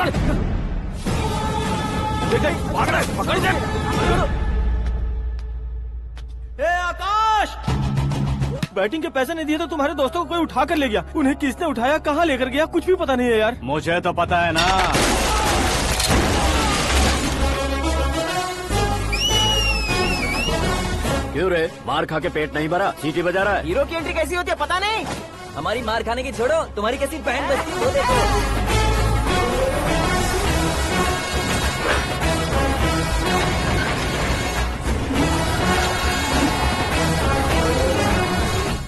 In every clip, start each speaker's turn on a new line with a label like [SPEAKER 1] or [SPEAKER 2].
[SPEAKER 1] पकड़। भाग रहा है, पकड़ इसे।
[SPEAKER 2] ए आकाश, बैटिंग के पैसे नहीं दिए तो तुम्हारे दोस्तों को कोई उठा कर ले गया। उन्हें किसने उठाया, कहाँ लेकर गया, कुछ भी पता नहीं है यार।
[SPEAKER 1] मुझे तो पता है ना।
[SPEAKER 3] क्यों रे, मार खा के पेट नहीं भरा, सीटी बजा रहा है?
[SPEAKER 4] हीरो की एंट्री कैसी होती है पता नहीं। हमारी मार खाने की छोड़ो, तुम्हारी कैसी बहन बजती है वो देखो।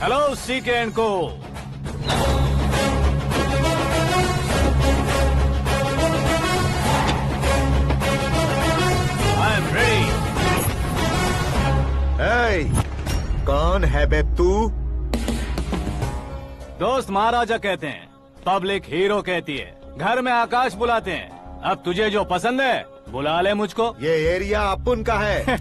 [SPEAKER 1] हेलो सीके एंड को। I am ready.
[SPEAKER 5] कौन है बे तू?
[SPEAKER 1] दोस्त महाराजा कहते हैं, पब्लिक हीरो कहती है, घर में आकाश बुलाते हैं। अब तुझे जो पसंद है बुला ले मुझको।
[SPEAKER 5] ये एरिया अपुन का है।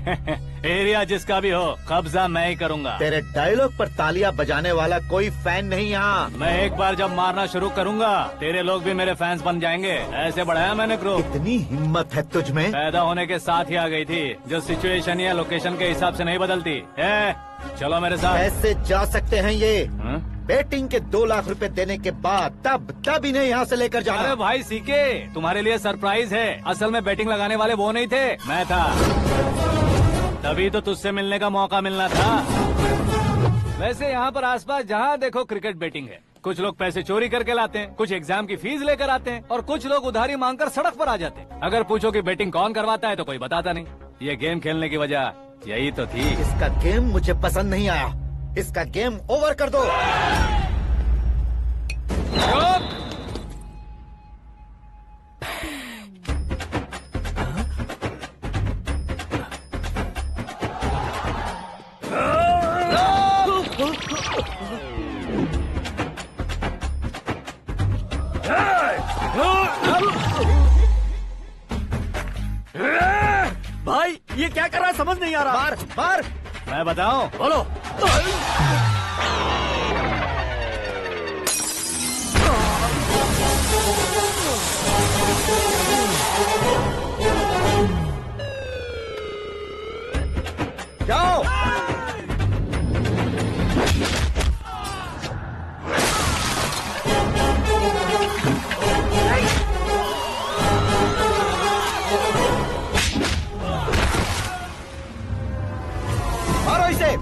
[SPEAKER 1] एरिया जिसका भी हो, कब्जा मैं ही करूंगा।
[SPEAKER 5] तेरे डायलॉग पर तालियां बजाने वाला कोई फैन नहीं यहाँ।
[SPEAKER 1] मैं एक बार जब मारना शुरू करूंगा, तेरे लोग भी मेरे फैंस बन जाएंगे। ऐसे बढ़ाया मैंने ग्रुप।
[SPEAKER 5] इतनी हिम्मत है तुझ में?
[SPEAKER 1] पैदा होने के साथ ही आ गई थी, जो सिचुएशन या लोकेशन के हिसाब से नहीं बदलती। चलो मेरे साथ।
[SPEAKER 5] कैसे जा सकते हैं ये?
[SPEAKER 1] हाँ?
[SPEAKER 5] बेटिंग के 2 लाख रुपए देने के बाद तब इन्हें यहाँ से लेकर जाना।
[SPEAKER 1] अरे भाई सीके, तुम्हारे लिए सरप्राइज है। असल में बैटिंग लगाने वाले वो नहीं थे, मैं था। तभी तो तुझसे मिलने का मौका मिलना था। वैसे यहाँ पर आसपास जहाँ देखो क्रिकेट बैटिंग है। कुछ लोग पैसे चोरी करके लाते हैं, कुछ एग्जाम की फीस लेकर आते हैं, और कुछ लोग उधारी मांगकर सड़क पर आ जाते हैं। अगर पूछो कि बैटिंग कौन करवाता है तो कोई बताता नहीं। ये गेम खेलने की वजह यही तो थी।
[SPEAKER 5] इसका गेम मुझे पसंद नहीं आया। इसका गेम ओवर कर दो।
[SPEAKER 2] भाई ये क्या कर रहा है, समझ नहीं आ रहा।
[SPEAKER 5] मार मार।
[SPEAKER 1] मैं बताऊं?
[SPEAKER 5] बोलो। जाओ। मारो इसे।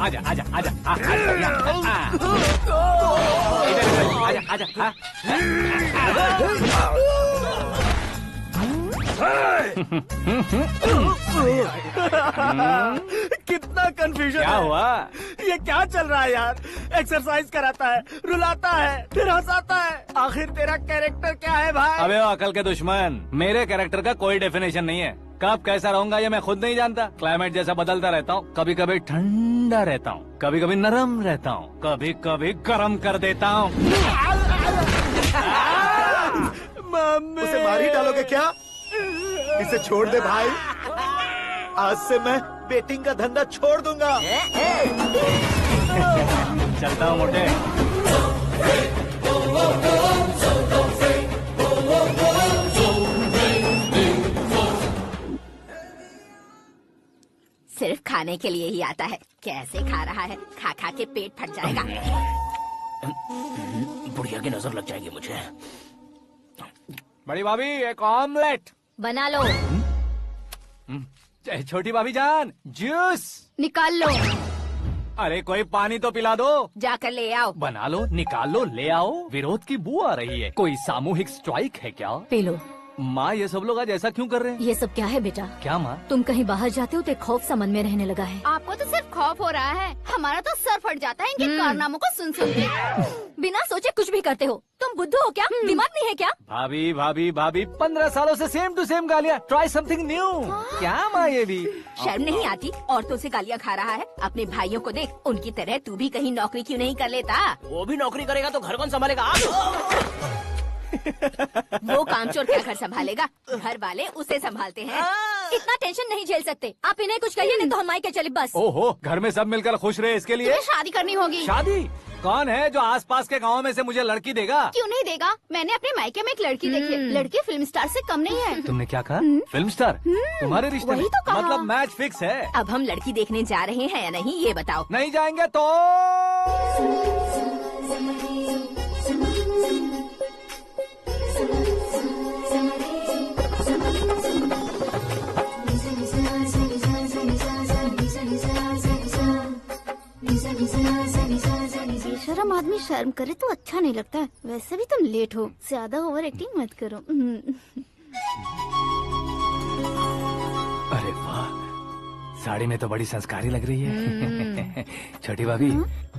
[SPEAKER 1] आजा आजा आजा आजा आजा।
[SPEAKER 2] कितना कंफ्यूजन
[SPEAKER 1] क्या
[SPEAKER 2] है।
[SPEAKER 1] हुआ?
[SPEAKER 2] ये क्या चल रहा है यार? एक्सरसाइज कराता है, रुलाता है, फिर हंसाता है। आखिर तेरा कैरेक्टर क्या है भाई?
[SPEAKER 1] अबे ओ अकल के दुश्मन, मेरे कैरेक्टर का कोई डेफिनेशन नहीं है। कब कैसा रहूंगा ये मैं खुद नहीं जानता। क्लाइमेट जैसा बदलता रहता हूँ। कभी कभी ठंडा रहता हूँ, कभी कभी नरम रहता हूँ, कभी कभी गर्म कर देता हूँ।
[SPEAKER 5] उसे मार ही डालोगे क्या? इसे छोड़ दे भाई। आज से मैं बेटिंग का धंधा छोड़ दूंगा।
[SPEAKER 1] चलता हूँ मोटे।
[SPEAKER 6] सिर्फ खाने के लिए ही आता है। कैसे खा रहा है, खा खा के पेट फट जाएगा।
[SPEAKER 4] बुढ़िया की नजर लग जाएगी मुझे।
[SPEAKER 1] बड़ी भाभी एक ऑमलेट
[SPEAKER 6] बना लो।
[SPEAKER 1] छोटी भाभी जान जूस
[SPEAKER 6] निकाल लो।
[SPEAKER 1] अरे कोई पानी तो पिला दो।
[SPEAKER 6] जाकर ले आओ।
[SPEAKER 1] बना लो, निकाल लो, ले आओ। विरोध की बू आ रही है। कोई सामूहिक स्ट्राइक है क्या?
[SPEAKER 6] P low.
[SPEAKER 1] माँ ये सब लोग आज ऐसा क्यों कर रहे हैं?
[SPEAKER 7] ये सब क्या है बेटा?
[SPEAKER 1] क्या माँ?
[SPEAKER 7] तुम कहीं बाहर जाते हो तो एक खौफ सा मन में रहने लगा है।
[SPEAKER 6] आपको तो सिर्फ खौफ हो रहा है, हमारा तो सर फट जाता है इनके कारनामों को सुन सुन के।
[SPEAKER 7] बिना सोचे कुछ भी करते हो। तुम बुद्धू हो क्या? दिमाग नहीं है क्या?
[SPEAKER 1] भाभी भाभी भाभी 15 सालों से सेम टू सेम गालियाँ। Try something new. क्या माँ ये भी?
[SPEAKER 6] शर्म नहीं आती? औरतों से गालियाँ खा रहा है। अपने भाइयों को देख, उनकी तरह तू भी कहीं नौकरी क्यों नहीं कर लेता?
[SPEAKER 4] वो भी नौकरी करेगा तो घर कौन संभालेगा?
[SPEAKER 6] वो कामचोर क्या घर संभालेगा? घर वाले उसे संभालते हैं।
[SPEAKER 7] इतना टेंशन नहीं झेल सकते। आप इन्हें कुछ कहिए नहीं तो हम मायके चले बस।
[SPEAKER 1] ओहो, घर में सब मिलकर खुश रहे इसके लिए।
[SPEAKER 6] तुम्हें शादी करनी होगी।
[SPEAKER 1] शादी? कौन है जो आसपास के गाँव में से मुझे लड़की देगा?
[SPEAKER 6] क्यों नहीं देगा? मैंने अपने मायके में एक लड़की देखी है। लड़की फिल्म स्टार से कम नहीं है।
[SPEAKER 1] तुमने क्या कहा? Film star? तुम्हारे रिश्ते में?
[SPEAKER 6] वही तो कहा।
[SPEAKER 1] मतलब मैच फिक्स है।
[SPEAKER 6] अब हम लड़की देखने जा रहे हैं या नहीं ये बताओ।
[SPEAKER 1] नहीं जाएंगे तो?
[SPEAKER 6] बेशरम आदमी शर्म करे तो अच्छा नहीं लगता है। वैसे भी तुम लेट हो, ज्यादा ओवर एक्टिंग मत करो।
[SPEAKER 1] अरे वाह, साड़ी में तो बड़ी संस्कारी लग रही है। छोटी भाभी,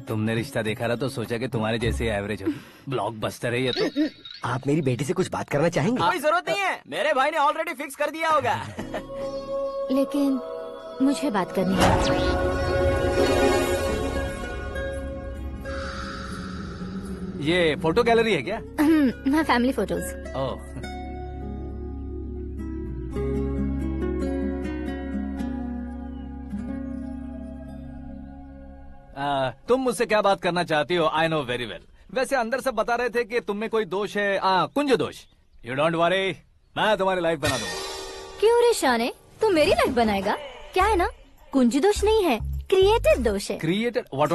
[SPEAKER 1] तुमने रिश्ता देखा था तो सोचा कि तुम्हारे जैसे एवरेज होगी। ब्लॉकबस्टर है ये तो।
[SPEAKER 8] आप मेरी बेटी से कुछ बात करना चाहेंगे?
[SPEAKER 4] कोई जरूरत नहीं है, मेरे भाई ने ऑलरेडी फिक्स कर दिया होगा।
[SPEAKER 7] लेकिन मुझे बात करनी है।
[SPEAKER 1] ये फोटो गैलरी है क्या?
[SPEAKER 7] मैं फैमिली फोटोज।
[SPEAKER 1] ओह, तुम मुझसे क्या बात करना चाहती हो? I know very well. वैसे अंदर सब बता रहे थे कि तुम में कोई दोष है। कुंज दोष। यू डोंट वरी, मैं तुम्हारी लाइफ बना दूंगा।
[SPEAKER 7] क्यों रे शाने, तू मेरी लाइफ बनाएगा? क्या है ना, कुंज दोष नहीं है, क्रिएटेड दोष है।
[SPEAKER 1] क्रिएटेड? व्हाट?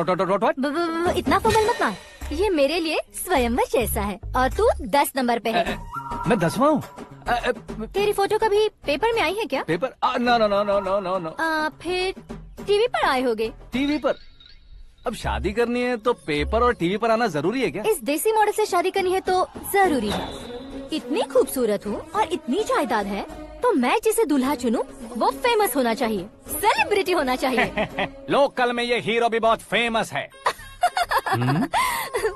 [SPEAKER 7] इतना फबल मत मार। ये मेरे लिए स्वयंवर जैसा है और तू 10 नंबर पे है।
[SPEAKER 1] मैं 10वां हूँ?
[SPEAKER 7] तेरी फोटो कभी पेपर में आई है क्या?
[SPEAKER 1] Paper? No no no no no no no.
[SPEAKER 7] फिर टीवी पर आए होगे।
[SPEAKER 1] टीवी पर? अब शादी करनी है तो पेपर और टीवी पर आना जरूरी है क्या?
[SPEAKER 7] इस देसी मॉडल से शादी करनी है तो जरूरी है। इतनी खूबसूरत हूँ और इतनी जायदाद है तो मैं जिसे दूल्हा चुनूं वो फेमस होना चाहिए, सेलिब्रिटी होना चाहिए।
[SPEAKER 1] लोकल में ये हीरो भी बहुत फेमस है।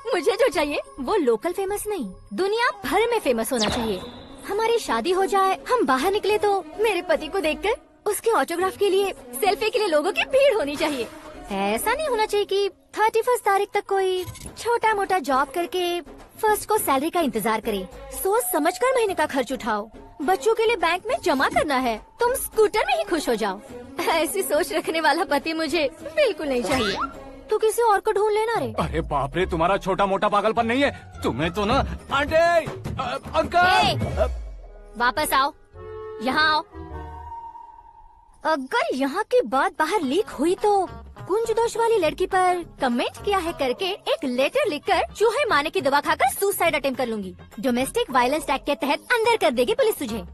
[SPEAKER 7] मुझे जो चाहिए वो लोकल फेमस नहीं, दुनिया भर में फेमस होना चाहिए। हमारी शादी हो जाए, हम बाहर निकले तो मेरे पति को देखकर उसके ऑटोग्राफ के लिए, सेल्फी के लिए लोगों की भीड़ होनी चाहिए। ऐसा नहीं होना चाहिए कि 31 तारीख तक कोई छोटा मोटा जॉब करके फर्स्ट को सैलरी का इंतजार करे। सोच समझकर महीने का खर्च उठाओ। बच्चों के लिए बैंक में जमा करना है, तुम स्कूटर में ही खुश हो जाओ। ऐसी सोच रखने वाला पति मुझे बिल्कुल नहीं चाहिए। तू किसी और को ढूंढ लेना रे।
[SPEAKER 1] अरे बाप रे, तुम्हारा छोटा मोटा पागलपन नहीं है। तुम्हें तो ना आंटी, अंकल।
[SPEAKER 7] वापस आओ, यहाँ आओ। अगर यहाँ की बात बाहर लीक हुई तो कुंज दोष वाली लड़की पर कमेंट किया है करके एक लेटर लिखकर चूहे मारने की दवा खाकर सुसाइड अटेम्प्ट कर लूंगी। डोमेस्टिक वायलेंस एक्ट के तहत अंदर कर देगी पुलिस तुझे।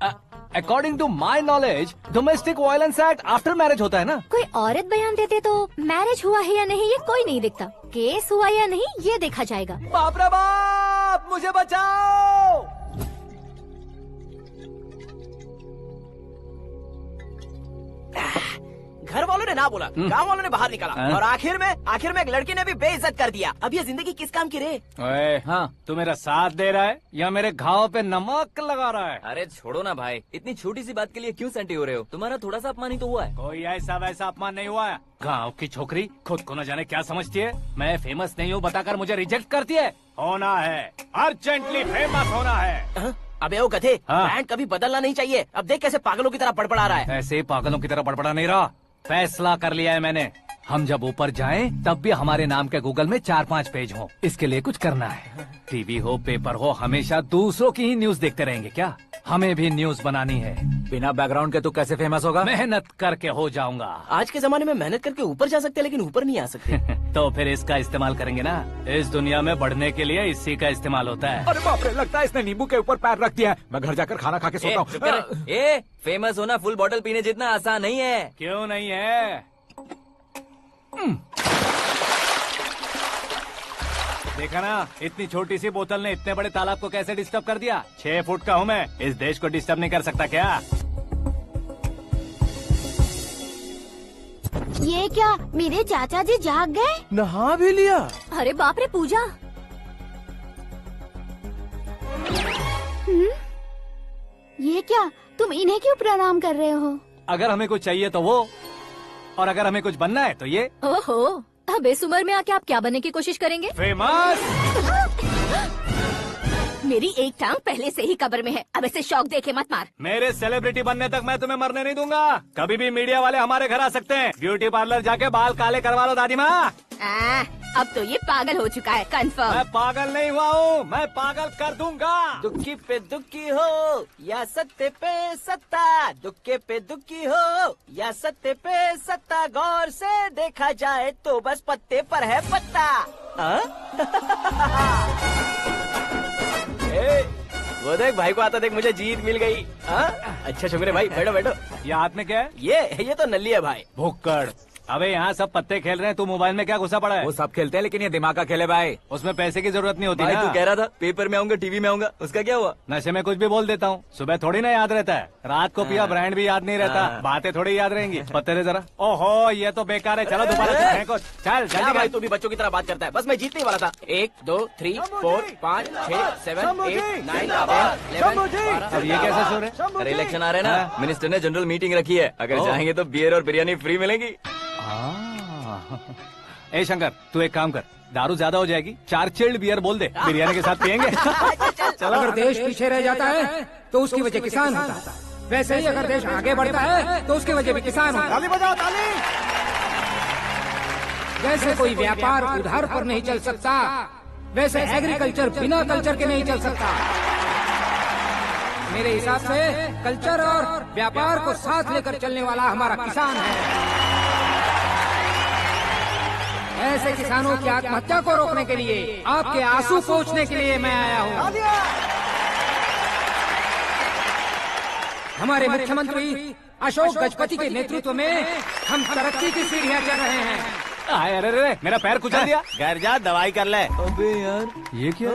[SPEAKER 1] According to my knowledge domestic violence act after marriage होता है ना?
[SPEAKER 7] कोई औरत बयान देते तो मैरिज हुआ है या नहीं ये कोई नहीं देखता, केस हुआ या नहीं ये देखा जाएगा।
[SPEAKER 1] बाप रे बाप, मुझे बचाओ।
[SPEAKER 4] घर वालों ने ना बोला, गाँव वालों ने बाहर निकाला और आखिर में एक लड़की ने भी बेइज्जत कर दिया। अब ये जिंदगी किस काम की रे?
[SPEAKER 1] ओए, हाँ, तू मेरा साथ दे रहा है या मेरे घाव पे नमक लगा रहा है?
[SPEAKER 4] अरे छोड़ो ना भाई, इतनी छोटी सी बात के लिए क्यों सैंटी हो रहे हो? तुम्हारा थोड़ा सा अपमान ही तो हुआ है।
[SPEAKER 1] कोई ऐसा वैसा अपमान नहीं हुआ है। गाँव की छोकरी खुद को न जाने क्या समझती है। मैं फेमस नहीं हूँ बताकर मुझे रिजेक्ट करती है। होना है, अर्जेंटली फेमस होना है।
[SPEAKER 4] अबे वो गधे,
[SPEAKER 1] हाँ।
[SPEAKER 4] ब्रांड कभी बदलना नहीं चाहिए। अब देख कैसे पागलों की तरह बड़बड़ा रहा है।
[SPEAKER 1] ऐसे पागलों की तरह बड़बड़ा नहीं रहा। फैसला कर लिया है मैंने। हम जब ऊपर जाएं तब भी हमारे नाम के गूगल में 4-5 पेज हो। इसके लिए कुछ करना है। टीवी हो, पेपर हो, हमेशा दूसरों की ही न्यूज देखते रहेंगे क्या? हमें भी न्यूज बनानी है।
[SPEAKER 3] बिना बैकग्राउंड के तू कैसे फेमस होगा?
[SPEAKER 1] मेहनत करके हो जाऊंगा।
[SPEAKER 4] आज के जमाने में मेहनत करके ऊपर जा सकते हैं लेकिन ऊपर नहीं आ सकते।
[SPEAKER 1] तो फिर इसका इस्तेमाल करेंगे ना। इस दुनिया में बढ़ने के लिए इसी का इस्तेमाल होता है।
[SPEAKER 3] अरे बाप रे, लगता है इसने नींबू के ऊपर पैर रख दिया है। मैं घर जाकर खाना खा के सोता हूँ।
[SPEAKER 4] फेमस होना फुल बॉटल पीने जितना आसान नहीं है।
[SPEAKER 1] क्यों नहीं है? देखा ना, इतनी छोटी सी बोतल ने इतने बड़े तालाब को कैसे डिस्टर्ब कर दिया। 6 फुट का हूँ मैं, इस देश को डिस्टर्ब नहीं कर सकता क्या?
[SPEAKER 7] ये क्या, मेरे चाचा जी जाग गए?
[SPEAKER 2] नहा भी लिया?
[SPEAKER 7] अरे बाप रे पूजा। ये क्या, तुम इन्हें क्यों प्रणाम कर रहे हो?
[SPEAKER 1] अगर हमें कुछ चाहिए तो वो, और अगर हमें कुछ बनना है तो ये।
[SPEAKER 7] ओहो, अब इस उम्र में आके आप क्या बनने की कोशिश करेंगे?
[SPEAKER 1] फेमस।
[SPEAKER 6] मेरी एक टांग पहले से ही कब्र में है, अब इसे शौक देके मत मार।
[SPEAKER 1] मेरे सेलिब्रिटी बनने तक मैं तुम्हें मरने नहीं दूंगा। कभी भी मीडिया वाले हमारे घर आ सकते हैं। ब्यूटी पार्लर जाके बाल काले करवा लो दादी माँ।
[SPEAKER 6] अब तो ये पागल हो चुका है, कंफर्म।
[SPEAKER 1] मैं पागल नहीं हुआ हूँ, मैं पागल कर दूंगा।
[SPEAKER 4] दुखी पे दुखी हो या सत्य पे सत्ता, दुखे पे दुखी हो या सत्य पे सत्ता, गौर से देखा जाए तो बस पत्ते पर है पत्ता। वो देख भाई को आता देख, मुझे जीत मिल गई। अच्छा शुक्र भाई, बैठो बैठो।
[SPEAKER 1] ये हाथ में क्या है?
[SPEAKER 4] ये तो नल्ली है भाई।
[SPEAKER 1] भुक्कड़। अबे यहाँ सब पत्ते खेल रहे हैं, तू मोबाइल में क्या घुसा पड़ा है?
[SPEAKER 3] वो सब खेलते हैं लेकिन ये दिमाग का खेल है भाई।
[SPEAKER 1] उसमें पैसे की जरूरत नहीं होती
[SPEAKER 3] भाई
[SPEAKER 1] ना।
[SPEAKER 3] तू कह रहा था पेपर में आऊंगा, टीवी में आऊंगा, उसका क्या हुआ?
[SPEAKER 1] नशे में कुछ भी बोल देता हूँ, सुबह थोड़ी ना याद रहता है। रात को पिया ब्रांड भी याद नहीं रहता, बातें थोड़ी याद रहेंगी। पत्ते दे जरा। ओहो ये तो बेकार है, चलो दोबारा फेंको। चल
[SPEAKER 4] क्या
[SPEAKER 1] जल्दी
[SPEAKER 4] भाई
[SPEAKER 1] कर।
[SPEAKER 4] तू भी बच्चों की तरह बात करता है। बस मैं जीतने वाला था। 1 2 3 4 5 6 7 8 9 10 11
[SPEAKER 1] अब ये कैसा शोर है?
[SPEAKER 3] अरे इलेक्शन आ रहे हैं ना, मिनिस्टर ने जनरल मीटिंग रखी है, अगर जाएंगे तो बियर और बिरयानी फ्री मिलेगी।
[SPEAKER 1] ए शंकर, तू एक काम कर, दारू ज्यादा हो जाएगी, 4 चिल्ड बियर बोल दे, बिरयानी के साथ पियेंगे।
[SPEAKER 9] अगर देश पीछे रह जाता है तो उसकी वजह किसान होता है, वैसे ही अगर देश आगे बढ़ता है तो उसकी वजह भी किसान होता है।
[SPEAKER 2] ताली बजाओ ताली।
[SPEAKER 9] जैसे कोई व्यापार उधार पर नहीं चल सकता, वैसे एग्रीकल्चर बिना कल्चर के नहीं चल सकता। मेरे हिसाब से कल्चर और व्यापार को साथ लेकर चलने वाला हमारा किसान है। ऐसे किसानों की आत्महत्या को रोकने के लिए, आपके आंसू पोंछने के लिए मैं आया हूँ। हमारे मुख्यमंत्री अशोक गजपति के नेतृत्व में हम तरक्की की सीढ़ियाँ चढ़ रहे हैं।
[SPEAKER 1] अरे अरे मेरा पैर कुचल दिया।
[SPEAKER 2] घर जा दवाई कर ले।
[SPEAKER 3] अबे यार
[SPEAKER 1] ये क्या?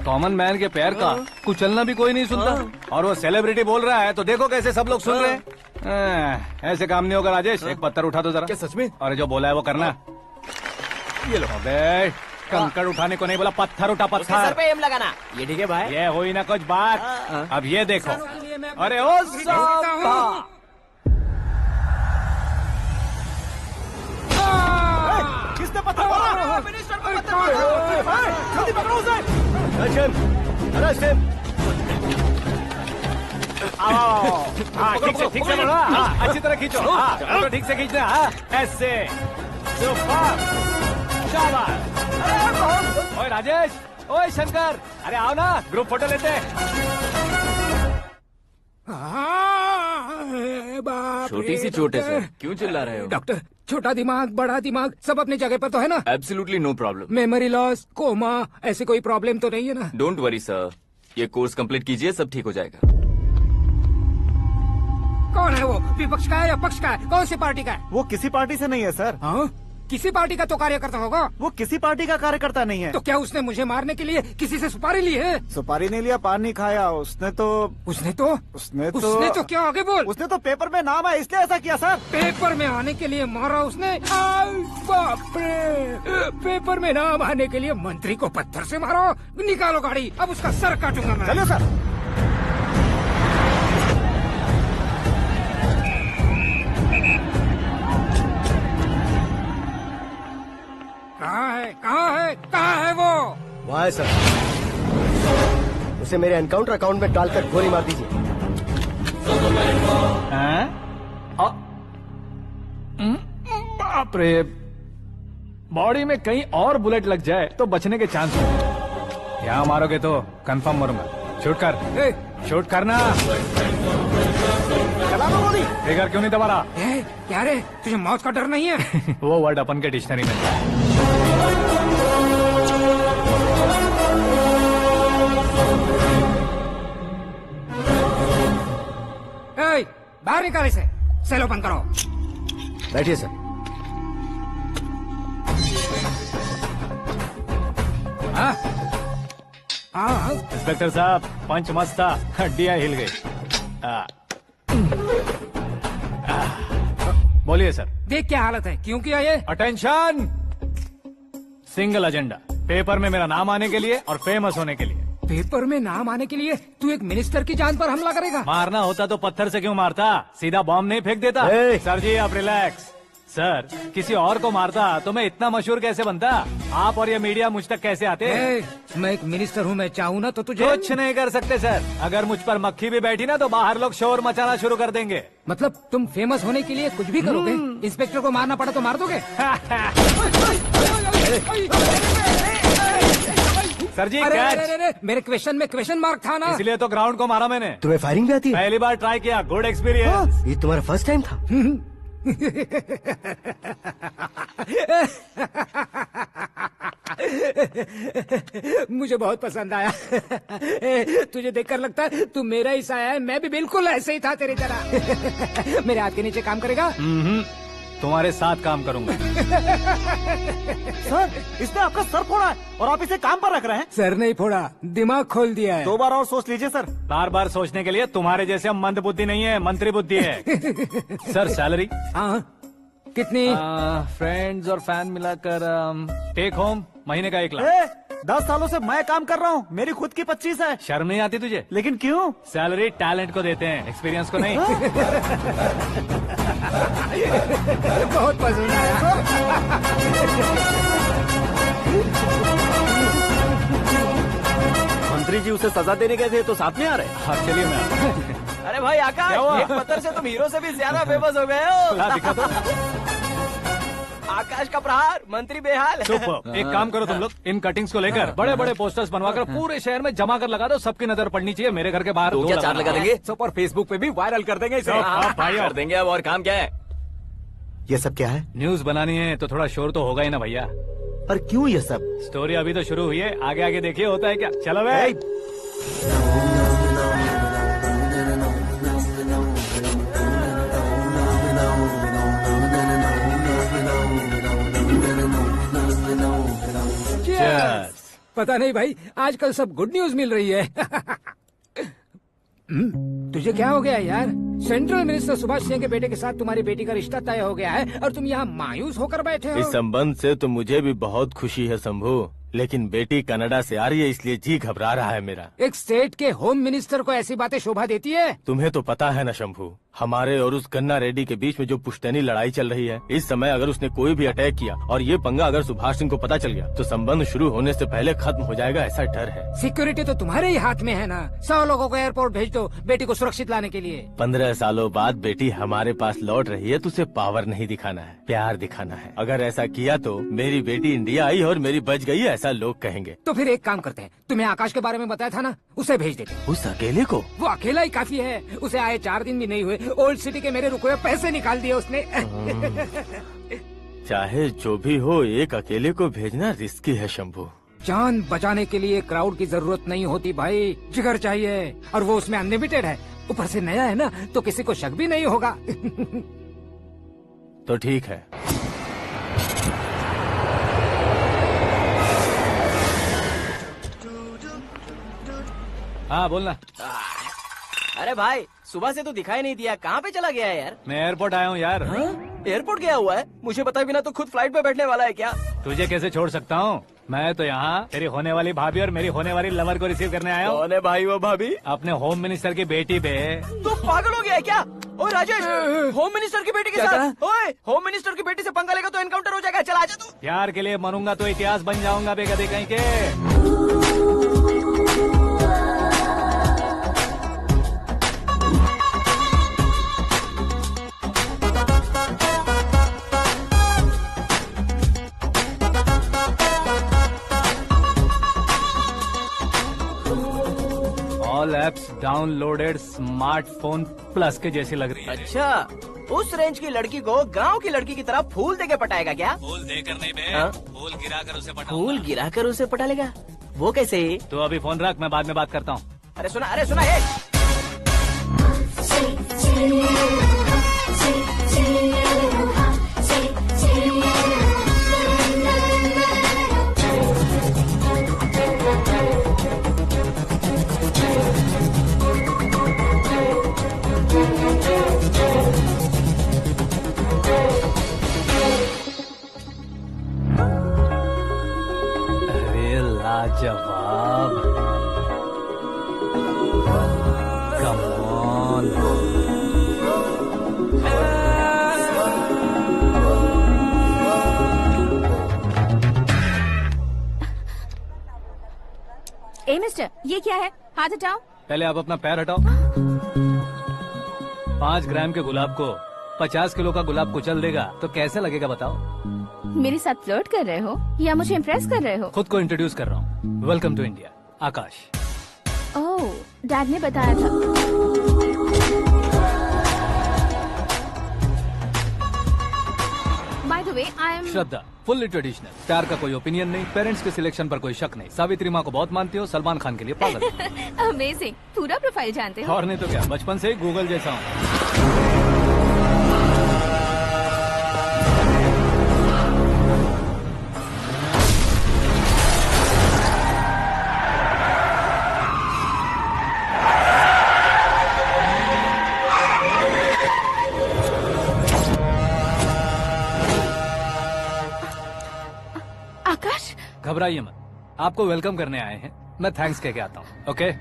[SPEAKER 1] कॉमन मैन के पैर का कुचलना भी कोई नहीं सुनता, और वो सेलिब्रिटी बोल रहा है तो देखो कैसे सब लोग सुन रहे हैं। ऐसे काम नहीं होगा राजेश, एक पत्थर उठा दो जरा।
[SPEAKER 3] क्या सच में?
[SPEAKER 1] और जो बोला है वो करना। ये लो। अबे कंकड़ उठाने को नहीं बोला, पत्थर उठा
[SPEAKER 4] उसके सर
[SPEAKER 1] पत्थर।
[SPEAKER 4] पे एम लगाना। ये ठीक है भाई।
[SPEAKER 1] ये हुई ना कुछ बात। अब ये देखो। अरे ओ साहब,
[SPEAKER 2] किसने पत्थर मारा? मिनिस्टर को पत्थर मारा। जल्दी पकड़ो उसे।
[SPEAKER 1] हाँ ठीक से पकड़ो। हाँ, अच्छी तरह खींचो। हाँ तो ठीक से खींचना। हाँ ऐसे। सुपर। शाबाश। ओए राजेश, ओए शंकर, अरे आओ ना, ग्रुप फोटो लेते हैं।
[SPEAKER 3] छोटी सी चोट है सर, क्यों चिल्ला रहे हो?
[SPEAKER 9] डॉक्टर, छोटा दिमाग बड़ा दिमाग सब अपनी जगह पर तो है ना?
[SPEAKER 3] Absolutely no problem.
[SPEAKER 9] Memory loss, coma, ऐसी कोई प्रॉब्लम तो नहीं है ना?
[SPEAKER 3] डोंट वरी सर, ये कोर्स कंप्लीट कीजिए, सब ठीक हो जाएगा।
[SPEAKER 9] कौन है वो? विपक्ष का है या पक्ष का है? कौन सी पार्टी का है?
[SPEAKER 2] वो किसी पार्टी से नहीं है सर।
[SPEAKER 9] हाँ? किसी पार्टी का तो कार्यकर्ता होगा।
[SPEAKER 2] वो किसी पार्टी का कार्यकर्ता नहीं है।
[SPEAKER 9] तो क्या उसने मुझे मारने के लिए किसी से सुपारी ली है?
[SPEAKER 2] सुपारी नहीं लिया, पान नहीं खाया। उसने तो
[SPEAKER 9] क्या आगे बोल?
[SPEAKER 2] उसने तो पेपर में नाम है इसलिए ऐसा किया सर।
[SPEAKER 9] पेपर में आने के लिए मारा उसने? बाप रे, पेपर में नाम आने के लिए मंत्री को पत्थर से मारो? निकालो गाड़ी, अब उसका सर काटूंगा मैं।
[SPEAKER 2] चलो सर।
[SPEAKER 9] कहाँ है वो?
[SPEAKER 8] वहाँ है सर, उसे मेरे एनकाउंटर अकाउंट में डालकर गोली मार दीजिए।
[SPEAKER 1] बाप रे, बॉडी में कहीं और बुलेट लग जाए तो बचने के चांस हो। यहाँ मारोगे तो कंफर्म मरूंगा। शूट कर, शूट करना। फिगर क्यों नहीं दबा रहा?
[SPEAKER 9] क्या रे, तुझे मौत का डर नहीं है?
[SPEAKER 1] वो वर्ड अपन के डिक्शनरी में है।
[SPEAKER 9] बाहर निकाल इसे, सेल ओपन करो।
[SPEAKER 8] बैठिए सर।
[SPEAKER 9] हाँ हाँ
[SPEAKER 1] इंस्पेक्टर साहब पंच मस्त था, हड्डियां हिल गई। बोलिए सर।
[SPEAKER 9] देख क्या हालत है, क्यों किया ये?
[SPEAKER 1] अटेंशन, सिंगल एजेंडा, पेपर में मेरा नाम आने के लिए और फेमस होने के लिए।
[SPEAKER 9] पेपर में नाम आने के लिए तू एक मिनिस्टर की जान पर हमला करेगा?
[SPEAKER 1] मारना होता तो पत्थर से क्यों मारता, सीधा बॉम्ब नहीं फेंक देता। सर जी आप रिलैक्स। सर किसी और को मारता तो मैं इतना मशहूर कैसे बनता, आप और ये मीडिया मुझ तक कैसे आते?
[SPEAKER 9] मैं एक मिनिस्टर हूँ, मैं चाहूँ ना तो तुझे
[SPEAKER 1] कुछ नहीं कर सकते सर। अगर मुझ पर मक्खी भी बैठी ना तो बाहर लोग शोर मचाना शुरू कर देंगे।
[SPEAKER 9] मतलब तुम फेमस होने के लिए कुछ भी करोगे? इंस्पेक्टर को मारना पड़ा तो मार दोगे?
[SPEAKER 1] सर जी
[SPEAKER 9] अरे,
[SPEAKER 1] कैच।
[SPEAKER 9] अरे, अरे, मेरे क्वेश्चन में क्वेश्चन मार्क था ना,
[SPEAKER 1] इसलिए तो ग्राउंड को मारा मैंने।
[SPEAKER 8] तुम्हें फायरिंग भी आती है?
[SPEAKER 1] पहली बार ट्राई किया, गुड एक्सपीरियंस।
[SPEAKER 8] ये तुम्हारा फर्स्ट टाइम था?
[SPEAKER 9] मुझे बहुत पसंद आया। तुझे देखकर लगता है तू मेरा ही साया है, मैं भी बिल्कुल ऐसे ही था तेरी तरह। मेरे हाथ के नीचे काम करेगा?
[SPEAKER 1] तुम्हारे साथ काम करूंगा।
[SPEAKER 2] सर इसने आपका सर फोड़ा है और आप इसे काम पर रख रहे हैं।
[SPEAKER 9] सर नहीं फोड़ा, दिमाग खोल दिया है।
[SPEAKER 2] 2 बार और सोच लीजिए सर।
[SPEAKER 1] बार बार सोचने के लिए तुम्हारे जैसे हम मंद बुद्धि नहीं है, मंत्री बुद्धि है। Sir salary?
[SPEAKER 9] हाँ कितनी?
[SPEAKER 1] फ्रेंड्स और फैन मिलाकर टेक होम महीने का 1 लाख।
[SPEAKER 2] 10 सालों से मैं काम कर रहा हूँ, मेरी खुद की 25 है।
[SPEAKER 1] शर्म नहीं आती तुझे?
[SPEAKER 2] लेकिन क्यों?
[SPEAKER 1] सैलरी टैलेंट को देते हैं, एक्सपीरियंस को नहीं।
[SPEAKER 9] बहुत पसंद आया।
[SPEAKER 2] मंत्री जी उसे सजा देने गए थे तो साथ में आ रहे।
[SPEAKER 1] हाँ चलिए मैं आता हूं।
[SPEAKER 4] अरे भाई आकाश, एक पत्थर से तुम हीरो से भी ज्यादा फेमस हो गए हो।
[SPEAKER 1] ला दिखा दो।
[SPEAKER 4] आकाश का प्रहार, मंत्री बेहाल।
[SPEAKER 1] सुपर। एक काम करो तुम लोग, इन कटिंग्स को लेकर बड़े बड़े पोस्टर्स बनवाकर पूरे शहर में जमा कर लगा दो, सबकी नजर पड़नी चाहिए। मेरे घर के बाहर
[SPEAKER 3] तो क्या 4 लगा देंगे?
[SPEAKER 1] और फेसबुक पे भी वायरल कर देंगे इसे।
[SPEAKER 3] भाई कर देंगे। अब और काम क्या है?
[SPEAKER 5] ये सब क्या है?
[SPEAKER 1] न्यूज बनानी है तो थोड़ा शोर तो होगा ही ना भैया।
[SPEAKER 5] पर क्यों ये सब?
[SPEAKER 1] स्टोरी अभी तो शुरू हुई है, आगे आगे देखिए होता है क्या। चलो भाई।
[SPEAKER 9] पता नहीं भाई, आजकल सब गुड न्यूज मिल रही है। तुझे क्या हो गया यार? सेंट्रल मिनिस्टर सुभाष सिंह के बेटे के साथ तुम्हारी बेटी का रिश्ता तय हो गया है और तुम यहाँ मायूस होकर बैठे हो।
[SPEAKER 10] इस संबंध से तो मुझे भी बहुत खुशी है शंभू, लेकिन बेटी कनाडा से आ रही है इसलिए जी घबरा रहा है मेरा।
[SPEAKER 9] एक स्टेट के होम मिनिस्टर को ऐसी बातें शोभा देती है?
[SPEAKER 10] तुम्हें तो पता है ना शंभू, हमारे और उस गन्ना रेड्डी के बीच में जो पुश्तैनी लड़ाई चल रही है, इस समय अगर उसने कोई भी अटैक किया और ये पंगा अगर सुभाष सिंह को पता चल गया तो संबंध शुरू होने से पहले खत्म हो जाएगा, ऐसा डर है।
[SPEAKER 9] सिक्योरिटी तो तुम्हारे ही हाथ में है ना। 100 लोगों को एयरपोर्ट भेज दो बेटी को सुरक्षित लाने के लिए।
[SPEAKER 10] 15 सालों बाद बेटी हमारे पास लौट रही है तो उसे पावर नहीं दिखाना है, प्यार दिखाना है। अगर ऐसा किया तो मेरी बेटी इंडिया आई और मेरी बच गई, ऐसा लोग कहेंगे।
[SPEAKER 9] तो फिर एक काम करते हैं, तुम्हें आकाश के बारे में बताया था ना, उसे भेज देते।
[SPEAKER 10] उस अकेले को?
[SPEAKER 9] वो अकेला ही काफी है, उसे आए 4 दिन भी नहीं हुए, ओल्ड सिटी के मेरे रुके हुए पैसे निकाल दिए उसने।
[SPEAKER 10] चाहे जो भी हो, एक अकेले को भेजना रिस्की है शंभू।
[SPEAKER 9] जान बचाने के लिए क्राउड की जरूरत नहीं होती भाई, जिगर चाहिए, और वो उसमें अनलिमिटेड है। ऊपर से नया है ना, तो किसी को शक भी नहीं होगा।
[SPEAKER 10] तो ठीक है।
[SPEAKER 1] हाँ बोलना।
[SPEAKER 4] अरे भाई सुबह से तो दिखाई नहीं दिया, कहाँ पे चला गया है यार?
[SPEAKER 1] मैं एयरपोर्ट आया हूँ यार।
[SPEAKER 4] एयरपोर्ट गया हुआ है? मुझे बताए बिना तो खुद फ्लाइट पे बैठने वाला है क्या?
[SPEAKER 1] तुझे कैसे छोड़ सकता हूँ? मैं तो यहाँ तेरी होने वाली भाभी और मेरी होने वाली लवर को रिसीव करने आया हूँ।
[SPEAKER 3] कौन है भाई वो भाभी?
[SPEAKER 1] अपने होम मिनिस्टर की बेटी पे।
[SPEAKER 4] तू पागल हो गया है क्या? ओए राजेश, होम मिनिस्टर की बेटी के साथ? ओए होम मिनिस्टर की बेटी से पंगा लेगा तो एनकाउंटर हो जाएगा, चल आजा तू।
[SPEAKER 1] प्यार के लिए मरूंगा तो इतिहास बन जाऊंगा बेगदे कहीं के। All apps downloaded smartphone plus के जैसी लग रही है।
[SPEAKER 4] अच्छा, उस रेंज की लड़की को गांव की लड़की की तरह फूल देके पटाएगा क्या?
[SPEAKER 1] फूल देकर नहीं बे,
[SPEAKER 4] हाँ?
[SPEAKER 1] फूल गिराकर उसे पटाऊंगा।
[SPEAKER 4] फूल गिराकर उसे पटा लेगा? वो कैसे?
[SPEAKER 1] तो अभी फोन रख, मैं बाद में बात करता हूँ।
[SPEAKER 4] अरे सुना है।
[SPEAKER 6] मिस्टर, ये क्या है? हाथ हटाओ।
[SPEAKER 1] पहले आप अपना पैर हटाओ। 5 ग्राम के गुलाब को 50 किलो का गुलाब कुचल देगा तो कैसे लगेगा बताओ?
[SPEAKER 6] मेरे साथ फ्लर्ट कर रहे हो या मुझे इम्प्रेस कर रहे हो?
[SPEAKER 1] खुद को इंट्रोड्यूस कर रहा हूँ। Welcome to India, Akash.
[SPEAKER 6] Oh, dad ने बताया था। By the way, I am
[SPEAKER 1] Shraddha, fully traditional. प्यार का कोई ओपिनियन नहीं, पेरेंट्स के सिलेक्शन पर कोई शक नहीं। सावित्री माँ को बहुत मानती हो, सलमान खान के लिए पागल।
[SPEAKER 6] अमेजिंग, पूरा प्रोफाइल जानते हो।
[SPEAKER 1] और नहीं तो क्या, बचपन से ही गूगल जैसा हूँ।
[SPEAKER 6] आकाश,
[SPEAKER 1] घबराइए मत, आपको वेलकम करने आए हैं। मैं थैंक्स कह के आता हूँ, ओके?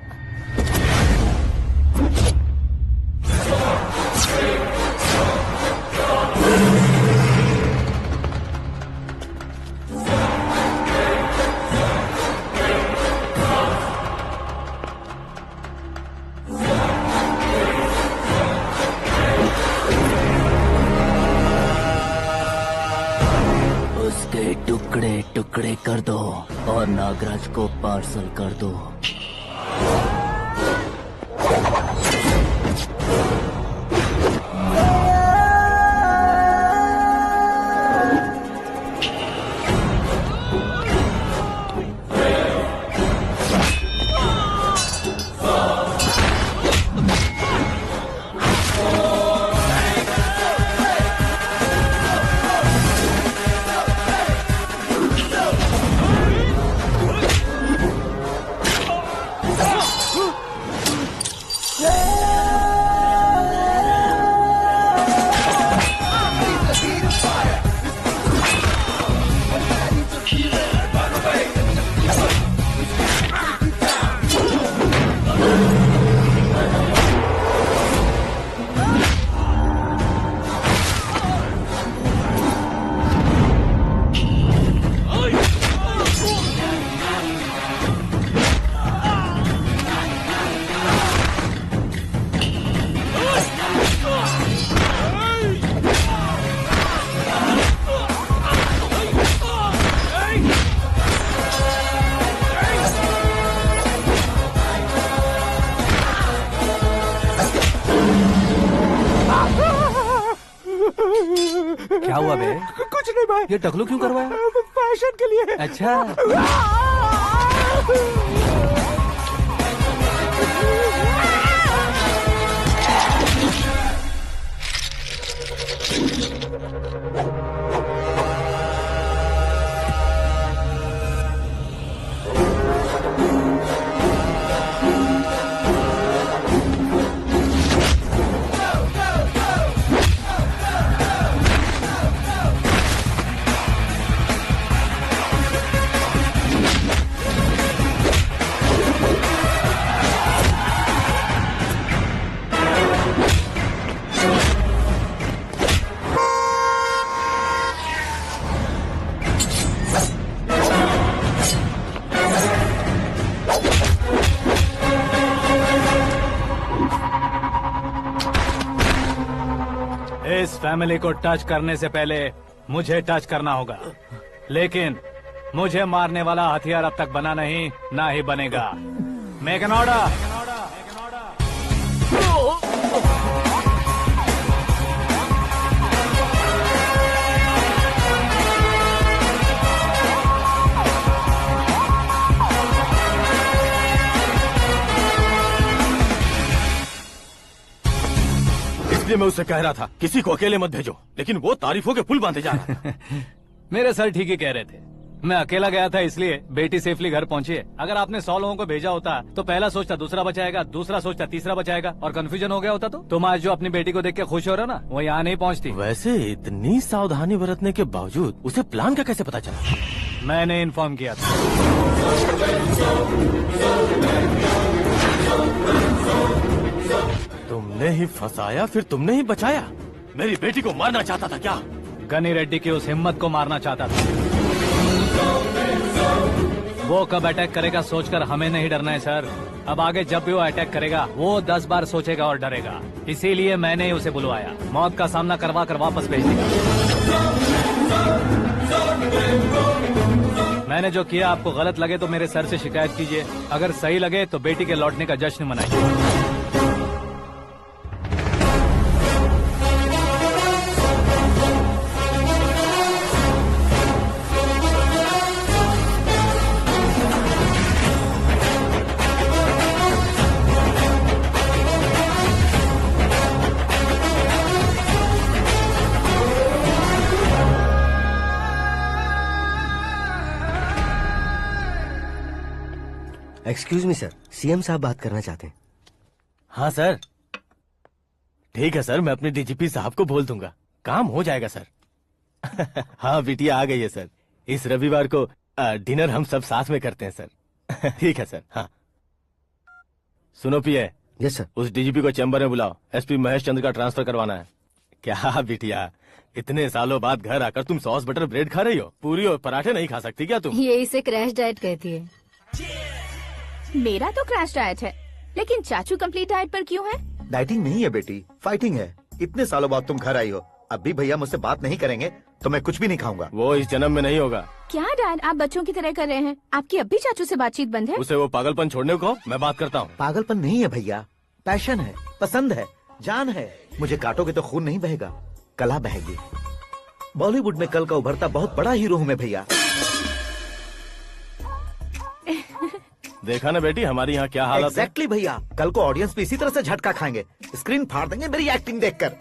[SPEAKER 4] उसके टुकड़े टुकड़े कर दो और नागराज को पार्सल कर दो। क्या हुआ बे?
[SPEAKER 2] कुछ नहीं भाई।
[SPEAKER 1] ये टकलू क्यों करवाया?
[SPEAKER 2] फैशन के लिए।
[SPEAKER 1] अच्छा, इस फैमिली को टच करने से पहले मुझे टच करना होगा, लेकिन मुझे मारने वाला हथियार अब तक बना नहीं, ना ही बनेगा। Make an order.
[SPEAKER 10] इसलिए मैं उससे कह रहा था किसी को अकेले मत भेजो, लेकिन वो तारीफों के पुल बांधे जा रहा है।
[SPEAKER 1] मेरे सर ठीक ही कह रहे थे। मैं अकेला गया था इसलिए बेटी सेफली घर पहुंची है। अगर आपने 100 लोगों को भेजा होता तो पहला सोचता दूसरा बचाएगा, दूसरा सोचता तीसरा बचाएगा, और कंफ्यूजन हो गया होता तो तुम आज जो अपनी बेटी को देख के खुश हो रहे हो ना, वो यहाँ नहीं पहुँचती।
[SPEAKER 10] वैसे इतनी सावधानी बरतने के बावजूद उसे प्लान का कैसे पता चला?
[SPEAKER 1] मैंने इन्फॉर्म किया था।
[SPEAKER 10] तुमने ही फंसाया, फिर तुमने ही बचाया। मेरी बेटी को मारना चाहता था क्या?
[SPEAKER 1] गनी रेड्डी की उस हिम्मत को मारना चाहता था। वो कब अटैक करेगा सोचकर हमें नहीं डरना है सर। अब आगे जब भी वो अटैक करेगा वो 10 बार सोचेगा और डरेगा। इसीलिए मैंने ही उसे बुलवाया। मौत का सामना करवा कर वापस भेज दिया। मैंने जो किया आपको गलत लगे तो मेरे सर से शिकायत कीजिए, अगर सही लगे तो बेटी के लौटने का जश्न मनाइए।
[SPEAKER 8] एक्सक्यूज मी सर, सीएम साहब बात करना चाहते हैं।
[SPEAKER 10] हाँ सर, ठीक है सर, मैं अपने डीजीपी साहब को बोल दूंगा, काम हो जाएगा सर। हाँ बिटिया आ गई है सर। इस रविवार को डिनर हम सब साथ में करते हैं सर। ठीक है सर। हाँ सुनो पिए।
[SPEAKER 8] Yes sir.
[SPEAKER 10] उस डीजीपी को चैम्बर में बुलाओ, एसपी महेश चंद्र का ट्रांसफर करवाना है। क्या बिटिया, इतने सालों बाद घर आकर तुम सॉस बटर ब्रेड खा रही हो? पूरी और पराठे नहीं खा सकती क्या तुम?
[SPEAKER 7] ये इसे क्रैश डाइट कहती है।
[SPEAKER 6] मेरा तो क्रैश डाइट है, लेकिन चाचू कंप्लीट डाइट पर क्यों है?
[SPEAKER 5] डाइटिंग नहीं है बेटी, फाइटिंग है। इतने सालों बाद तुम घर आई हो, अब भी भैया मुझसे बात नहीं करेंगे तो मैं कुछ भी नहीं खाऊंगा।
[SPEAKER 10] वो इस जन्म में नहीं होगा।
[SPEAKER 6] क्या डैड, आप बच्चों की तरह कर रहे हैं? आपकी अब भी चाचू से बातचीत बंद है?
[SPEAKER 10] उसे वो पागलपन छोड़ने को, मैं बात करता हूँ।
[SPEAKER 5] पागलपन नहीं है भैया, पैशन है, पसंद है, जान है। मुझे काटोगे तो खून नहीं बहेगा, कला बहेगी। बॉलीवुड में कल का उभरता बहुत बड़ा हीरो हूँ मैं भैया।
[SPEAKER 10] देखा ना बेटी हमारी यहाँ क्या हालत है।
[SPEAKER 5] एग्जैक्टली भैया, कल को ऑडियंस भी इसी तरह से झटका खाएंगे, स्क्रीन फाड़ देंगे मेरी एक्टिंग देखकर।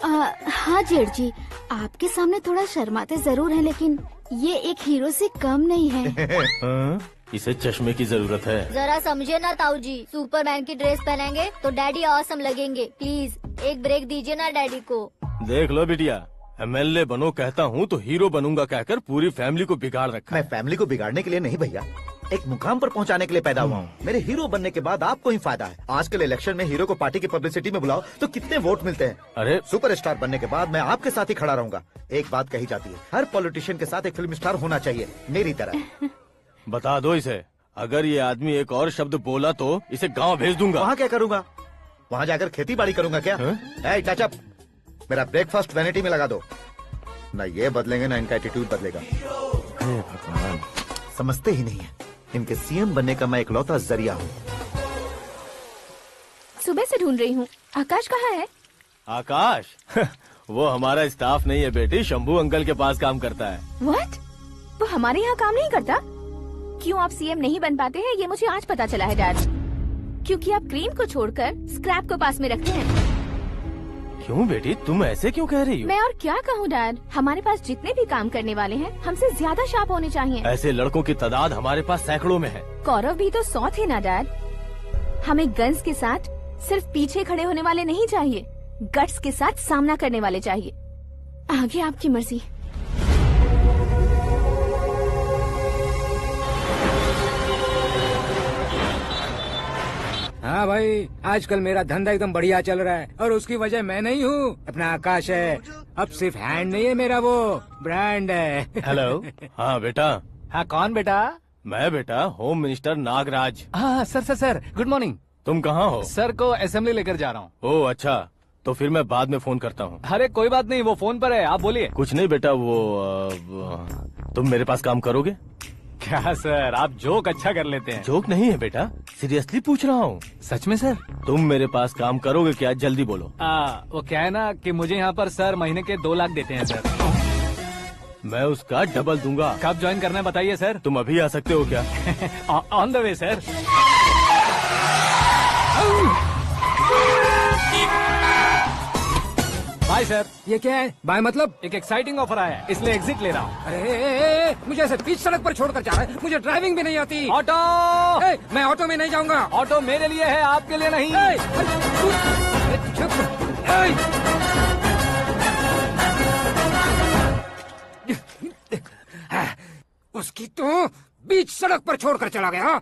[SPEAKER 7] हाँ जेठ जी, आपके सामने थोड़ा शर्माते जरूर हैं, लेकिन ये एक हीरो से कम नहीं है।
[SPEAKER 10] इसे चश्मे की जरूरत है।
[SPEAKER 7] जरा समझे ना ताऊ जी, सुपरमैन की ड्रेस पहनेंगे तो डैडी ऑसम लगेंगे। प्लीज एक ब्रेक दीजिए ना डैडी को।
[SPEAKER 10] देख लो बिटिया, एमएलए बनो कहता हूँ तो हीरो बनूंगा कहकर पूरी फैमिली को बिगाड़ रखा।
[SPEAKER 5] मैं फैमिली को बिगाड़ने के लिए नहीं भैया, एक मुकाम पर पहुंचाने के लिए पैदा हुआ हूँ। मेरे हीरो बनने के बाद आपको ही फायदा है। आजकल इलेक्शन में हीरो को पार्टी की पब्लिसिटी में बुलाओ तो कितने वोट मिलते हैं।
[SPEAKER 10] अरे
[SPEAKER 5] सुपरस्टार बनने के बाद मैं आपके साथ ही खड़ा रहूंगा। एक बात कही जाती है, हर पॉलिटिशियन के साथ एक फिल्म स्टार होना चाहिए, मेरी तरह।
[SPEAKER 10] बता दो इसे, अगर ये आदमी एक और शब्द बोला तो इसे गाँव भेज दूंगा।
[SPEAKER 5] वहाँ क्या करूँगा? वहाँ जाकर खेती बाड़ी करूँगा क्या? टचअप, मेरा ब्रेकफास्ट वैनिटी में लगा दो। न ये बदलेंगे न इनका एटीट्यूड बदलेगा।
[SPEAKER 10] भगवान,
[SPEAKER 5] समझते ही नहीं है, इनके सीएम बनने का मैं इकलौता जरिया हूँ।
[SPEAKER 6] सुबह से ढूंढ रही हूँ, आकाश कहाँ है?
[SPEAKER 10] आकाश? वो हमारा स्टाफ नहीं है बेटी, शंभू अंकल के पास काम करता है।
[SPEAKER 6] व्हाट? वो हमारे यहाँ काम नहीं करता? क्यों आप सीएम नहीं बन पाते हैं, ये मुझे आज पता चला है डैड। क्योंकि आप क्रीम को छोड़कर स्क्रैप को पास में रखते हैं।
[SPEAKER 10] क्यों बेटी, तुम ऐसे क्यों कह रही हो?
[SPEAKER 6] मैं और क्या कहूँ डैड, हमारे पास जितने भी काम करने वाले हैं हमसे ज्यादा शार्प होने चाहिए।
[SPEAKER 10] ऐसे लड़कों की तादाद हमारे पास सैकड़ों में है।
[SPEAKER 6] कौरव भी तो 100 थे ना डैड। हमें गन्स के साथ सिर्फ पीछे खड़े होने वाले नहीं चाहिए, गट्स के साथ सामना करने वाले चाहिए। आगे आपकी मर्जी।
[SPEAKER 9] हाँ भाई, आजकल मेरा धंधा एकदम बढ़िया चल रहा है और उसकी वजह मैं नहीं हूँ, अपना आकाश है। अब सिर्फ हैंड नहीं है मेरा, वो ब्रांड है।
[SPEAKER 10] हेलो। हाँ बेटा।
[SPEAKER 1] हाँ कौन बेटा?
[SPEAKER 10] मैं बेटा होम मिनिस्टर नागराज।
[SPEAKER 1] हाँ सर गुड मॉर्निंग।
[SPEAKER 10] तुम कहाँ हो?
[SPEAKER 1] सर को असेंबली लेकर जा रहा हूँ।
[SPEAKER 10] ओह अच्छा, तो फिर मैं बाद में फोन करता हूँ।
[SPEAKER 1] अरे कोई बात नहीं, वो फोन पर है, आप बोलिए।
[SPEAKER 10] कुछ नहीं बेटा, तुम मेरे पास काम करोगे?
[SPEAKER 1] क्या सर, आप जोक अच्छा कर लेते हैं।
[SPEAKER 10] जोक नहीं है बेटा, सीरियसली पूछ रहा हूँ।
[SPEAKER 1] सच में सर?
[SPEAKER 10] तुम मेरे पास काम करोगे क्या? जल्दी बोलो।
[SPEAKER 1] वो क्या है ना कि मुझे यहाँ पर सर महीने के 2 लाख देते हैं सर।
[SPEAKER 10] मैं उसका डबल दूंगा।
[SPEAKER 1] कब ज्वाइन करना है बताइए सर।
[SPEAKER 10] तुम अभी आ सकते हो क्या?
[SPEAKER 1] On the way sir. Bye sir.
[SPEAKER 9] ये क्या है? बाय मतलब?
[SPEAKER 1] एक एक्साइटिंग ऑफर आया है, इसलिए एग्जिट ले रहा हूँ।
[SPEAKER 9] अरे मुझे ऐसे बीच सड़क पर छोड़कर जा रहा है, मुझे ड्राइविंग भी नहीं आती।
[SPEAKER 1] ऑटो।
[SPEAKER 9] मैं ऑटो में नहीं जाऊंगा।
[SPEAKER 1] ऑटो मेरे लिए है, आपके लिए नहीं।
[SPEAKER 9] उसकी तो बीच सड़क पर छोड़कर चला गया।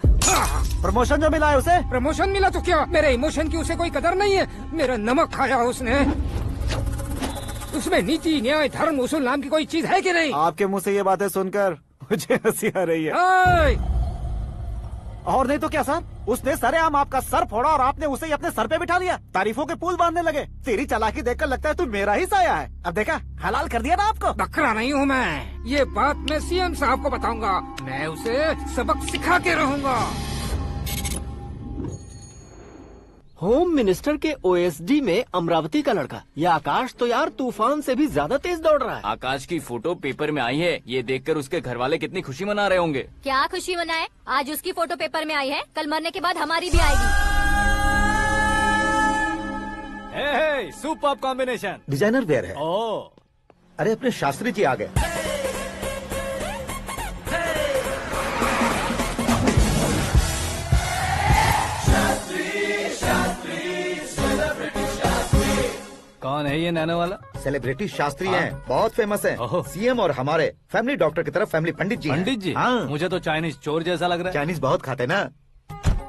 [SPEAKER 2] प्रमोशन जो मिला है उसे?
[SPEAKER 9] प्रमोशन मिला तो क्या, मेरे इमोशन की उसे कोई कदर नहीं है। मेरा नमक खाया उसने। उसमें नीति, न्याय, धर्म, उसूल नाम की कोई चीज है कि नहीं?
[SPEAKER 2] आपके मुंह से ये बातें सुनकर मुझे हंसी आ रही है।
[SPEAKER 5] और नहीं तो क्या सर, उसने सरेआम आपका सर फोड़ा और आपने उसे ही अपने सर पे बिठा लिया। तारीफों के पुल बांधने लगे। तेरी चालाकी देखकर लगता है तू मेरा ही साया है। अब देखा, हलाल कर दिया ना आपको।
[SPEAKER 9] बकरा नहीं हूँ मैं, ये बात मैं सीएम साहब को बताऊंगा। मैं उसे सबक सिखा के रहूंगा।
[SPEAKER 11] होम मिनिस्टर के ओएसडी में अमरावती का लड़का, ये आकाश तो यार तूफान से भी ज्यादा तेज दौड़ रहा है।
[SPEAKER 3] आकाश की फोटो पेपर में आई है, ये देखकर उसके घर वाले कितनी खुशी मना रहे होंगे।
[SPEAKER 7] क्या खुशी मनाए, आज उसकी फोटो पेपर में आई है, कल मरने के बाद हमारी भी आएगी।
[SPEAKER 1] हे, सुपर कॉम्बिनेशन।
[SPEAKER 5] डिजाइनर वेयर है।
[SPEAKER 1] ओ,
[SPEAKER 5] अरे अपने शास्त्री जी आ गए।
[SPEAKER 1] कौन है ये नैनो वाला?
[SPEAKER 5] सेलिब्रिटी शास्त्री हैं, बहुत फेमस हैं। सीएम और हमारे फैमिली डॉक्टर की तरफ फैमिली पंडित जी हैं।
[SPEAKER 1] पंडित जी?
[SPEAKER 5] हाँ।
[SPEAKER 1] मुझे तो चाइनीज चोर जैसा लग रहा है।
[SPEAKER 5] चाइनीज बहुत खाते ना।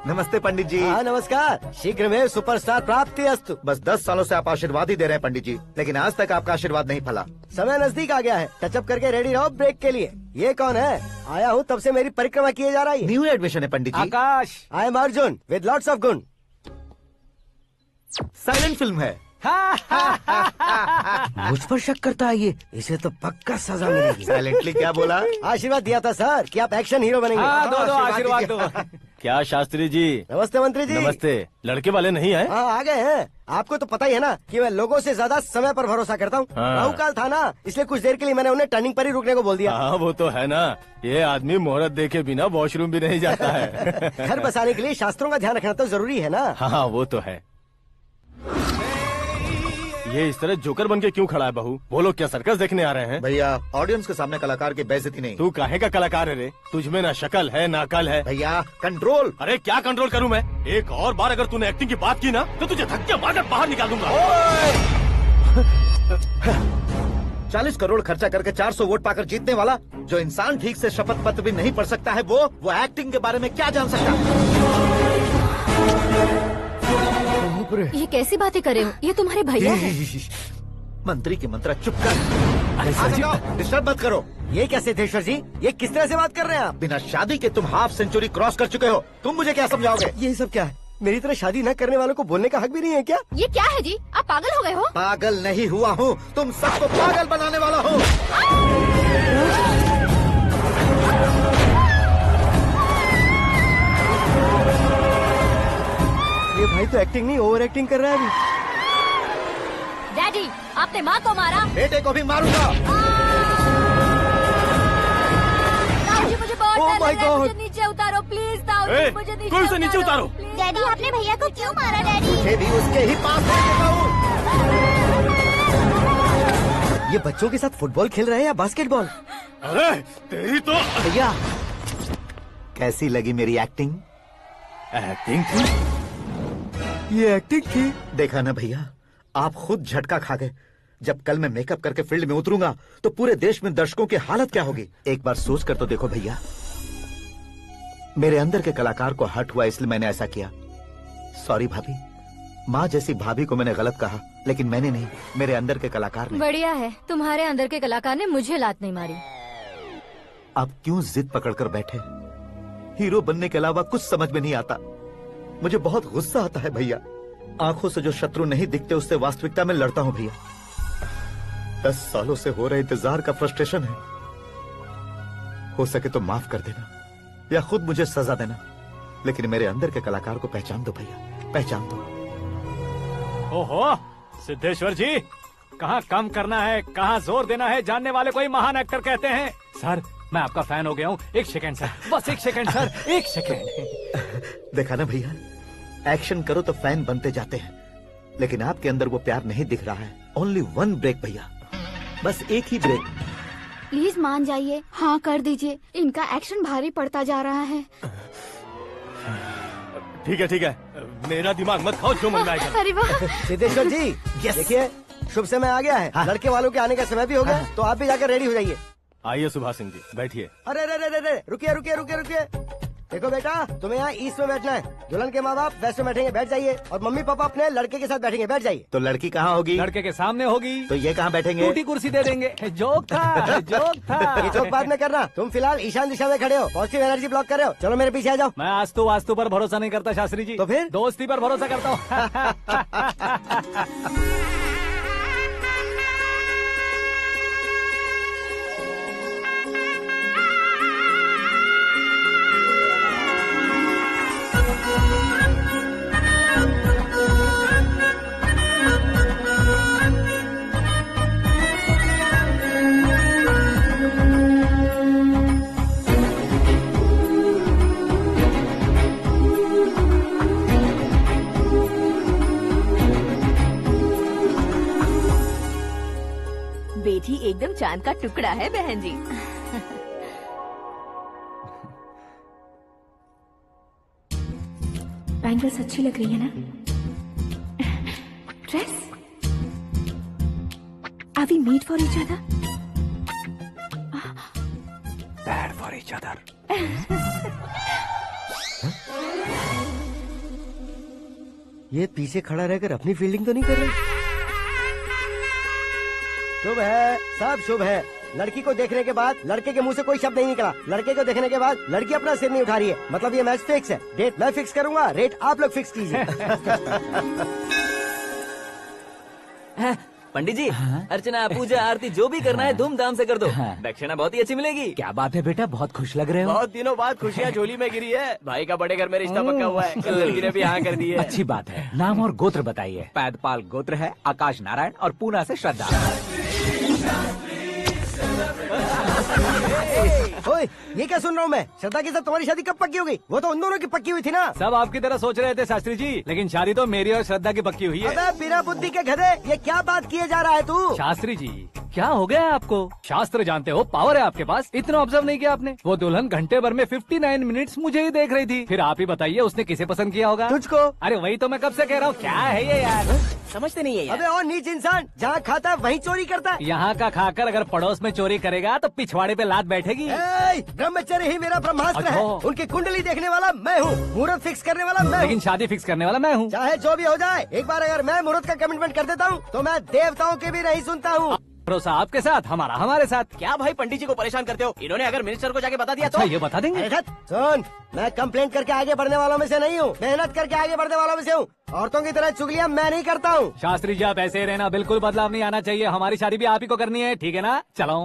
[SPEAKER 5] नमस्ते पंडित जी।
[SPEAKER 8] हाँ नमस्कार, शीघ्र में सुपरस्टार प्राप्ति अस्तु।
[SPEAKER 5] बस 10 सालों से आप आशीर्वाद ही दे रहे हैं पंडित जी, लेकिन आज तक आपका आशीर्वाद नहीं फला।
[SPEAKER 8] समय नजदीक आ गया है, टचअप करके रेडी रहो ब्रेक के लिए। ये कौन है? आया हूँ तब से मेरी परिक्रमा किए जा रही है।
[SPEAKER 5] न्यू एडमिशन है Pandit ji.
[SPEAKER 1] Akash.
[SPEAKER 8] I am Arjun with lots of गुण।
[SPEAKER 5] साइलेंट फिल्म है।
[SPEAKER 8] मुझ पर शक करता है ये, इसे तो पक्का सजा मिलेगी।
[SPEAKER 5] साइलेंटली क्या बोला?
[SPEAKER 8] आशीर्वाद दिया था सर कि आप एक्शन हीरो बनेंगे।
[SPEAKER 1] हाँ, दो आशीर्वाद दो।
[SPEAKER 10] क्या शास्त्री जी?
[SPEAKER 8] नमस्ते मंत्री जी।
[SPEAKER 10] नमस्ते। लड़के वाले नहीं आए?
[SPEAKER 8] हाँ आ गए हैं। आपको तो पता ही है ना कि मैं लोगों से ज्यादा समय पर भरोसा करता हूँ।
[SPEAKER 10] हाँ।
[SPEAKER 8] राहु काल था ना, इसलिए कुछ देर के लिए मैंने उन्हें टर्निंग पर ही रुकने को बोल दिया।
[SPEAKER 10] हाँ वो तो है ना, ये आदमी मुहूर्त देखे बिना वॉशरूम भी नहीं जाता है।
[SPEAKER 8] घर बसाने के लिए शास्त्रों का ध्यान रखना तो जरूरी है ना।
[SPEAKER 10] हाँ वो तो है। ये इस तरह जोकर बन के क्यों खड़ा है बहू? वो लोग क्या सर्कस देखने आ रहे हैं?
[SPEAKER 5] भैया ऑडियंस के सामने कलाकार की बेइज्जती नहीं।
[SPEAKER 10] तू काहे का कलाकार है रे? तुझमें ना शक्ल है ना अकल है।
[SPEAKER 5] भैया कंट्रोल।
[SPEAKER 10] अरे क्या कंट्रोल करूं मैं? एक और बार अगर तूने एक्टिंग की बात की ना तो तुझे धक्के मारकर बाहर निकाल दूंगा।
[SPEAKER 5] 40 करोड़ खर्चा करके 400 वोट पाकर जीतने वाला, जो इंसान ठीक से शपथ पत्र भी नहीं पढ़ सकता है, वो एक्टिंग के बारे में क्या जान सकता है?
[SPEAKER 7] ये कैसी बातें कर रहे हो? ये तुम्हारे भैया हैं।
[SPEAKER 5] मंत्री की मंत्रा चुप कर। डिस्टर्ब मत करो।
[SPEAKER 8] ये क्या सिद्धेश्वर जी, ये किस तरह से बात कर रहे हैं आप?
[SPEAKER 5] बिना शादी के तुम हाफ सेंचुरी क्रॉस कर चुके हो, तुम मुझे क्या समझाओगे?
[SPEAKER 8] ये सब क्या है? मेरी तरह शादी न करने वालों को बोलने का हक भी नहीं है क्या?
[SPEAKER 7] ये क्या है जी, आप पागल हो गए हो?
[SPEAKER 5] पागल नहीं हुआ हूँ, तुम सबको पागल बनाने वाला हूँ।
[SPEAKER 8] ये भाई तो एक्टिंग नहीं ओवर एक्टिंग कर रहा है अभी।
[SPEAKER 7] डैडी, आपने माँ को मारा।
[SPEAKER 5] बेटे को भी मारूंगा।
[SPEAKER 7] ताऊ जी मुझे बहुत
[SPEAKER 8] Oh
[SPEAKER 7] डर
[SPEAKER 8] my
[SPEAKER 7] लग रहा है,
[SPEAKER 8] God!
[SPEAKER 7] मुझे नीचे उतारो प्लीज। ताऊ जी मुझे नीचे
[SPEAKER 10] उतारो।
[SPEAKER 7] डैडी आपने भैया को क्यों मारा डैडी?
[SPEAKER 5] मुझे भी उसके ही पास भेजना हूँ।
[SPEAKER 8] ये बच्चों के साथ फुटबॉल खेल रहे हैं या बास्केटबॉल?
[SPEAKER 10] अरे तेरी तो
[SPEAKER 5] भैया कैसी लगी मेरी एक्टिंग?
[SPEAKER 10] एक्टिंग थी?
[SPEAKER 8] ये एक्टिंग थी?
[SPEAKER 5] देखा ना भैया, आप खुद झटका खा गए। जब कल मैं मेकअप करके फील्ड में उतरूंगा तो पूरे देश में दर्शकों की हालत क्या होगी? एक बार सोच कर तो देखो भैया। मेरे अंदर के कलाकार को हर्ट हुआ इसलिए मैंने ऐसा किया। सॉरी भाभी। माँ जैसी भाभी को मैंने गलत कहा, लेकिन मैंने नहीं, मेरे अंदर के कलाकार ने।
[SPEAKER 7] बढ़िया है, तुम्हारे अंदर के कलाकार ने मुझे लात नहीं मारी।
[SPEAKER 5] आप क्यों जिद पकड़कर बैठे? हीरो बनने के अलावा कुछ समझ में नहीं आता। मुझे बहुत गुस्सा आता है भैया। आंखों से जो शत्रु नहीं दिखते उससे वास्तविकता में लड़ता हूँ भैया। 10 सालों से हो रहे इंतजार का फ्रस्ट्रेशन है। हो सके तो माफ कर देना या खुद मुझे सजा देना, लेकिन मेरे अंदर के कलाकार को पहचान दो भैया, पहचान दो।
[SPEAKER 1] ओहो सिद्धेश्वर जी, कहाँ कम करना है कहाँ जोर देना है, जानने वाले को ही महान एक्टर कहते हैं। सर मैं आपका फैन हो गया हूँ। एक सेकंड सर, बस एक सेकंड सर, एक सेकंड।
[SPEAKER 5] देखा ना भैया, एक्शन करो तो फैन बनते जाते हैं, लेकिन आपके अंदर वो प्यार नहीं दिख रहा है। ओनली 1 ब्रेक भैया, बस एक ही ब्रेक।
[SPEAKER 6] प्लीज मान जाइए, हाँ कर दीजिए। इनका एक्शन भारी पड़ता जा रहा है।
[SPEAKER 10] ठीक है, मेरा दिमाग मत खाओ, जो मन में आएगा।
[SPEAKER 6] अरे वाह
[SPEAKER 8] सिद्धेश्वर जी, देखिए शुभ समय आ गया है।
[SPEAKER 5] हाँ।
[SPEAKER 8] लड़के वालों के आने का समय भी हो गया, तो आप भी जाकर रेडी हो जाइए।
[SPEAKER 10] आइए सुभाष सिंह जी, बैठिए।
[SPEAKER 8] अरे रुकिए। देखो बेटा, तुम्हें यहाँ ईस्ट में बैठना है। दुल्हन के माँ बाप वेस्ट में बैठेंगे, बैठ जाइए। और मम्मी पापा अपने लड़के के साथ बैठेंगे, बैठ जाइए।
[SPEAKER 5] तो लड़की कहाँ होगी?
[SPEAKER 1] लड़के के सामने होगी।
[SPEAKER 5] तो ये कहाँ बैठेंगे?
[SPEAKER 1] टूटी कुर्सी दे देंगे। जोक था, जोक था।
[SPEAKER 8] ये जोक बाद में करना। तुम फिलहाल ईशान दिशा में खड़े हो, पॉजिटिव एनर्जी ब्लॉक कर रहे हो। चलो मेरे पीछे आ जाओ।
[SPEAKER 1] मैं वास्तु पर भरोसा नहीं करता शास्त्री जी।
[SPEAKER 8] तो फिर?
[SPEAKER 1] दोस्ती पर भरोसा करता हूँ।
[SPEAKER 6] बेटी एकदम चांद का टुकड़ा है बहन जी। बैंगल्स अच्छी लग रही है ना? Dress? Are we made for each other?
[SPEAKER 1] Bad for each other.
[SPEAKER 8] ये पीछे खड़ा रहकर अपनी फील्डिंग तो नहीं कर रहा? शुभ है, सब शुभ है। लड़की को देखने के बाद लड़के के मुंह से कोई शब्द नहीं निकला। लड़के को देखने के बाद लड़की अपना सिर नहीं उठा रही है। मतलब ये मैच फिक्स है। डेट मैं फिक्स करूंगा, रेट आप लोग फिक्स कीजिए।
[SPEAKER 3] पंडित जी, अर्चना, पूजा, आरती जो भी करना है धूमधाम से कर दो। दक्षिणा बहुत ही अच्छी मिलेगी।
[SPEAKER 1] क्या बात है बेटा, बहुत खुश लग रहे हो।
[SPEAKER 3] बहुत दिनों बाद खुशियाँ झोली में गिरी है। भाई का बड़े घर में रिश्ता पक्का हुआ है। कल लड़की ने भी हाँ कर दी है।
[SPEAKER 1] अच्छी बात है। नाम और गोत्र बताइए।
[SPEAKER 12] पैदपाल गोत्र है, आकाश नारायण, और पूना से श्रद्धा।
[SPEAKER 8] ओए, ये क्या सुन रहा हूँ मैं? श्रद्धा के साथ तुम्हारी शादी कब पक्की हो गई? वो तो उन दोनों की पक्की हुई थी ना।
[SPEAKER 1] सब आपकी तरह सोच रहे थे शास्त्री जी, लेकिन शादी तो मेरी और श्रद्धा की पक्की हुई है।
[SPEAKER 8] अबे बिना बुद्धि के गधे, ये क्या बात किए जा रहा है तू?
[SPEAKER 1] शास्त्री जी, क्या हो गया है आपको? शास्त्र जानते हो, पावर है आपके पास। इतना ऑब्जर्व नहीं किया आपने? वो दुल्हन घंटे भर में 59 मिनट्स मुझे ही देख रही थी। फिर आप ही बताइए उसने किसे पसंद किया होगा?
[SPEAKER 8] तुझको।
[SPEAKER 1] अरे वही तो मैं कब से कह रहा हूँ। क्या है ये यार,
[SPEAKER 8] समझते नहीं है यार। अबे और नीच इंसान, जहाँ खाता है वहीं चोरी करता है।
[SPEAKER 1] यहाँ का खाकर अगर पड़ोस में चोरी करेगा तो पिछवाड़े पे लात बैठेगी।
[SPEAKER 8] ब्रह्मचर्य ही मेरा ब्रह्मास्त्र है।
[SPEAKER 1] अच्छा।
[SPEAKER 8] उनकी कुंडली देखने वाला मैं हूँ, मुहूर्त फिक्स करने वाला मैं हूँ।
[SPEAKER 1] लेकिन शादी फिक्स करने वाला मैं हूँ।
[SPEAKER 8] चाहे जो भी हो जाए, एक बार अगर मैं मुहूर्त का कमिटमेंट कर देता हूँ तो मैं देवताओं की भी नहीं सुनता हूँ।
[SPEAKER 1] भरोसा आपके साथ, हमारा हमारे साथ।
[SPEAKER 3] क्या भाई पंडित जी को परेशान करते हो? इन्होंने अगर मिनिस्टर को जाके बता दिया
[SPEAKER 1] अच्छा,
[SPEAKER 3] तो
[SPEAKER 1] ये बता देंगे।
[SPEAKER 8] सुन, मैं कंप्लेंट करके आगे बढ़ने वालों में से नहीं हूँ, मेहनत करके आगे बढ़ने वालों में से हूँ। औरतों की तरह चुगलियाँ मैं नहीं करता हूँ।
[SPEAKER 1] शास्त्री जी आप ऐसे ही रहना, बिल्कुल बदलाव नहीं आना चाहिए। हमारी शादी भी आप ही को करनी है, ठीक है ना? चलो।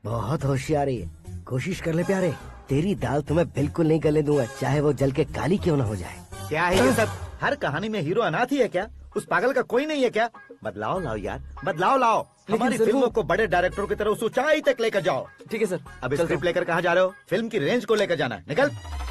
[SPEAKER 8] बहुत होशियारी है, कोशिश कर ले प्यारे। तेरी दाल तुम्हें बिल्कुल नहीं गलने दूंगा, चाहे वो जल के काली क्यों न हो जाए।
[SPEAKER 5] क्या है ये सब? हर कहानी में हीरो अनाथ ही है क्या? उस पागल का कोई नहीं है क्या? बदलाव लाओ यार, बदलाव लाओ। हमारी फिल्मों को बड़े डायरेक्टरों की तरह उस ऊंचाई तक लेकर जाओ।
[SPEAKER 3] ठीक है सर।
[SPEAKER 5] अब स्क्रिप्ट लेकर कहाँ जा रहे हो? फिल्म की रेंज को लेकर जाना है। निकल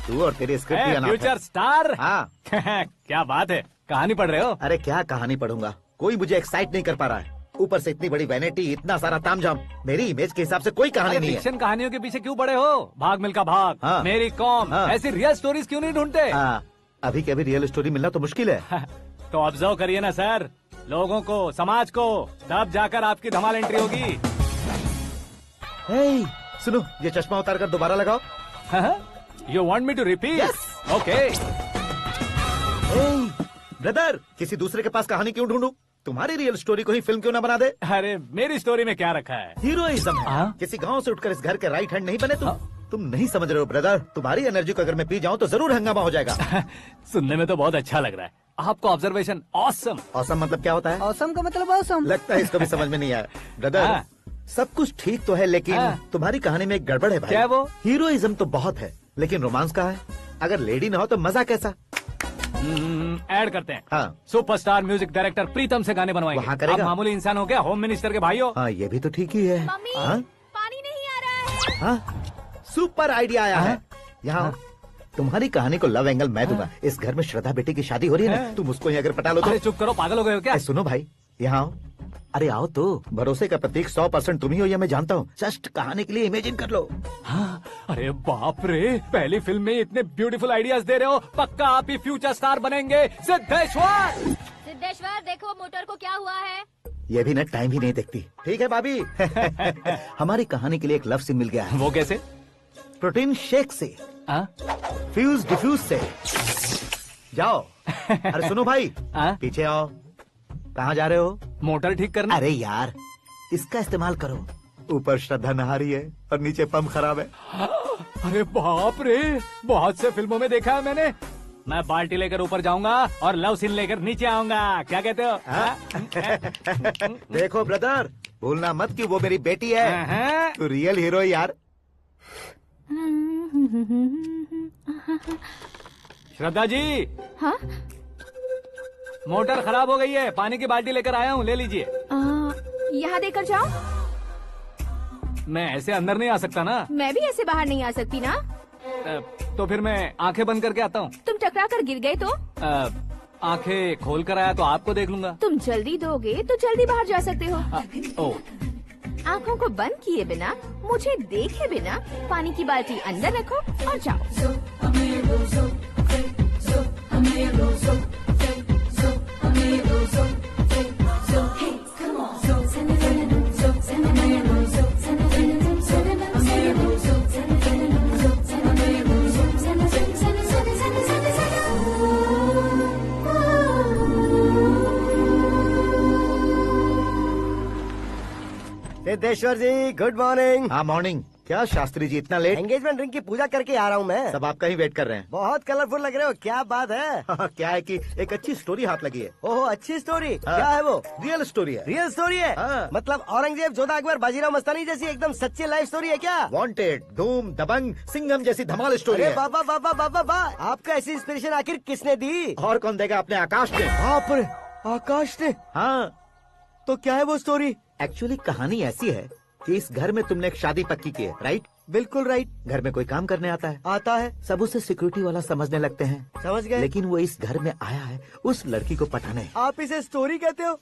[SPEAKER 5] तू और तेरी स्क्रिप्ट भी अनाथ है।
[SPEAKER 1] Future star.
[SPEAKER 5] हाँ।
[SPEAKER 1] क्या बात है, कहानी पढ़ रहे हो?
[SPEAKER 5] अरे क्या कहानी पढ़ूंगा, कोई मुझे एक्साइट नहीं कर पा रहा है। ऊपर से इतनी बड़ी वैनिटी, इतना सारा तामझाम। मेरी इमेज के हिसाब से कोई कहानी नहीं है।
[SPEAKER 1] फिक्शन कहानियों के पीछे क्यों पड़े हो? भाग मिल्खा भाग,
[SPEAKER 5] हाँ।
[SPEAKER 1] मेरी कॉम,
[SPEAKER 5] हाँ।
[SPEAKER 1] ऐसी रियल स्टोरीज क्यों नहीं ढूंढते?
[SPEAKER 5] हाँ, अभी के अभी रियल स्टोरी मिलना तो मुश्किल है।
[SPEAKER 1] तो ऑब्जर्व करिए ना सर, लोगों को, समाज को, तब जाकर आपकी धमाल एंट्री होगी।
[SPEAKER 5] सुनो, ये चश्मा उतार कर दोबारा लगाओ।
[SPEAKER 1] You want me to repeat? Okay.
[SPEAKER 5] Brother, किसी दूसरे के पास कहानी क्यों ढूंढूं? तुम्हारी रियल स्टोरी को ही फिल्म क्यों ना बना दे?
[SPEAKER 1] अरे मेरी स्टोरी में क्या रखा है?
[SPEAKER 5] हीरोइज्म है। किसी गांव से उठकर इस घर के राइट हैंड नहीं बने तुम। तुम नहीं समझ रहे हो ब्रदर, तुम्हारी एनर्जी को अगर मैं पी जाऊं तो जरूर हंगामा हो जाएगा।
[SPEAKER 1] सुनने में तो बहुत अच्छा लग रहा है आपको। Observation awesome.
[SPEAKER 5] ऑसम मतलब क्या होता है?
[SPEAKER 8] ऑसम का मतलब ऑसम।
[SPEAKER 5] लगता है इसको भी समझ में नहीं आया। ब्रदर, सब कुछ ठीक तो है, लेकिन तुम्हारी कहानी में एक गड़बड़ है भाई।
[SPEAKER 1] क्या वो?
[SPEAKER 5] हीरोइज्म तो बहुत है, लेकिन रोमांस कहाँ है? अगर लेडी ना हो तो मजा कैसा?
[SPEAKER 1] ऐड करते हैं।
[SPEAKER 5] हाँ।
[SPEAKER 1] सुपरस्टार म्यूजिक डायरेक्टर प्रीतम से गाने बनवाएंगे।
[SPEAKER 5] वहाँ करेगा?
[SPEAKER 1] आप मामूली इंसान हो क्या, होम मिनिस्टर के भाई हो।
[SPEAKER 5] हाँ, ये भी तो ठीक ही है।
[SPEAKER 6] मम्मी,
[SPEAKER 5] हाँ?
[SPEAKER 6] पानी नहीं आ रहा है।
[SPEAKER 5] हाँ? सुपर आइडिया आया है। यहाँ तुम्हारी कहानी को लव एंगल मैं दूंगा। इस घर में श्रद्धा बेटी की शादी हो रही है ना, तुम उसको ही अगर पटा लो तो।
[SPEAKER 1] अरे चुप करो, पागल हो गए हो क्या?
[SPEAKER 5] सुनो भाई, यहाँ आओ। अरे आओ तो, भरोसे का प्रतीक 100% तुम ही हो, ये मैं जानता हूँ। जस्ट कहानी के लिए इमेजिन कर लो।
[SPEAKER 1] हाँ, अरे बाप रे, पहली फिल्म में इतने ब्यूटीफुल आइडियाज दे रहे हो। पक्का आप ही फ्यूचर स्टार बनेंगे। सिद्धेश्वर,
[SPEAKER 7] सिद्धेश्वर देखो मोटर को क्या हुआ है।
[SPEAKER 5] ये भी ना टाइम ही नहीं देखती। ठीक है भाभी। हमारी कहानी के लिए एक लव सीन मिल गया है।
[SPEAKER 1] वो कैसे?
[SPEAKER 5] प्रोटीन शेक से। फ्यूज डिफ्यूज से जाओ। अरे सुनो भाई, पीछे आओ। कहाँ जा रहे हो?
[SPEAKER 1] मोटर ठीक करना।
[SPEAKER 5] अरे यार, इसका इस्तेमाल करो। ऊपर श्रद्धा नहा रही है और नीचे पंप खराब है।
[SPEAKER 1] अरे बाप रे, बहुत से फिल्मों में देखा है मैंने। मैं बाल्टी लेकर ऊपर जाऊंगा और लव सीन लेकर नीचे आऊंगा। क्या कहते हो?
[SPEAKER 5] देखो ब्रदर, भूलना मत कि वो मेरी बेटी है। तू रियल हीरो यार।
[SPEAKER 1] श्रद्धा जी।
[SPEAKER 6] हाँ?
[SPEAKER 1] मोटर खराब हो गई है, पानी की बाल्टी लेकर आया हूँ, ले लीजिए।
[SPEAKER 6] यहाँ देकर जाओ।
[SPEAKER 1] मैं ऐसे अंदर नहीं आ सकता ना।
[SPEAKER 6] मैं भी ऐसे बाहर नहीं आ सकती ना।
[SPEAKER 1] तो फिर मैं आंखें बंद करके आता हूँ।
[SPEAKER 6] तुम टकरा कर गिर गए तो?
[SPEAKER 1] आंखें खोल कर आया तो आपको देख लूंगा।
[SPEAKER 6] तुम जल्दी दोगे तो जल्दी बाहर जा सकते हो। आँखों को बंद किए बिना, मुझे देखे बिना पानी की बाल्टी अंदर रखो और जाओ।
[SPEAKER 8] सिद्धेश्वर जी, गुड मॉर्निंग।
[SPEAKER 5] हाँ मॉर्निंग। क्या शास्त्री जी इतना लेट?
[SPEAKER 8] एंगेजमेंट रिंग की पूजा करके आ रहा हूँ मैं।
[SPEAKER 5] सब आपका ही वेट कर रहे हैं।
[SPEAKER 8] बहुत कलरफुल लग रहे हो, क्या बात है?
[SPEAKER 5] क्या है कि एक अच्छी स्टोरी हाथ लगी है।
[SPEAKER 8] ओहो, अच्छी स्टोरी। क्या है वो?
[SPEAKER 5] रियल स्टोरी है।
[SPEAKER 8] रियल स्टोरी है? मतलब औरंगजेब, जोधा अकबर, बाजीराव मस्तानी जैसी एकदम सच्ची लाइफ स्टोरी है क्या?
[SPEAKER 5] वांटेड, धूम, दबंग, सिंघम जैसी धमाल स्टोरी है।
[SPEAKER 8] बाबा बाबा बाबा बा, आपका ऐसी इंस्पिरेशन आखिर किसने दी?
[SPEAKER 5] और कौन देगा? अपने आकाश ने।
[SPEAKER 8] बाप रे, आकाश ने?
[SPEAKER 5] हाँ।
[SPEAKER 8] तो क्या है वो स्टोरी?
[SPEAKER 5] एक्चुअली कहानी ऐसी है कि इस घर में तुमने एक शादी पक्की की है, राइट?
[SPEAKER 8] बिल्कुल राइट।
[SPEAKER 5] घर में कोई काम करने आता है?
[SPEAKER 8] आता है।
[SPEAKER 5] सब उसे सिक्योरिटी वाला समझने लगते हैं।
[SPEAKER 8] समझ गए।
[SPEAKER 5] लेकिन वो इस घर में आया है उस लड़की को पटाने।
[SPEAKER 8] आप इसे स्टोरी कहते हो?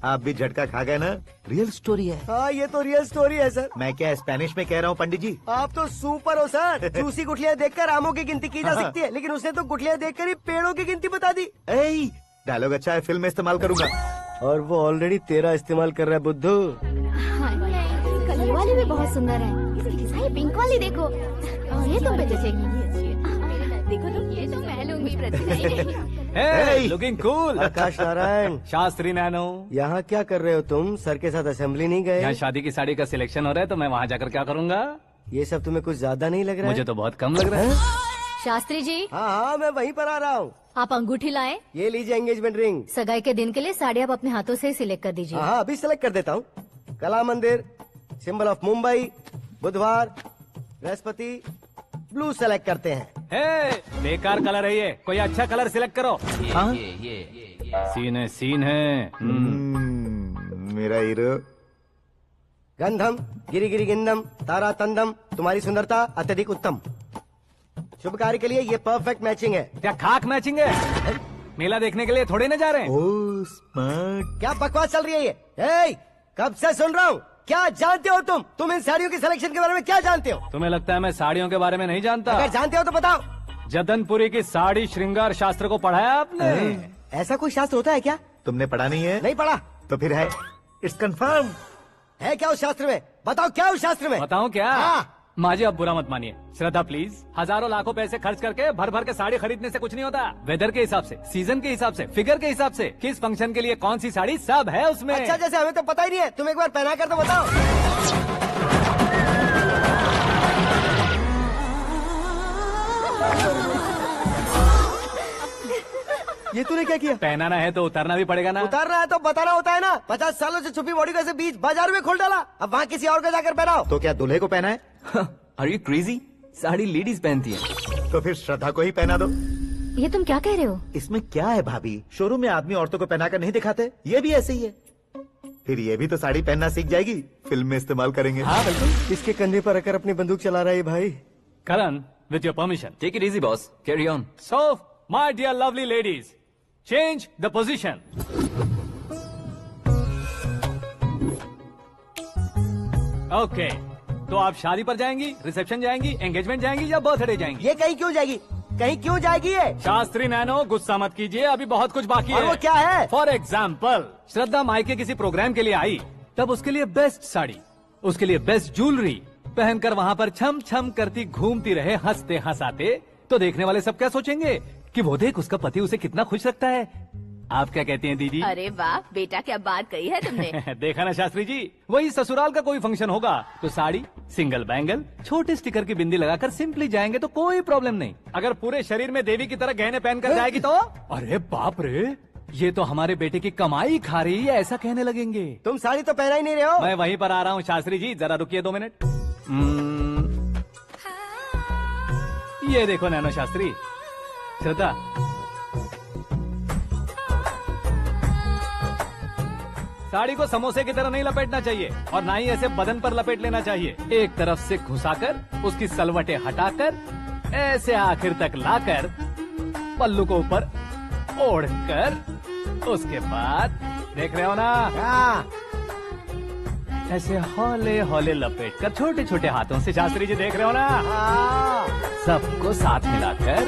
[SPEAKER 5] आप भी झटका खा गए ना। रियल स्टोरी है।
[SPEAKER 8] हाँ, ये तो रियल स्टोरी है सर।
[SPEAKER 5] मैं क्या स्पेनिश में कह रहा हूँ पंडित जी?
[SPEAKER 8] आप तो सुपर हो सर। चूसी गुठलियाँ देखकर आमों की गिनती की जा सकती है, लेकिन उसने तो गुठलियाँ देखकर ही पेड़ों की गिनती बता दी।
[SPEAKER 5] डायलॉग अच्छा है, फिल्म में इस्तेमाल करूंगा।
[SPEAKER 8] और वो ऑलरेडी तेरा इस्तेमाल कर रहा है बुद्धू।
[SPEAKER 7] कलर वाली भी बहुत सुंदर है। ये पिंक वाली देखो, और ये तुम पे जचेगी।
[SPEAKER 6] देखो तो, ये तो मैं लूंगी।
[SPEAKER 1] Hey, looking cool।
[SPEAKER 8] आकाश नारायण।
[SPEAKER 1] शास्त्री नैनो।
[SPEAKER 8] यहाँ क्या कर रहे हो तुम? सर के साथ असेंबली नहीं गए?
[SPEAKER 1] यहाँ शादी की साड़ी का सिलेक्शन हो रहा है, तो मैं वहाँ जाकर क्या करूँगा?
[SPEAKER 8] ये सब तुम्हें कुछ ज्यादा नहीं लग रहा है?
[SPEAKER 1] मुझे तो बहुत कम लग रहा है।
[SPEAKER 7] शास्त्री जी।
[SPEAKER 8] हाँ हाँ, मैं वहीं पर आ रहा हूँ।
[SPEAKER 7] आप अंगूठी लाए।
[SPEAKER 8] ये लीजिए एंगेजमेंट रिंग।
[SPEAKER 7] सगाई के दिन के लिए साड़ी आप अपने हाथों से सिलेक्ट कर दीजिए।
[SPEAKER 8] हाँ, अभी सिलेक्ट कर देता हूँ। कला मंदिर, सिंबल ऑफ मुंबई, बुधवार, बृहस्पति, ब्लू सेलेक्ट करते हैं।
[SPEAKER 1] बेकार कलर है ये, कोई अच्छा कलर सिलेक्ट करो। सीन है।
[SPEAKER 5] मेरा हीरो।
[SPEAKER 8] गंधम, गिरी गिरी गिंदम, तारा तंदम, तुम्हारी सुंदरता अत्यधिक उत्तम। शुभ कार्य के लिए ये परफेक्ट मैचिंग है।
[SPEAKER 1] क्या खाक मैचिंग है? मेला देखने के लिए थोड़े न जा रहे हैं।
[SPEAKER 5] Oh smart.
[SPEAKER 8] क्या बकवास चल रही है ये? कब से सुन रहा हूँ। क्या जानते हो तुम? तुम इन साड़ियों की सिलेक्शन के बारे में क्या जानते हो?
[SPEAKER 1] तुम्हें लगता है मैं साड़ियों के बारे में नहीं जानता?
[SPEAKER 8] अगर जानते हो तो बताओ।
[SPEAKER 1] जदनपुरी की साड़ी श्रृंगार शास्त्र को पढ़ा है आपने?
[SPEAKER 8] ऐसा कोई शास्त्र होता है क्या?
[SPEAKER 5] तुमने पढ़ा नहीं है?
[SPEAKER 8] नहीं पढ़ा।
[SPEAKER 5] तो फिर है। It's confirm.
[SPEAKER 8] है क्या उस शास्त्र में? बताओ क्या उस शास्त्र में?
[SPEAKER 1] बताऊं क्या?
[SPEAKER 8] हाँ।
[SPEAKER 1] माँ जी, अब बुरा मत मानिए। श्रद्धा प्लीज, हजारों लाखों पैसे खर्च करके भर भर के साड़ी खरीदने से कुछ नहीं होता। वेदर के हिसाब से, सीजन के हिसाब से, फिगर के हिसाब से, किस फंक्शन के लिए कौन सी साड़ी, सब है उसमें।
[SPEAKER 8] अच्छा, जैसे हमें तो पता ही नहीं है। तुम एक बार पहना कर तो बताओ। ये तूने क्या किया?
[SPEAKER 1] पहनाना है तो उतारना भी पड़ेगा ना।
[SPEAKER 8] उतारना है तो बताना होता है ना। 50 सालों से छुपी बॉडी को ऐसे बीच बाजार में खोल डाला। अब वहाँ किसी और को जाकर पहनाओ।
[SPEAKER 5] तो क्या दूल्हे को पहना है?
[SPEAKER 3] Are you crazy? Sari ladies पहनती है।
[SPEAKER 5] तो फिर श्रद्धा को ही पहना दो।
[SPEAKER 7] ये तुम क्या कह रहे हो?
[SPEAKER 5] इसमें क्या है भाभी? शोरूम में आदमी औरतों को पहनाकर नहीं दिखाते? ये भी ऐसे ही है। फिर ये भी तो साड़ी पहनना सीख जाएगी, फिल्म में इस्तेमाल करेंगे।
[SPEAKER 1] हाँ बिल्कुल।
[SPEAKER 8] इसके कंधे पर रखकर अपनी बंदूक चला रहा है भाई।
[SPEAKER 1] करण, with your permission.
[SPEAKER 3] Take it easy, boss. Carry on.
[SPEAKER 1] So, my dear lovely ladies, change the position. Okay. तो आप शादी पर जाएंगी, रिसेप्शन जाएंगी, एंगेजमेंट जाएंगी या बर्थडे जाएंगी?
[SPEAKER 8] ये कहीं क्यों जाएगी? कहीं क्यों जाएगी ये?
[SPEAKER 1] शास्त्री नैनो, गुस्सा मत कीजिए, अभी बहुत कुछ बाकी है।
[SPEAKER 8] और वो क्या है?
[SPEAKER 1] फॉर एग्जाम्पल, श्रद्धा मायके किसी प्रोग्राम के लिए आई, तब उसके लिए बेस्ट साड़ी, उसके लिए बेस्ट ज्वेलरी, पहनकर वहाँ पर छम छम करती घूमती रहे हंसते हंसाते, तो देखने वाले सब क्या सोचेंगे कि वो देख उसका पति उसे कितना खुश रखता है। आप क्या कहती हैं दीदी?
[SPEAKER 6] अरे वाह बेटा, क्या बात कही है तुमने।
[SPEAKER 1] देखा ना शास्त्री जी, वही ससुराल का कोई फंक्शन होगा तो साड़ी, सिंगल बैंगल, छोटे स्टिकर की बिंदी लगाकर सिंपली जाएंगे तो कोई प्रॉब्लम नहीं। अगर पूरे शरीर में देवी की तरह गहने पहनकर जाएगी तो अरे बाप रे, ये तो हमारे बेटे की कमाई खा रही है, ऐसा कहने लगेंगे।
[SPEAKER 8] तुम साड़ी तो पहना ही नहीं रहे हो।
[SPEAKER 1] मैं वहीं पर आ रहा हूँ शास्त्री जी, जरा रुकिए 2 मिनट। ये देखो नैनो शास्त्री, श्रद्धा, साड़ी को समोसे की तरह नहीं लपेटना चाहिए और ना ही ऐसे बदन पर लपेट लेना चाहिए। एक तरफ से घुसाकर उसकी सलवटें हटाकर ऐसे आखिर तक लाकर पल्लू को ऊपर ओढ़कर, उसके बाद देख रहे हो ना, ऐसे हौले हौले लपेट कर छोटे छोटे हाथों से, शास्त्री जी देख रहे हो ना, सबको साथ मिलाकर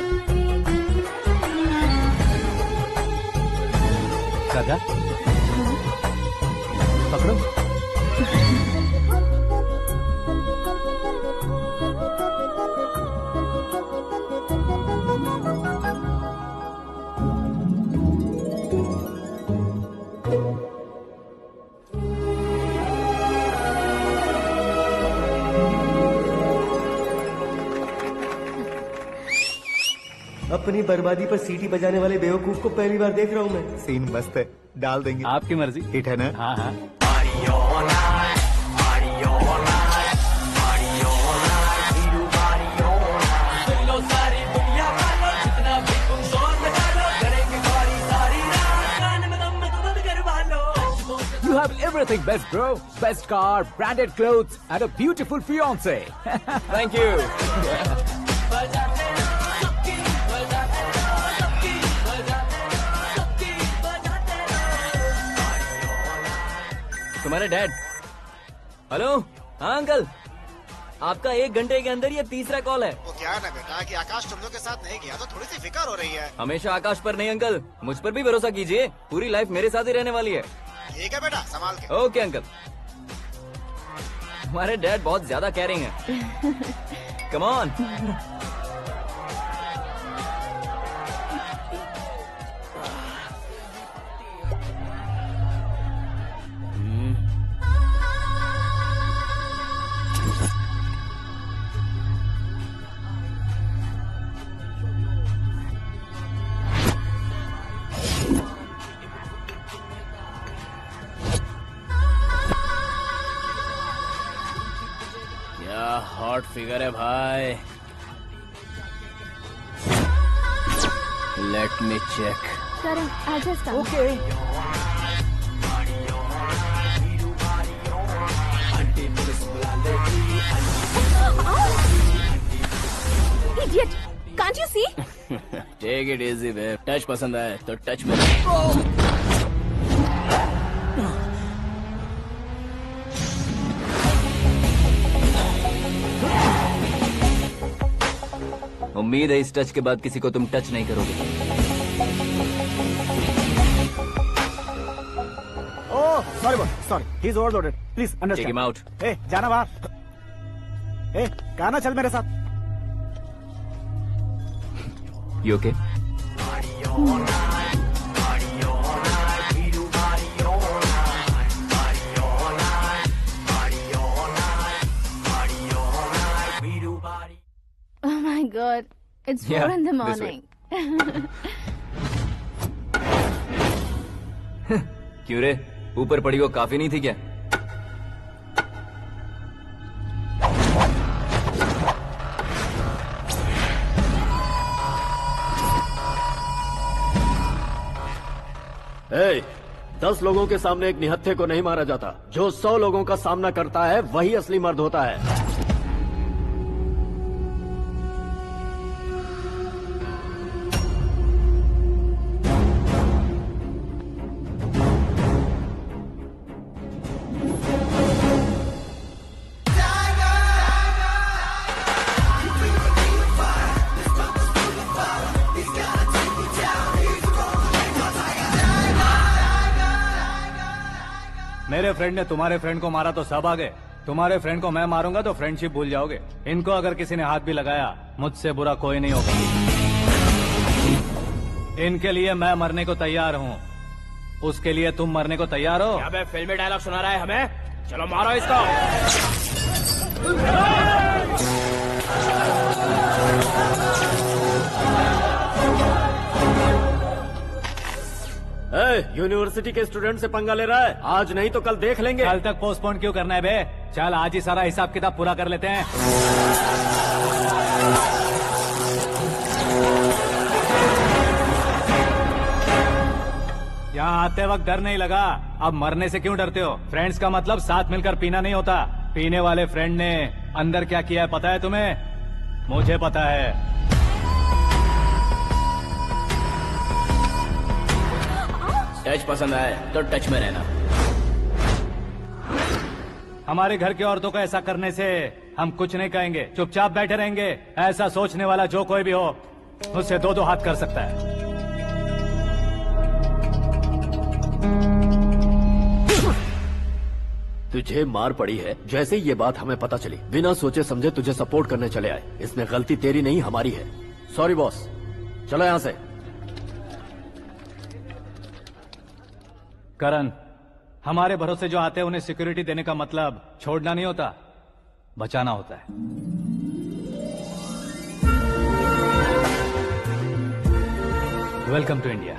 [SPEAKER 1] श्रद्धा पकड़ो।
[SPEAKER 8] अपनी बर्बादी पर सीटी बजाने वाले बेवकूफ को पहली बार देख रहा हूँ मैं।
[SPEAKER 5] सीन मस्त है, डाल देंगे।
[SPEAKER 1] आपकी मर्जी।
[SPEAKER 5] हिट है ना?
[SPEAKER 1] हाँ हाँ।
[SPEAKER 12] You have everything best, bro. Best car, branded clothes, and a beautiful fiance.
[SPEAKER 3] Thank you. तुम्हारे डैड। हेलो, हाँ अंकल, आपका 1 घंटे के अंदर ये तीसरा कॉल है।
[SPEAKER 13] वो क्या है ना बेटा कि आकाश तुम लोग के साथ नहीं गया तो थोड़ी सी फिक्र हो रही है।
[SPEAKER 3] हमेशा आकाश पर नहीं अंकल, मुझ पर भी भरोसा कीजिए, पूरी लाइफ मेरे साथ ही रहने वाली है।
[SPEAKER 13] ठीक है बेटा, संभाल के।
[SPEAKER 3] Okay uncle. हमारे डैड बहुत ज्यादा केयरिंग है। Come on.
[SPEAKER 10] हॉट फिगर है भाई। Let me check.
[SPEAKER 6] करण आजा सामने।
[SPEAKER 10] Okay.
[SPEAKER 6] Idiot! Can't you see?
[SPEAKER 10] Take it easy babe. Touch पसंद आए तो टच में।
[SPEAKER 3] उम्मीद है इस टच के बाद किसी को तुम टच नहीं करोगे।
[SPEAKER 14] Oh sorry he is overloaded, please understand.
[SPEAKER 3] Take him out.
[SPEAKER 14] ए जाना बाहर। ए गाना चल मेरे साथ।
[SPEAKER 3] You okay?
[SPEAKER 6] Oh my God! It's 4 in the morning.
[SPEAKER 3] क्यों रे, ऊपर पड़ी वो काफी नहीं थी क्या?
[SPEAKER 11] ए, 10 लोगों के सामने एक निहत्थे को नहीं मारा जाता। जो 100 लोगों का सामना करता है वही असली मर्द होता है।
[SPEAKER 1] मेरे फ्रेंड ने तुम्हारे फ्रेंड को मारा तो सब आ गए, तुम्हारे फ्रेंड को मैं मारूंगा तो फ्रेंडशिप भूल जाओगे। इनको अगर किसी ने हाथ भी लगाया, मुझसे बुरा कोई नहीं होगा। इनके लिए मैं मरने को तैयार हूँ, उसके लिए तुम मरने को तैयार हो?
[SPEAKER 3] क्या फिल्मी डायलॉग सुना रहा है हमें? चलो मारो इसको।
[SPEAKER 11] यूनिवर्सिटी के स्टूडेंट से पंगा ले रहा है, आज नहीं तो कल देख लेंगे।
[SPEAKER 1] कल तक पोस्टपोन क्यों करना है बे? चल आज ही सारा हिसाब किताब पूरा कर लेते हैं। यहाँ आते वक्त डर नहीं लगा, अब मरने से क्यों डरते हो? फ्रेंड्स का मतलब साथ मिलकर पीना नहीं होता। पीने वाले फ्रेंड ने अंदर क्या किया है पता है तुम्हें? मुझे पता है।
[SPEAKER 3] टच पसंद आए तो टच में रहना।
[SPEAKER 1] हमारे घर की औरतों को ऐसा करने से हम कुछ नहीं कहेंगे, चुपचाप बैठे रहेंगे। ऐसा सोचने वाला जो कोई भी हो, उससे दो हाथ कर सकता है।
[SPEAKER 11] तुझे मार पड़ी है, जैसे ये बात हमें पता चली बिना सोचे समझे तुझे सपोर्ट करने चले आए। इसमें गलती तेरी नहीं हमारी है। सॉरी बॉस, चलो यहाँ से।
[SPEAKER 1] करण, हमारे भरोसे जो आते हैं उन्हें सिक्योरिटी देने का मतलब छोड़ना नहीं होता, बचाना होता है। Welcome to India.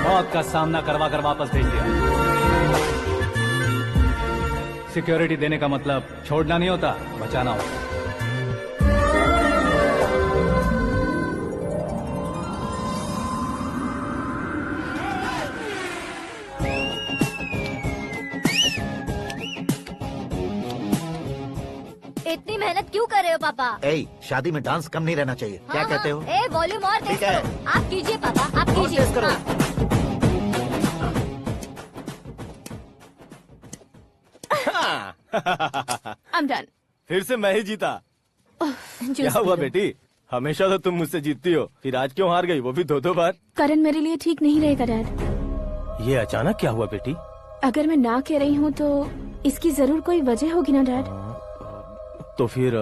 [SPEAKER 1] मौत का सामना करवा कर वापस भेज दिया। सिक्योरिटी देने का मतलब छोड़ना नहीं होता, बचाना होता है।
[SPEAKER 7] इतनी मेहनत क्यों कर रहे हो पापा?
[SPEAKER 5] शादी में डांस कम नहीं रहना चाहिए। क्या कहते हो?
[SPEAKER 7] वॉल्यूम और तेज करो। आप कीजिए पापा, आप कीजिए।
[SPEAKER 6] I'm done.
[SPEAKER 10] फिर से मैं ही जीता। क्या हुआ बेटी? हमेशा तो तुम मुझसे जीतती हो, फिर आज क्यों हार गई, वो भी दो बार?
[SPEAKER 6] करण मेरे लिए ठीक नहीं रहेगा डैड।
[SPEAKER 10] ये अचानक क्या हुआ बेटी?
[SPEAKER 6] अगर मैं ना कह रही हूँ तो इसकी जरूर कोई वजह होगी ना डैड।
[SPEAKER 10] तो फिर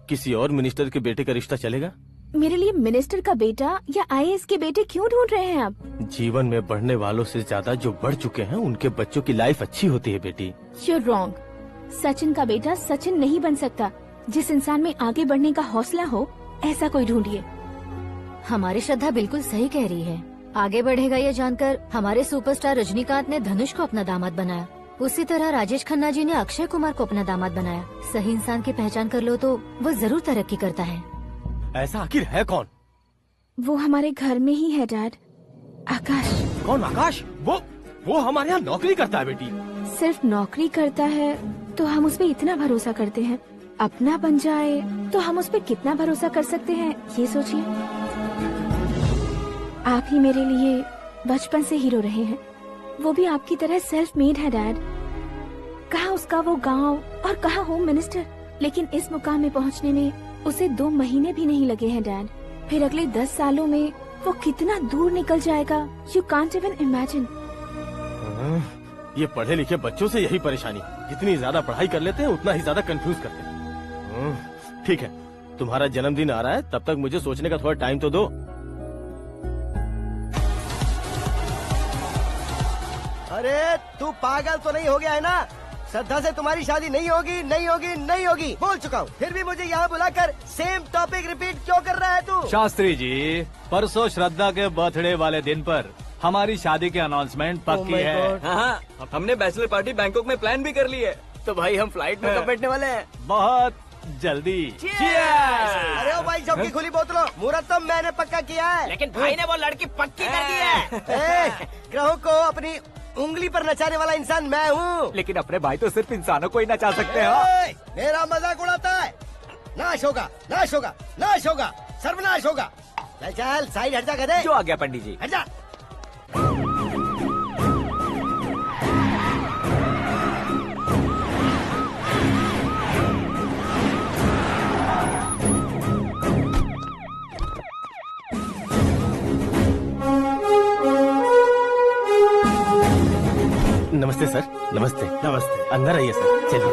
[SPEAKER 10] किसी और मिनिस्टर के बेटे का रिश्ता चलेगा?
[SPEAKER 6] मेरे लिए मिनिस्टर का बेटा या आईएएस के बेटे क्यों ढूंढ रहे हैं आप?
[SPEAKER 10] जीवन में बढ़ने वालों से ज्यादा जो बढ़ चुके हैं उनके बच्चों की लाइफ अच्छी होती है बेटी।
[SPEAKER 6] You're wrong. सचिन का बेटा सचिन नहीं बन सकता। जिस इंसान में आगे बढ़ने का हौसला हो, ऐसा कोई ढूंढिए।
[SPEAKER 7] हमारी श्रद्धा बिल्कुल सही कह रही है। आगे बढ़ेगा ये जानकर हमारे सुपरस्टार रजनीकांत ने धनुष को अपना दामाद बनाया। उसी तरह राजेश खन्ना जी ने अक्षय कुमार को अपना दामाद बनाया। सही इंसान की पहचान कर लो तो वो जरूर तरक्की करता है।
[SPEAKER 10] ऐसा आखिर है कौन?
[SPEAKER 6] वो हमारे घर में ही है डैड, आकाश।
[SPEAKER 10] कौन आकाश? वो हमारे यहाँ नौकरी करता है बेटी।
[SPEAKER 6] सिर्फ नौकरी करता है तो हम उस पर इतना भरोसा करते हैं, अपना बन जाए तो हम उस पर कितना भरोसा कर सकते हैं ये सोचिए। आप ही मेरे लिए बचपन से हीरो रहे हैं, वो भी आपकी तरह सेल्फ मेड है डैड। कहाँ उसका वो गांव और कहाँ होम मिनिस्टर, लेकिन इस मुकाम में पहुँचने में उसे 2 महीने भी नहीं लगे हैं डैड। फिर अगले 10 सालों में वो कितना दूर निकल जाएगा, यू कांट इवन इमेजिन।
[SPEAKER 10] ये पढ़े लिखे बच्चों से यही परेशानी, जितनी ज्यादा पढ़ाई कर लेते हैं उतना ही ज्यादा कंफ्यूज करते हैं। ठीक है, तुम्हारा जन्मदिन आ रहा है, तब तक मुझे सोचने का थोड़ा टाइम तो दो।
[SPEAKER 8] अरे तू पागल तो नहीं हो गया है ना? श्रद्धा से तुम्हारी शादी नहीं होगी, नहीं होगी, नहीं होगी, बोल चुका हूँ। फिर भी मुझे यहाँ बुलाकर सेम टॉपिक रिपीट क्यों कर रहा है तू?
[SPEAKER 1] शास्त्री जी, परसों श्रद्धा के बर्थडे वाले दिन पर हमारी शादी की अनाउंसमेंट पक्की है।
[SPEAKER 3] हाँ, हमने बैचलर पार्टी बैंकॉक में प्लान भी कर ली है। तो भाई हम फ्लाइट में कब बैठने वाले हैं?
[SPEAKER 1] बहुत जल्दी।
[SPEAKER 8] अरे ओ भाई, सबकी खुली बोतलों, मुहूर्त तो मैंने पक्का किया है।
[SPEAKER 4] लेकिन भाई ने वो लड़की पक्की कर दी है।
[SPEAKER 8] ग्रहों को अपनी उंगली पर नचाने वाला इंसान मैं हूँ।
[SPEAKER 12] लेकिन अपने भाई तो सिर्फ इंसानों को ही नचा सकते हैं।
[SPEAKER 8] मेरा मजाक उड़ाता है? नाश होगा, नाश होगा, नाश होगा, सर्वनाश होगा। चल चल साइड हट जा गधे।
[SPEAKER 12] जो आ गया पंडित जी।
[SPEAKER 8] हट जा।
[SPEAKER 10] नमस्ते सर। नमस्ते।
[SPEAKER 14] नमस्ते।
[SPEAKER 10] अंदर आइए सर, चलिए।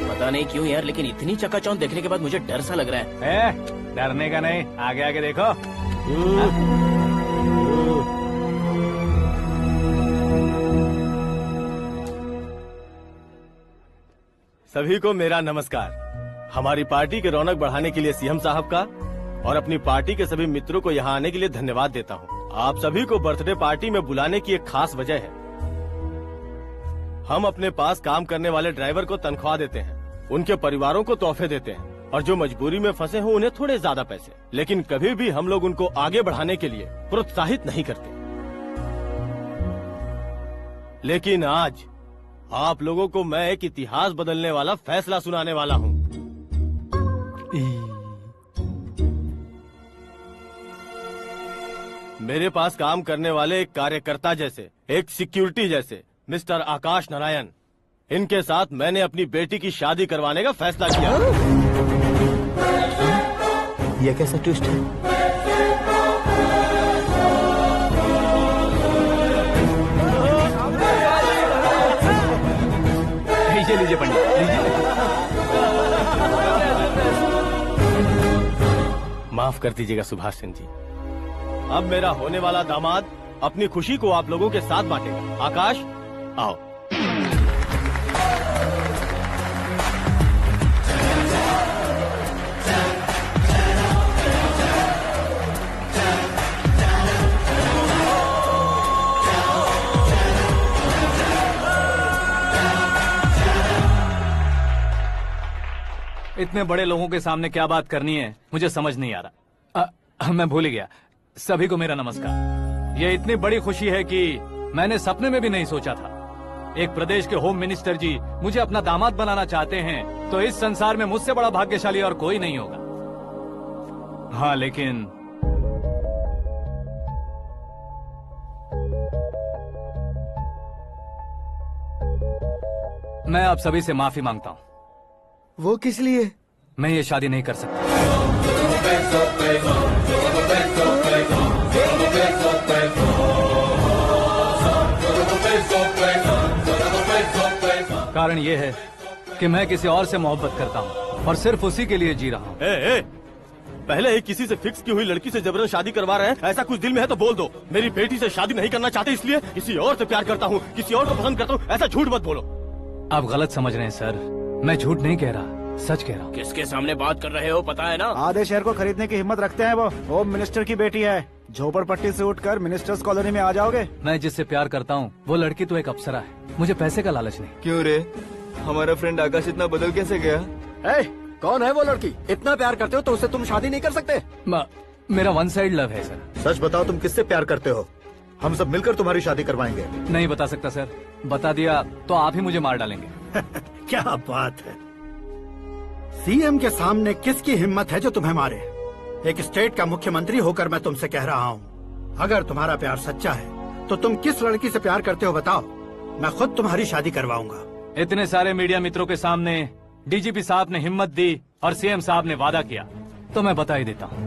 [SPEAKER 3] पता नहीं क्यों यार, लेकिन इतनी चकाचौंध देखने के बाद मुझे डर सा लग रहा है।
[SPEAKER 1] डरने का नहीं, आगे आगे देखो।
[SPEAKER 10] सभी को मेरा नमस्कार। हमारी पार्टी के रौनक बढ़ाने के लिए सीएम साहब का और अपनी पार्टी के सभी मित्रों को यहाँ आने के लिए धन्यवाद देता हूँ। आप सभी को बर्थडे पार्टी में बुलाने की एक खास वजह है। हम अपने पास काम करने वाले ड्राइवर को तनख्वाह देते हैं, उनके परिवारों को तोहफे देते हैं और जो मजबूरी में फंसे हो उन्हें थोड़े ज्यादा पैसे। लेकिन कभी भी हम लोग उनको आगे बढ़ाने के लिए प्रोत्साहित नहीं करते। लेकिन आज आप लोगों को मैं एक इतिहास बदलने वाला फैसला सुनाने वाला हूँ। मेरे पास काम करने वाले एक कार्यकर्ता जैसे, एक सिक्योरिटी जैसे मिस्टर आकाश नारायण, इनके साथ मैंने अपनी बेटी की शादी करवाने का फैसला किया।
[SPEAKER 5] यह कैसा ट्विस्ट है?
[SPEAKER 1] लीजिए पंडित, लीजिए।
[SPEAKER 10] माफ कर दीजिएगा सुभाष सिंह जी। अब मेरा होने वाला दामाद अपनी खुशी को आप लोगों के साथ बांटेगा। आकाश, आओ।
[SPEAKER 1] इतने बड़े लोगों के सामने क्या बात करनी है मुझे समझ नहीं आ रहा। मैं भूल ही गया। सभी को मेरा नमस्कार। ये इतनी बड़ी खुशी है कि मैंने सपने में भी नहीं सोचा था। एक प्रदेश के होम मिनिस्टर जी मुझे अपना दामाद बनाना चाहते हैं तो इस संसार में मुझसे बड़ा भाग्यशाली और कोई नहीं होगा। हाँ, लेकिन मैं आप सभी से माफी मांगता हूँ।
[SPEAKER 5] वो किस लिए?
[SPEAKER 1] मैं ये शादी नहीं कर सकता। कारण ये है कि मैं किसी और से मोहब्बत करता हूँ और सिर्फ उसी के लिए जी रहा हूँ।
[SPEAKER 10] पहले ही किसी से फिक्स की हुई लड़की से जबरन शादी करवा रहे हैं। ऐसा कुछ दिल में है तो बोल दो। मेरी बेटी से शादी नहीं करना चाहते इसलिए किसी और से प्यार करता हूँ, किसी और को पसंद करता हूँ, ऐसा झूठ मत बोलो।
[SPEAKER 1] आप गलत समझ रहे हैं सर। मैं झूठ नहीं कह रहा, सच कह रहा हूँ।
[SPEAKER 3] किसके सामने बात कर रहे हो पता है ना?
[SPEAKER 14] आधे शहर को खरीदने की हिम्मत रखते हैं वो। होम मिनिस्टर की बेटी है। झोपड़पट्टी से उठकर मिनिस्टर्स कॉलोनी में आ जाओगे।
[SPEAKER 1] मैं जिससे प्यार करता हूँ वो लड़की तो एक अप्सरा है। मुझे पैसे का लालच नहीं।
[SPEAKER 15] क्यों रे, हमारा फ्रेंड आकाश इतना बदल कैसे गया?
[SPEAKER 11] कौन है वो लड़की? इतना प्यार करते हो तो उससे तुम शादी नहीं कर सकते?
[SPEAKER 1] मेरा वन साइड लव है सर।
[SPEAKER 5] सच बताओ, तुम किससे प्यार करते हो? हम सब मिलकर तुम्हारी शादी करवाएंगे।
[SPEAKER 1] नहीं बता सकता सर। बता दिया तो आप ही मुझे मार डालेंगे।
[SPEAKER 16] क्या बात है, सीएम के सामने किसकी हिम्मत है जो तुम्हें मारे? एक स्टेट का मुख्यमंत्री होकर मैं तुमसे कह रहा हूँ, अगर तुम्हारा प्यार सच्चा है तो तुम किस लड़की से प्यार करते हो बताओ, मैं खुद तुम्हारी शादी करवाऊंगा।
[SPEAKER 1] इतने सारे मीडिया मित्रों के सामने डीजीपी साहब ने हिम्मत दी और सीएम साहब ने वादा किया तो मैं बता ही देता हूँ।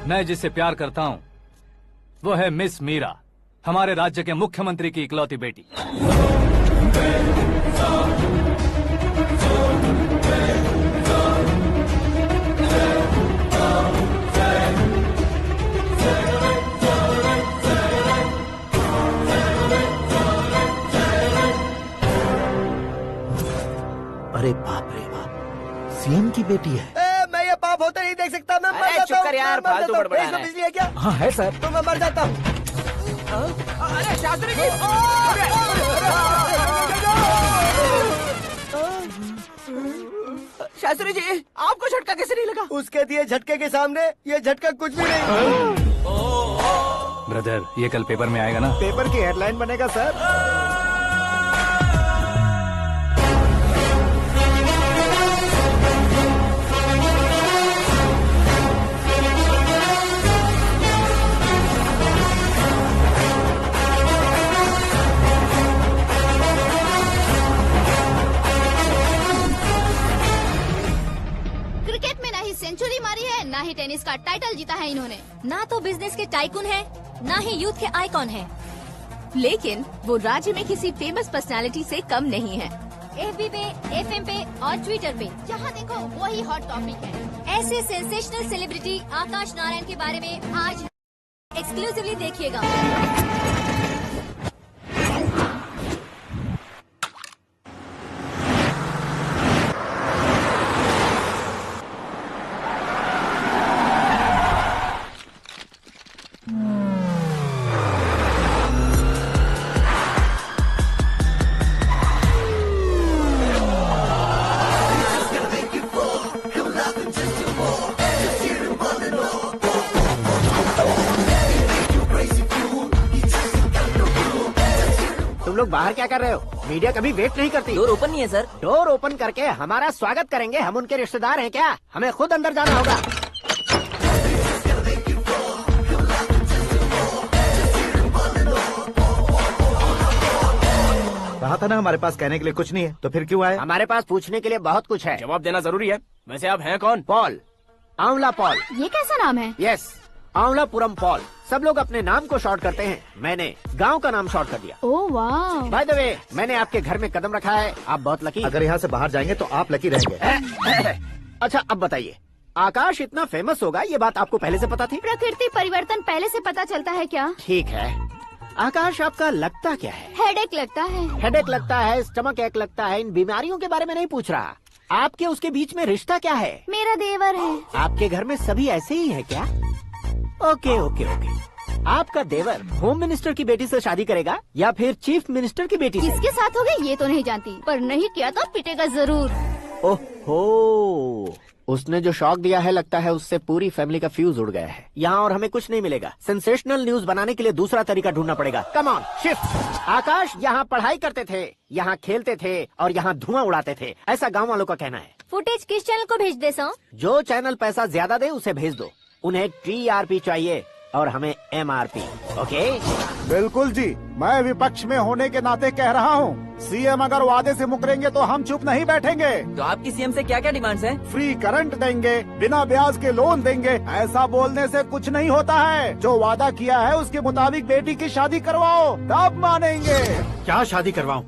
[SPEAKER 1] मैं जिससे प्यार करता हूँ वो है मिस मीरा, हमारे राज्य के मुख्यमंत्री की इकलौती बेटी।
[SPEAKER 5] अरे बाप रे बाप, सीएम की बेटी है।
[SPEAKER 8] मैं ये पाप होते नहीं देख सकता। मैं मर जाता
[SPEAKER 4] चुप कर यार, फालतू बड़बड़ा रहा है।
[SPEAKER 8] बिजली है क्या?
[SPEAKER 12] हाँ है सर।
[SPEAKER 8] तो मैं मर जाता हूँ।
[SPEAKER 4] अरे शास्त्री जी, शास्त्री जी आपको झटका कैसे नहीं लगा?
[SPEAKER 8] उसके दिए झटके के सामने ये झटका कुछ भी नहीं।
[SPEAKER 1] ब्रदर, ये कल पेपर में आएगा ना?
[SPEAKER 14] पेपर की हेडलाइन बनेगा सर।
[SPEAKER 7] टाइटल जीता है इन्होंने। ना तो बिजनेस के टाइकून है, ना ही यूथ के आइकॉन है,
[SPEAKER 6] लेकिन वो राज्य में किसी फेमस पर्सनालिटी से कम नहीं है।
[SPEAKER 7] FB पे, FM पे और ट्विटर पे जहाँ देखो वही हॉट टॉपिक है। ऐसे सेंसेशनल सेलिब्रिटी आकाश नारायण के बारे में आज एक्सक्लूसिवली देखिएगा।
[SPEAKER 8] तुम लोग बाहर क्या कर रहे हो? मीडिया कभी वेट नहीं करती।
[SPEAKER 4] डोर ओपन नहीं है सर।
[SPEAKER 8] डोर ओपन करके हमारा स्वागत करेंगे? हम उनके रिश्तेदार हैं क्या? हमें खुद अंदर जाना होगा।
[SPEAKER 5] कहा था ना हमारे पास कहने के लिए कुछ नहीं है, तो फिर क्यों आए?
[SPEAKER 8] हमारे पास पूछने के लिए बहुत कुछ है।
[SPEAKER 10] जवाब देना जरूरी है। वैसे आप हैं कौन?
[SPEAKER 8] पॉल, आंवला पॉल।
[SPEAKER 7] ये कैसा नाम है?
[SPEAKER 8] Yes, Aanwalapuram Paul. सब लोग अपने नाम को शॉर्ट करते हैं, मैंने गांव का नाम शॉर्ट कर दिया।
[SPEAKER 7] ओह वाह।
[SPEAKER 8] बाय द वे, मैंने आपके घर में कदम रखा है, आप बहुत लकी।
[SPEAKER 5] अगर यहाँ से बाहर जाएंगे तो आप लकी रहेंगे।
[SPEAKER 8] अच्छा अब बताइए, आकाश इतना फेमस होगा ये बात आपको पहले से पता थी?
[SPEAKER 7] प्रकृति परिवर्तन पहले से पता चलता है क्या?
[SPEAKER 8] ठीक है, आकाश आपका लगता क्या है?
[SPEAKER 7] हेडेक लगता है।
[SPEAKER 8] हेडेक लगता है, स्टमक एक लगता है, इन बीमारियों के बारे में नहीं पूछ रहा। आपके उसके बीच में रिश्ता क्या है?
[SPEAKER 7] मेरा देवर है।
[SPEAKER 8] आपके घर में सभी ऐसे ही है क्या? Okay okay okay. आपका देवर होम मिनिस्टर की बेटी से शादी करेगा या फिर चीफ मिनिस्टर की बेटी से?
[SPEAKER 7] किसके साथ होगा ये तो नहीं जानती, पर नहीं किया तो पिटेगा जरूर।
[SPEAKER 8] ओहो, उसने जो शॉक दिया है लगता है उससे पूरी फैमिली का फ्यूज उड़ गया है। यहाँ और हमें कुछ नहीं मिलेगा। सेंसेशनल न्यूज बनाने के लिए दूसरा तरीका ढूंढना पड़ेगा। Come on, shift. आकाश यहाँ पढ़ाई करते थे, यहाँ खेलते थे और यहाँ धुआं उड़ाते थे, ऐसा गाँव वालों का कहना है।
[SPEAKER 7] फुटेज किस चैनल को भेज दे सो?
[SPEAKER 8] जो चैनल पैसा ज्यादा दे उसे भेज दो। उन्हें TRP चाहिए और हमें MRP। ओके?
[SPEAKER 14] बिल्कुल जी, मैं विपक्ष में होने के नाते कह रहा हूँ, सीएम अगर वादे से मुकरेंगे तो हम चुप नहीं बैठेंगे।
[SPEAKER 4] तो आपकी सीएम से क्या क्या डिमांड्स हैं?
[SPEAKER 14] फ्री करंट देंगे, बिना ब्याज के लोन देंगे। ऐसा बोलने से कुछ नहीं होता है। जो वादा किया है उसके मुताबिक बेटी की शादी करवाओ, तब मानेंगे।
[SPEAKER 16] क्या शादी करवाऊं?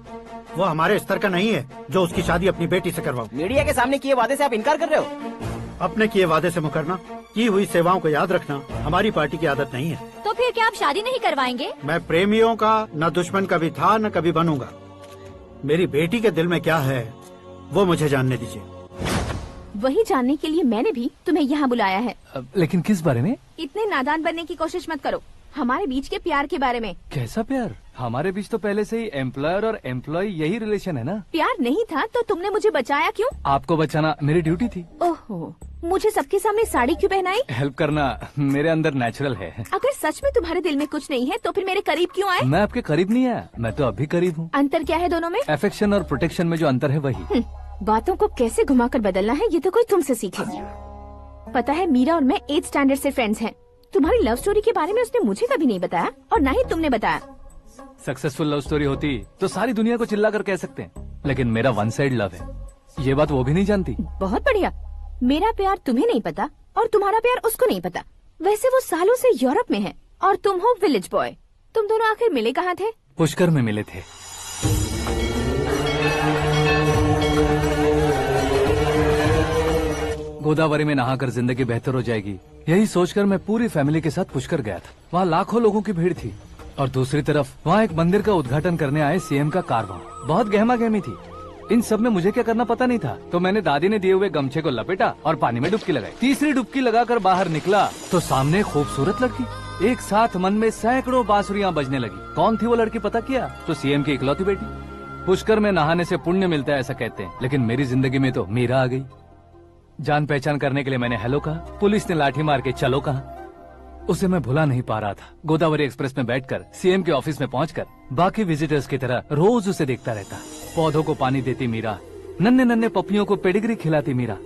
[SPEAKER 16] वो हमारे स्तर का नहीं है जो उसकी शादी अपनी बेटी से करवाऊं।
[SPEAKER 4] मीडिया के सामने किए वादे से आप इनकार कर रहे हो?
[SPEAKER 16] अपने किए वादे से मुकरना, की हुई सेवाओं को याद रखना हमारी पार्टी की आदत नहीं है।
[SPEAKER 7] तो फिर क्या आप शादी नहीं करवाएंगे?
[SPEAKER 16] मैं प्रेमियों का न दुश्मन कभी था न कभी बनूंगा। मेरी बेटी के दिल में क्या है वो मुझे जानने दीजिए।
[SPEAKER 6] वही जानने के लिए मैंने भी तुम्हें यहाँ बुलाया है।
[SPEAKER 1] लेकिन किस बारे में?
[SPEAKER 6] इतने नादान बनने की कोशिश मत करो। हमारे बीच के प्यार के बारे में।
[SPEAKER 1] कैसा प्यार? हमारे बीच तो पहले से ही एम्प्लॉयर और एम्प्लॉय यही रिलेशन है ना।
[SPEAKER 6] प्यार नहीं था तो तुमने मुझे बचाया क्यों?
[SPEAKER 1] आपको बचाना मेरी ड्यूटी थी।
[SPEAKER 6] ओहो, मुझे सबके सामने साड़ी क्यों पहनाई?
[SPEAKER 1] हेल्प करना मेरे अंदर नेचुरल है।
[SPEAKER 6] अगर सच में तुम्हारे दिल में कुछ नहीं है तो फिर मेरे करीब क्यों आए?
[SPEAKER 1] मैं आपके करीब नहीं आया, मैं तो अभी करीब हूँ।
[SPEAKER 6] अंतर क्या है दोनों में?
[SPEAKER 1] अफेक्शन और प्रोटेक्शन में जो अंतर है वही।
[SPEAKER 6] बातों को कैसे घुमाकर बदलना है ये तो कोई तुमसे सीखे। पता है, मीरा और मैं 8th स्टैंडर्ड से फ्रेंड्स हैं। तुम्हारी लव स्टोरी के बारे में उसने मुझे कभी नहीं बताया और ना ही तुमने बताया।
[SPEAKER 1] सक्सेसफुल लव स्टोरी होती तो सारी दुनिया को चिल्ला कर कह सकते हैं, लेकिन मेरा वन साइड लव है, ये बात वो भी नहीं जानती।
[SPEAKER 6] बहुत बढ़िया। मेरा प्यार तुम्हें नहीं पता और तुम्हारा प्यार उसको नहीं पता। वैसे वो सालों से यूरोप में है और तुम हो विलेज बॉय। तुम दोनों आखिर मिले कहाँ थे?
[SPEAKER 1] पुष्कर में मिले थे। गोदावरी में नहाकर जिंदगी बेहतर हो जाएगी, यही सोचकर मैं पूरी फैमिली के साथ पुष्कर गया था। वहाँ लाखों लोगों की भीड़ थी और दूसरी तरफ वहाँ एक मंदिर का उद्घाटन करने आए सीएम का कारवां। बहुत गहमा गहमी थी। इन सब में मुझे क्या करना पता नहीं था, तो मैंने दादी ने दिए हुए गमछे को लपेटा और पानी में डुबकी लगाई। तीसरी डुबकी लगाकर बाहर निकला तो सामने खूबसूरत लड़की। एक साथ मन में सैकड़ों बांसुरियां बजने लगी। कौन थी वो लड़की पता किया? तो सीएम की इकलौती बेटी। पुष्कर में नहाने से पुण्य मिलता है ऐसा कहते हैं, लेकिन मेरी जिंदगी में तो मीरा आ गई। जान पहचान करने के लिए मैंने हेलो कहा, पुलिस ने लाठी मार के चलो कहा। उसे मैं भुला नहीं पा रहा था। गोदावरी एक्सप्रेस में बैठकर सीएम के ऑफिस में पहुंचकर बाकी विजिटर्स की तरह रोज उसे देखता रहता। पौधों को पानी देती मीरा, नन्हे नन्हे पपियों को पेडिग्री खिलाती मीरा।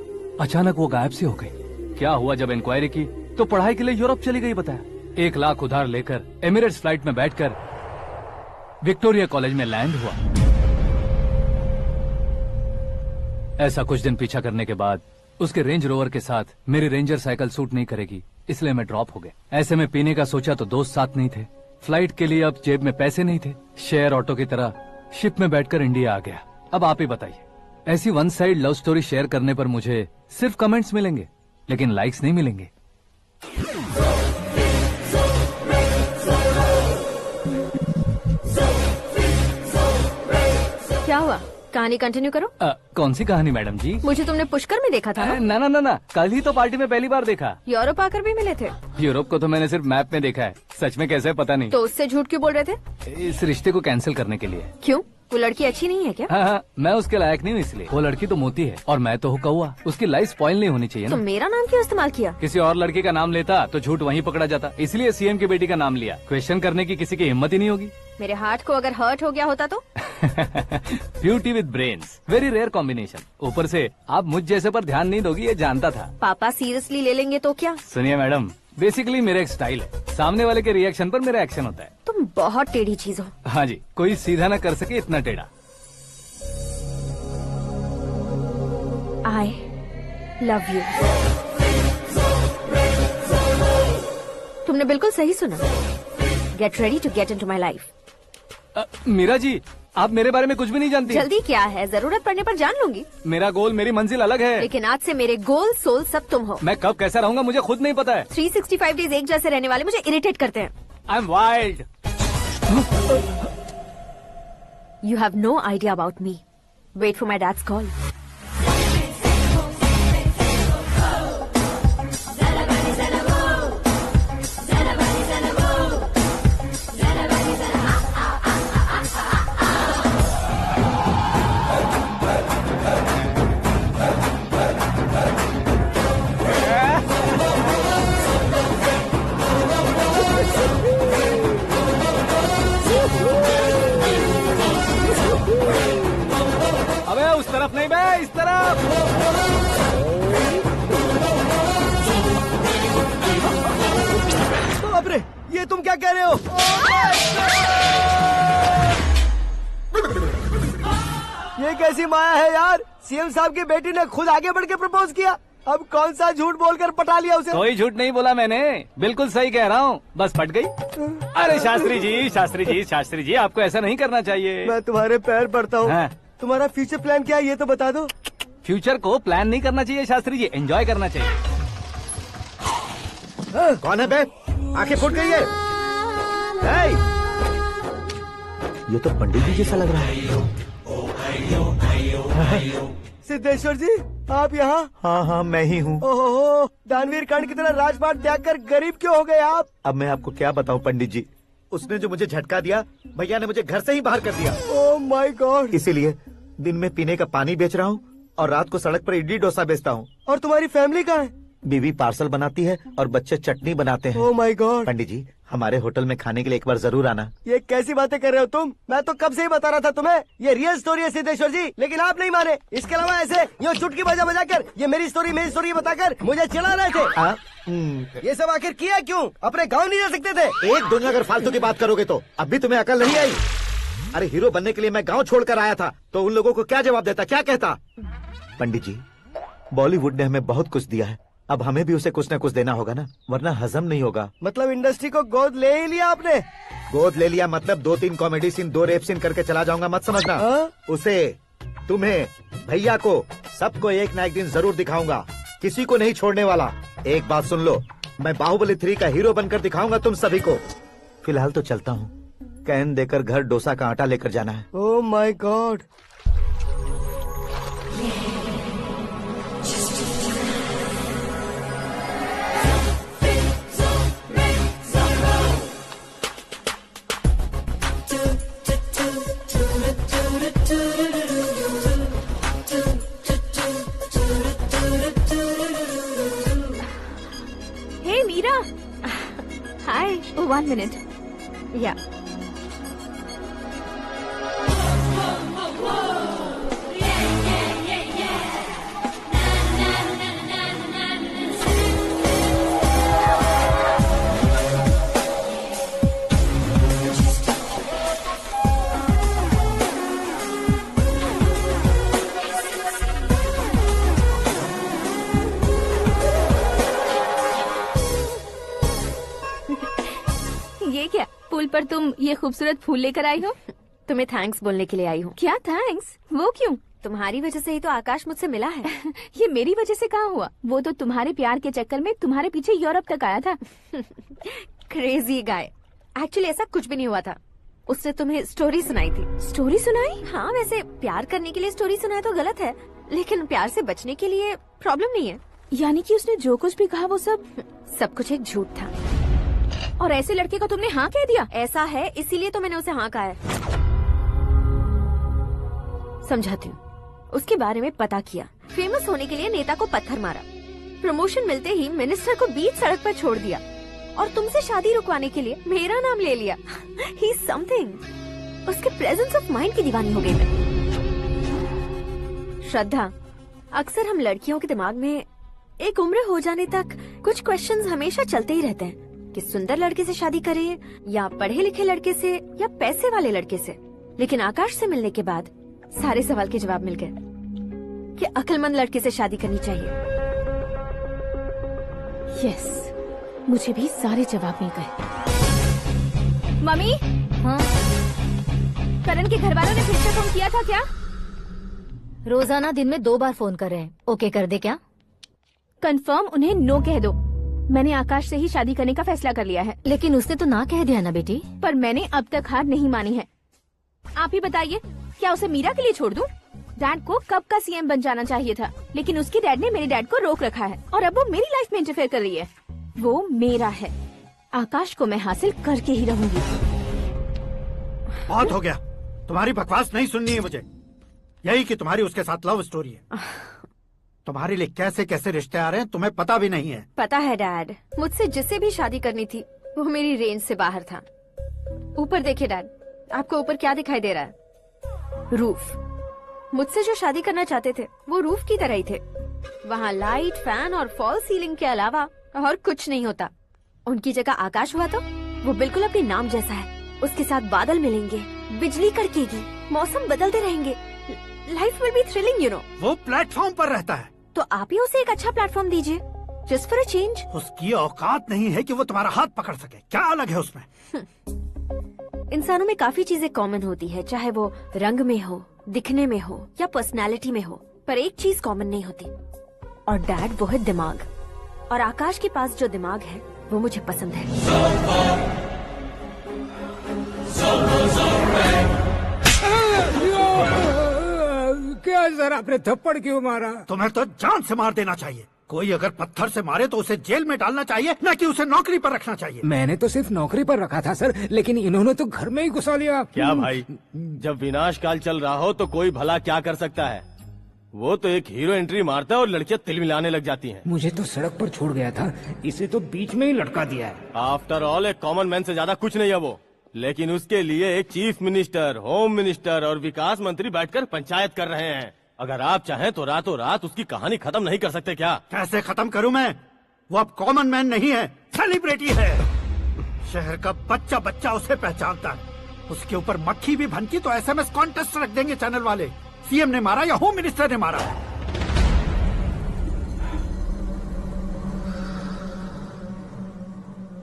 [SPEAKER 1] अचानक वो गायब सी हो गई। क्या हुआ? जब इंक्वायरी की तो पढ़ाई के लिए यूरोप चली गई बताया। 1 लाख उधार लेकर एमिरेट्स फ्लाइट में बैठकर विक्टोरिया कॉलेज में लैंड हुआ। ऐसा कुछ दिन पीछा करने के बाद उसके रेंज रोवर के साथ मेरी रेंजर साइकिल सूट नहीं करेगी, इसलिए मैं ड्रॉप हो गया। ऐसे में पीने का सोचा तो दोस्त साथ नहीं थे, फ्लाइट के लिए अब जेब में पैसे नहीं थे, शेयर ऑटो की तरह शिप में बैठकर इंडिया आ गया। अब आप ही बताइए, ऐसी one side love story share करने पर मुझे सिर्फ कमेंट्स मिलेंगे लेकिन लाइक्स नहीं मिलेंगे।
[SPEAKER 7] क्या हुआ, कहानी कंटिन्यू करो।
[SPEAKER 1] कौन सी कहानी मैडम जी?
[SPEAKER 7] मुझे तुमने पुष्कर में देखा था ना?
[SPEAKER 1] ना, कल ही तो पार्टी में पहली बार देखा।
[SPEAKER 7] यूरोप आकर भी मिले थे?
[SPEAKER 1] यूरोप को तो मैंने सिर्फ मैप में देखा है, सच में कैसे पता नहीं।
[SPEAKER 7] तो उससे झूठ क्यों बोल रहे थे?
[SPEAKER 1] इस रिश्ते को कैंसिल करने के लिए।
[SPEAKER 7] क्यों, वो लड़की अच्छी नहीं है क्या?
[SPEAKER 1] हाँ, मैं उसके लायक नहीं हूँ इसलिए। वो लड़की तो मोती है और मैं तो हूँ कौवा, उसकी लाइफ स्पॉइल नहीं होनी चाहिए ना।
[SPEAKER 7] तो मेरा नाम क्यों इस्तेमाल किया?
[SPEAKER 1] किसी और लड़की का नाम लेता तो झूठ वहीं पकड़ा जाता, इसलिए सीएम की बेटी का नाम लिया। क्वेश्चन करने की किसी की हिम्मत ही नहीं होगी।
[SPEAKER 7] मेरे हार्ट को अगर हर्ट हो गया होता तो?
[SPEAKER 1] Beauty with brains, very rare combination. ऊपर से आप मुझ जैसे पर ध्यान नहीं दोगी ये जानता था।
[SPEAKER 7] पापा सीरियसली ले लेंगे तो क्या?
[SPEAKER 1] सुनिए मैडम, बेसिकली मेरा एक स्टाइल है, सामने वाले के रिएक्शन पर मेरा एक्शन होता है।
[SPEAKER 7] तुम बहुत टेढ़ी चीज हो।
[SPEAKER 1] हाँ जी, कोई सीधा न कर सके इतना टेढ़ा।
[SPEAKER 7] I love you. तुमने बिल्कुल सही सुना। Get ready to get into my life.
[SPEAKER 1] Meera ji, आप मेरे बारे में कुछ भी नहीं जानती।
[SPEAKER 7] जल्दी क्या है, जरूरत पड़ने पर जान लूंगी।
[SPEAKER 1] मेरा गोल, मेरी मंजिल अलग है।
[SPEAKER 7] लेकिन आज से मेरे गोल सोल सब तुम हो।
[SPEAKER 1] मैं कब कैसा रहूंगा मुझे खुद नहीं पता है।
[SPEAKER 7] 365 डेज एक जैसे रहने वाले मुझे इरिटेट करते हैं।
[SPEAKER 1] I'm wild.
[SPEAKER 7] You have no idea about me. Wait for my dad's call.
[SPEAKER 1] तरफ नहीं बे, इस तरफ।
[SPEAKER 2] तो बाप रे, ये तुम क्या कह रहे हो? ये कैसी माया है यार? सीएम साहब की बेटी ने खुद आगे बढ़ के प्रपोज किया, अब कौन सा झूठ बोलकर पटा लिया उसे?
[SPEAKER 1] कोई झूठ नहीं बोला मैंने, बिल्कुल सही कह रहा हूँ, बस पट गई। अरे शास्त्री जी आपको ऐसा नहीं करना चाहिए।
[SPEAKER 2] मैं तुम्हारे पैर पड़ता हूँ।
[SPEAKER 1] हाँ।
[SPEAKER 2] तुम्हारा फ्यूचर प्लान क्या है ये तो बता दो।
[SPEAKER 1] फ्यूचर को प्लान नहीं करना चाहिए शास्त्री जी, एंजॉय करना चाहिए।
[SPEAKER 5] कौन है बे? आंखें फूट गई है। ये तो पंडित जी जैसा लग रहा है।
[SPEAKER 2] सिद्धेश्वर जी, आप यहाँ?
[SPEAKER 5] हाँ, मैं ही हूँ।
[SPEAKER 2] ओहो, दानवीर कांड की तरह राजपाट त्याग कर गरीब क्यों हो गए आप?
[SPEAKER 5] अब मैं आपको क्या बताऊँ पंडित जी, उसने जो मुझे झटका दिया, भैया ने मुझे घर से ही बाहर कर दिया।
[SPEAKER 2] Oh my God.
[SPEAKER 5] इसीलिए दिन में पीने का पानी बेच रहा हूँ और रात को सड़क पर इडली डोसा बेचता हूँ।
[SPEAKER 2] और तुम्हारी फैमिली कहाँ है?
[SPEAKER 5] बीवी पार्सल बनाती है और बच्चे चटनी बनाते हैं।
[SPEAKER 2] Oh my God.
[SPEAKER 5] पंडित जी, हमारे होटल में खाने के लिए एक बार जरूर आना।
[SPEAKER 2] ये कैसी बातें कर रहे हो तुम? मैं तो कब से ही बता रहा था तुम्हें, ये रियल स्टोरी है सिद्धेश्वर जी, लेकिन आप नहीं माने। इसके अलावा ऐसे यूँ चुटकी बजा कर ये मेरी स्टोरी बताकर मुझे चिढ़ा रहे थे। ये सब आखिर किया क्यों? अपने गाँव नहीं जा सकते थे?
[SPEAKER 5] एक दिन अगर फालतू की बात करोगे तो अब भी तुम्हें अकल नहीं आई। अरे हीरो बनने के लिए मैं गाँव छोड़कर आया था तो उन लोगों को क्या जवाब देता, क्या कहता? पंडित जी, बॉलीवुड ने हमें बहुत कुछ दिया है, अब हमें भी उसे कुछ न कुछ देना होगा ना, वरना हजम नहीं होगा।
[SPEAKER 2] मतलब इंडस्ट्री को गोद ले ही लिया आपने?
[SPEAKER 5] गोद ले लिया मतलब 2-3 कॉमेडी सीन 2 रेप सीन करके चला जाऊंगा मत समझना। उसे, तुम्हें, भैया को, सबको एक ना एक दिन जरूर दिखाऊंगा, किसी को नहीं छोड़ने वाला। एक बात सुन लो, मैं बाहुबली 3 का हीरो बनकर दिखाऊंगा तुम सभी को। फिलहाल तो चलता हूँ, कैन देकर घर डोसा का आटा लेकर जाना है।
[SPEAKER 2] Oh my God.
[SPEAKER 6] Hey Meera. Hi. Oh, 1 minute. Yeah. पुल पर तुम ये खूबसूरत फूल लेकर आई हो?
[SPEAKER 7] तुम्हें थैंक्स बोलने के लिए आई हूँ।
[SPEAKER 6] क्या थैंक्स? वो क्यों?
[SPEAKER 7] तुम्हारी वजह से ही तो आकाश मुझसे मिला है।
[SPEAKER 6] ये मेरी वजह से कहाँ हुआ? वो तो तुम्हारे प्यार के चक्कर में तुम्हारे पीछे यूरोप तक आया था।
[SPEAKER 7] Crazy guy. एक्चुअली ऐसा कुछ भी नहीं हुआ था। उसने तुम्हें स्टोरी सुनाई थी।
[SPEAKER 6] स्टोरी सुनाई?
[SPEAKER 7] हाँ, वैसे प्यार करने के लिए स्टोरी सुनाए तो गलत है, लेकिन प्यार से बचने के लिए प्रॉब्लम नहीं है।
[SPEAKER 6] यानी कि उसने जो कुछ भी कहा वो सब
[SPEAKER 7] कुछ एक झूठ था।
[SPEAKER 6] और ऐसे लड़के को तुमने हाँ कह दिया?
[SPEAKER 7] ऐसा है, इसीलिए तो मैंने उसे हाँ कहा है। समझाती हूँ। उसके बारे में पता किया, फेमस होने के लिए नेता को पत्थर मारा, प्रमोशन मिलते ही मिनिस्टर को बीच सड़क पर छोड़ दिया और तुमसे शादी रुकवाने के लिए मेरा नाम ले लिया। ही समथिंग। उसके प्रेजेंस ऑफ माइंड की दीवानी हो गई मैं। श्रद्धा, अक्सर हम लड़कियों के दिमाग में एक उम्र हो जाने तक कुछ क्वेश्चंस हमेशा चलते ही रहते हैं कि सुंदर लड़के से शादी करें या पढ़े लिखे लड़के से या पैसे वाले लड़के से। लेकिन आकाश से मिलने के बाद सारे सवाल के जवाब मिल गए कि अक्लमंद लड़के से शादी करनी चाहिए।
[SPEAKER 6] यस, मुझे भी सारे जवाब मिल गए। मम्मी,
[SPEAKER 7] हाँ?
[SPEAKER 6] करण के घर वालों ने फिर से फोन किया था क्या?
[SPEAKER 7] रोजाना दिन में 2 बार फोन कर रहे हैं। ओके कर दे क्या?
[SPEAKER 6] कंफर्म उन्हें नो कह दो। मैंने आकाश से ही शादी करने का फैसला कर लिया है।
[SPEAKER 7] लेकिन उसने तो ना कह दिया ना बेटी।
[SPEAKER 6] पर मैंने अब तक हार नहीं मानी है। आप ही बताइए, क्या उसे मीरा के लिए छोड़ दूं? डैड को कब का सीएम बन जाना चाहिए था, लेकिन उसके डैड ने मेरे डैड को रोक रखा है और अब वो मेरी लाइफ में इंटरफेयर कर रही है। वो मेरा है। आकाश को मैं हासिल करके ही रहूंगी।
[SPEAKER 16] बहुत हो गया, तुम्हारी बकवास नहीं सुननी है मुझे। यही कि तुम्हारी उसके साथ लव स्टोरी है। तुम्हारे लिए कैसे कैसे रिश्ते आ रहे हैं तुम्हें पता भी नहीं है।
[SPEAKER 7] पता है डैड, मुझसे जिसे भी शादी करनी थी वो मेरी रेंज से बाहर था। ऊपर देखिए डैड, आपको ऊपर क्या दिखाई दे रहा है? रूफ। मुझसे जो शादी करना चाहते थे वो रूफ की तरह ही थे। वहाँ लाइट, फैन और फॉल सीलिंग के अलावा और कुछ नहीं होता। उनकी जगह आकाश हुआ तो वो बिल्कुल अपने नाम जैसा है। उसके साथ बादल मिलेंगे, बिजली कड़केगी, मौसम बदलते रहेंगे। Life will be thrilling, you know.
[SPEAKER 16] वो प्लेटफॉर्म पर रहता है
[SPEAKER 7] तो आप ही उसे एक अच्छा प्लेटफॉर्म दीजिए, जस्ट फॉर अ चेंज।
[SPEAKER 16] उसकी औकात नहीं है कि वो तुम्हारा हाथ पकड़ सके। क्या अलग है उसमें?
[SPEAKER 7] इंसानों में काफी चीजें कॉमन होती है, चाहे वो रंग में हो, दिखने में हो या पर्सनालिटी में हो, पर एक चीज कॉमन नहीं होती, और डैड वो है दिमाग। और आकाश के पास जो दिमाग है वो मुझे पसंद है।
[SPEAKER 9] क्या सर, आपने थप्पड़ क्यों मारा?
[SPEAKER 16] तुम्हें तो जान से मार देना चाहिए। कोई अगर पत्थर से मारे तो उसे जेल में डालना चाहिए, न कि उसे नौकरी पर रखना चाहिए।
[SPEAKER 9] मैंने तो सिर्फ नौकरी पर रखा था सर, लेकिन इन्होंने तो घर में ही घुसा लिया।
[SPEAKER 10] क्या भाई, जब विनाश काल चल रहा हो तो कोई भला क्या कर सकता है? वो तो एक हीरो एंट्री मारता है और लड़कियां तिल मिलाने लग जाती हैं।
[SPEAKER 9] मुझे तो सड़क पर छोड़ गया था, इसे तो बीच में ही लटका दिया है।
[SPEAKER 10] आफ्टर ऑल एक कॉमन मैन से ज्यादा कुछ नहीं है वो, लेकिन उसके लिए एक चीफ मिनिस्टर, होम मिनिस्टर और विकास मंत्री बैठकर पंचायत कर रहे हैं। अगर आप चाहें तो रातों रात उसकी कहानी खत्म नहीं कर सकते क्या?
[SPEAKER 16] कैसे खत्म करूं मैं? वो अब कॉमन मैन नहीं है, सेलिब्रिटी है। शहर का बच्चा बच्चा उसे पहचानता है। उसके ऊपर मक्खी भी भनकी तो SMS कॉन्टेस्ट रख देंगे चैनल वाले। सीएम ने मारा या होम मिनिस्टर ने मारा।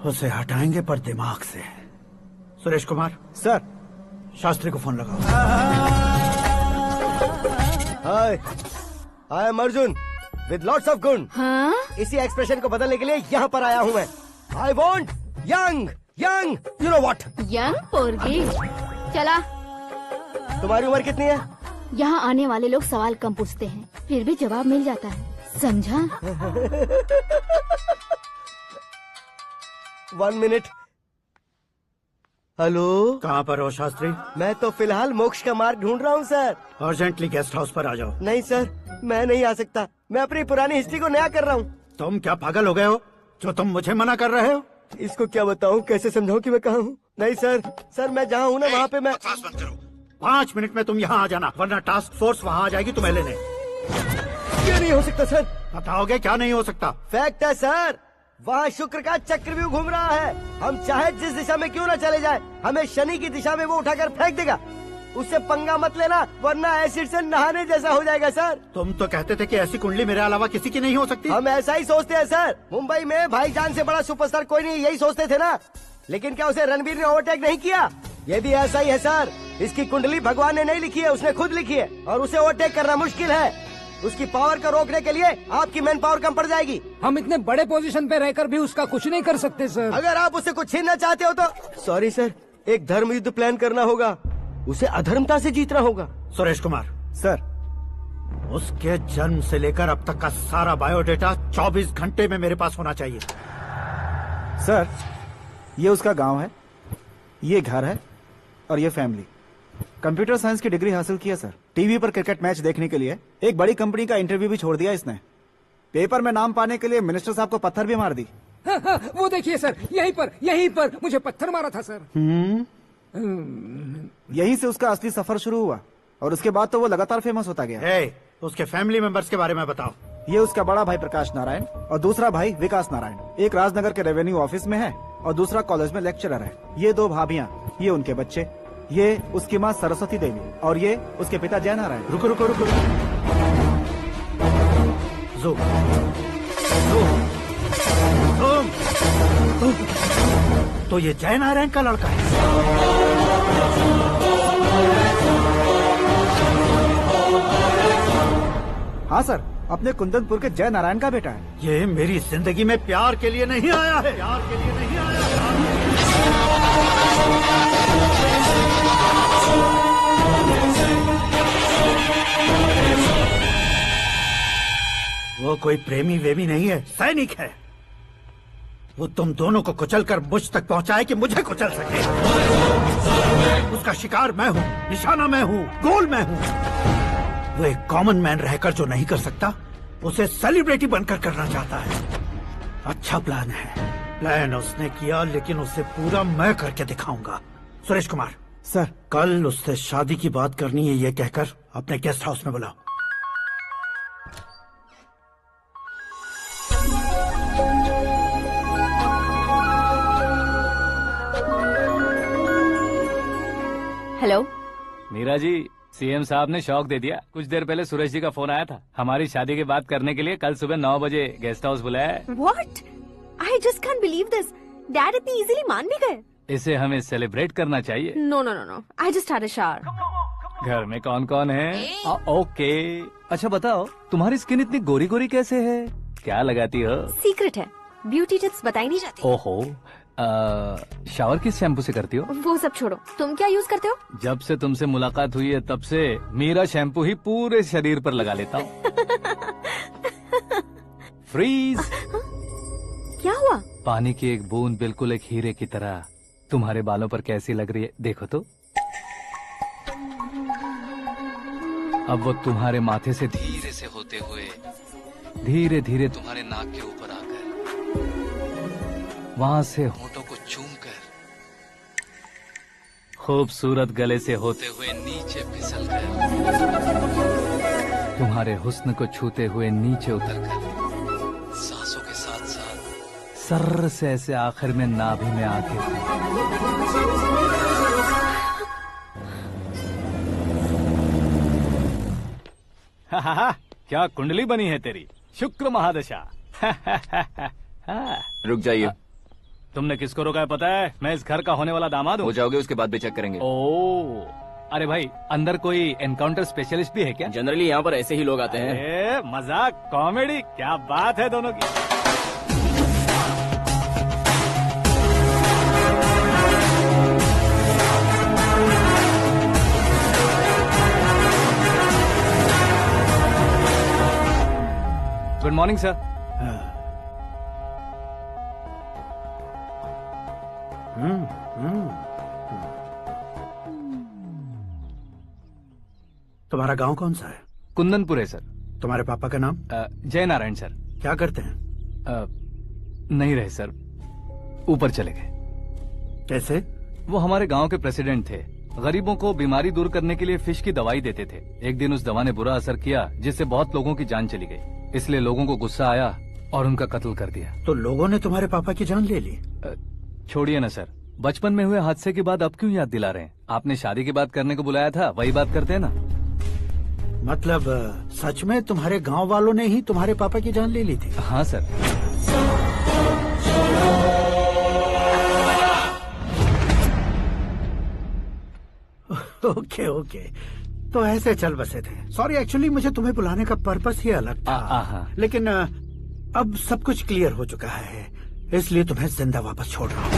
[SPEAKER 16] उसे हटाएंगे पर दिमाग से। सुरेश कुमार
[SPEAKER 2] सर,
[SPEAKER 16] शास्त्री को फोन लगाओ।
[SPEAKER 2] Hi, I am Arjun with lots of गुण।
[SPEAKER 6] हाँ?
[SPEAKER 2] इसी एक्सप्रेशन को बदलने के लिए यहाँ पर आया हूँ मैं। I want young young, you know what?
[SPEAKER 6] Young पोरगी। चला।
[SPEAKER 2] तुम्हारी उम्र कितनी है?
[SPEAKER 6] यहाँ आने वाले लोग सवाल कम पूछते हैं, फिर भी जवाब मिल जाता है, समझा?
[SPEAKER 2] 1 मिनट। हेलो,
[SPEAKER 16] कहाँ पर हो शास्त्री?
[SPEAKER 2] मैं तो फिलहाल मोक्ष का मार्ग ढूंढ रहा हूँ सर।
[SPEAKER 16] अर्जेंटली गेस्ट हाउस पर आ जाओ।
[SPEAKER 2] नहीं सर, मैं नहीं आ सकता। मैं अपनी पुरानी हिस्ट्री को नया कर रहा हूँ।
[SPEAKER 16] तुम क्या पागल हो गए हो जो तुम मुझे मना कर रहे हो?
[SPEAKER 2] इसको क्या बताऊँ, कैसे समझाऊँ कि मैं कहाँ हूँ? नहीं सर, मैं जहाँ हूँ ना वहाँ पे मैं।
[SPEAKER 16] 5 मिनट में तुम यहाँ आ जाना, वरना टास्क फोर्स वहाँ आ जाएगी तुम्हें लेने।
[SPEAKER 2] क्या नहीं हो सकता सर?
[SPEAKER 16] बताओगे क्या नहीं हो सकता?
[SPEAKER 2] फैक्ट है सर, वहाँ शुक्र का चक्रव्यूह घूम रहा है। हम चाहे जिस दिशा में क्यों न चले जाए, हमें शनि की दिशा में वो उठाकर फेंक देगा। उससे पंगा मत लेना, वरना एसिड से नहाने जैसा हो जाएगा सर।
[SPEAKER 16] तुम तो कहते थे कि ऐसी कुंडली मेरे अलावा किसी की नहीं हो सकती।
[SPEAKER 2] हम ऐसा ही सोचते हैं सर। मुंबई में भाईजान से बड़ा सुपरस्टार कोई नहीं, यही सोचते थे ना। लेकिन क्या उसे रणवीर ने ओवरटेक नहीं किया? ये भी ऐसा ही है सर। इसकी कुंडली भगवान ने नहीं लिखी है, उसने खुद लिखी है और उसे ओवरटेक करना मुश्किल है। उसकी पावर को रोकने के लिए आपकी मैन पावर कम पड़ जाएगी।
[SPEAKER 9] हम इतने बड़े पोजीशन पे रहकर भी उसका कुछ नहीं कर सकते सर।
[SPEAKER 2] अगर आप उससे कुछ छीनना चाहते हो तो सॉरी सर, एक धर्म युद्ध प्लान करना होगा। उसे अधर्मता से जीतना होगा।
[SPEAKER 16] सुरेश कुमार सर, उसके जन्म से लेकर अब तक का सारा बायोडेटा 24 घंटे में मेरे पास होना चाहिए।
[SPEAKER 14] सर, ये उसका गांव है, ये घर है और ये फैमिली। कंप्यूटर साइंस की डिग्री हासिल की है सर। टीवी पर क्रिकेट मैच देखने के लिए एक बड़ी कंपनी का इंटरव्यू भी छोड़ दिया इसने। पेपर में नाम पाने के लिए मिनिस्टर साहब को पत्थर भी मार दी।
[SPEAKER 9] हाँ, वो देखिए सर, यहीं पर मुझे पत्थर मारा था सर।
[SPEAKER 14] यहीं से उसका असली सफर शुरू हुआ और उसके बाद तो वो लगातार फेमस होता गया।
[SPEAKER 16] उसके फैमिली मेंबर्स के बारे में बताओ।
[SPEAKER 14] ये उसका बड़ा भाई प्रकाश नारायण और दूसरा भाई विकास नारायण। एक राजनगर के रेवेन्यू ऑफिस में है और दूसरा कॉलेज में लेक्चरर है। ये 2 भाभियाँ, ये उनके बच्चे, ये उसकी माँ सरस्वती देवी और ये उसके पिता जय नारायण।
[SPEAKER 16] रुको रुको रुको, तो ये जय नारायण का लड़का है।
[SPEAKER 14] हाँ सर, अपने कुंदनपुर के जय नारायण का बेटा है।
[SPEAKER 16] ये मेरी जिंदगी में प्यार के लिए नहीं आया है। प्यार के लिए नहीं आया है। वो कोई प्रेमी वेमी नहीं है, सैनिक है। वो तुम दोनों को कुचलकर मुझ तक पहुंचाए कि मुझे कुचल सके। उसका शिकार मैं हूँ, निशाना मैं हूँ, गोल मैं हूँ। वो एक कॉमन मैन रहकर जो नहीं कर सकता, उसे सेलिब्रिटी बनकर करना चाहता है। अच्छा प्लान है। प्लान उसने किया, लेकिन उसे पूरा मैं करके दिखाऊंगा। सुरेश कुमार
[SPEAKER 14] सर,
[SPEAKER 16] कल उससे शादी की बात करनी है, ये कहकर अपने गेस्ट हाउस में बुलाओ।
[SPEAKER 6] हेलो
[SPEAKER 1] मीरा जी, सीएम साहब ने शौक दे दिया। कुछ देर पहले सुरेश जी का फोन आया था, हमारी शादी की बात करने के लिए कल सुबह 9 बजे गेस्ट हाउस बुलाया है।
[SPEAKER 6] What? I just can't believe this. Dad इतनी इजीली मान भी गए।
[SPEAKER 1] इसे हमें सेलिब्रेट करना चाहिए।
[SPEAKER 6] No, no, no, no. I just had a shower.
[SPEAKER 1] घर में कौन कौन है? ओके, अच्छा बताओ, तुम्हारी स्किन इतनी गोरी गोरी कैसे है? क्या लगाती हो?
[SPEAKER 6] सीक्रेट है, ब्यूटी टिप्स बताई नहीं जाती।
[SPEAKER 1] ओहो, शावर किस शैम्पू से करती हो?
[SPEAKER 6] वो सब छोड़ो, तुम क्या यूज करते हो?
[SPEAKER 1] जब से तुमसे मुलाकात हुई है तब से मेरा शैम्पू ही पूरे शरीर पर लगा लेता हूँ। फ्रीज।
[SPEAKER 6] क्या हुआ?
[SPEAKER 1] पानी की एक बूंद बिल्कुल एक हीरे की तरह तुम्हारे बालों पर कैसी लग रही है, देखो तो। अब वो तुम्हारे माथे से धीरे से होते हुए धीरे धीरे तुम्हारे नाक के ऊपर आकर वहां से होठों को चूमकर खूबसूरत गले से होते हुए नीचे फिसलकर तुम्हारे हुस्न को छूते हुए नीचे उतरकर सांसों के साथ साथ सर्र से ऐसे आखिर में नाभि में आके क्या कुंडली बनी है तेरी, शुक्र महादशा।
[SPEAKER 3] रुक जाइए।
[SPEAKER 1] तुमने किसको रोका है पता है? मैं इस घर का होने वाला दामाद हूँ।
[SPEAKER 3] हो जाओगे उसके बाद भी चेक करेंगे।
[SPEAKER 1] ओ, अरे भाई, अंदर कोई एनकाउंटर स्पेशलिस्ट भी है क्या?
[SPEAKER 3] जनरली यहाँ पर ऐसे ही लोग आते हैं।
[SPEAKER 1] मजाक, कॉमेडी, क्या बात है दोनों की। Good morning sir.
[SPEAKER 16] तुम्हारा गांव कौन सा है?
[SPEAKER 1] कुंदनपुर है सर।
[SPEAKER 16] तुम्हारे पापा का नाम?
[SPEAKER 1] जय नारायण सर।
[SPEAKER 16] क्या करते हैं?
[SPEAKER 1] नहीं रहे सर, ऊपर चले गए।
[SPEAKER 16] कैसे?
[SPEAKER 1] वो हमारे गांव के प्रेसिडेंट थे। गरीबों को बीमारी दूर करने के लिए फिश की दवाई देते थे। एक दिन उस दवा ने बुरा असर किया जिससे बहुत लोगों की जान चली गई। इसलिए लोगों को गुस्सा आया और उनका कत्ल कर दिया।
[SPEAKER 16] तो लोगों ने तुम्हारे पापा की जान ले ली?
[SPEAKER 1] छोड़िए ना सर, बचपन में हुए हादसे की बात अब क्यों याद दिला रहे हैं? आपने शादी की बात करने को बुलाया था, वही बात करते हैं ना।
[SPEAKER 16] मतलब सच में तुम्हारे गांव वालों ने ही तुम्हारे पापा की जान ले ली थी?
[SPEAKER 1] हाँ सर।
[SPEAKER 16] ओके ओके, तो ऐसे चल बसे थे। सॉरी, एक्चुअली मुझे तुम्हें बुलाने का पर्पस ही अलग था, लेकिन अब सब कुछ क्लियर हो चुका है, इसलिए तुम्हें जिंदा वापस छोड़ रहा हूँ।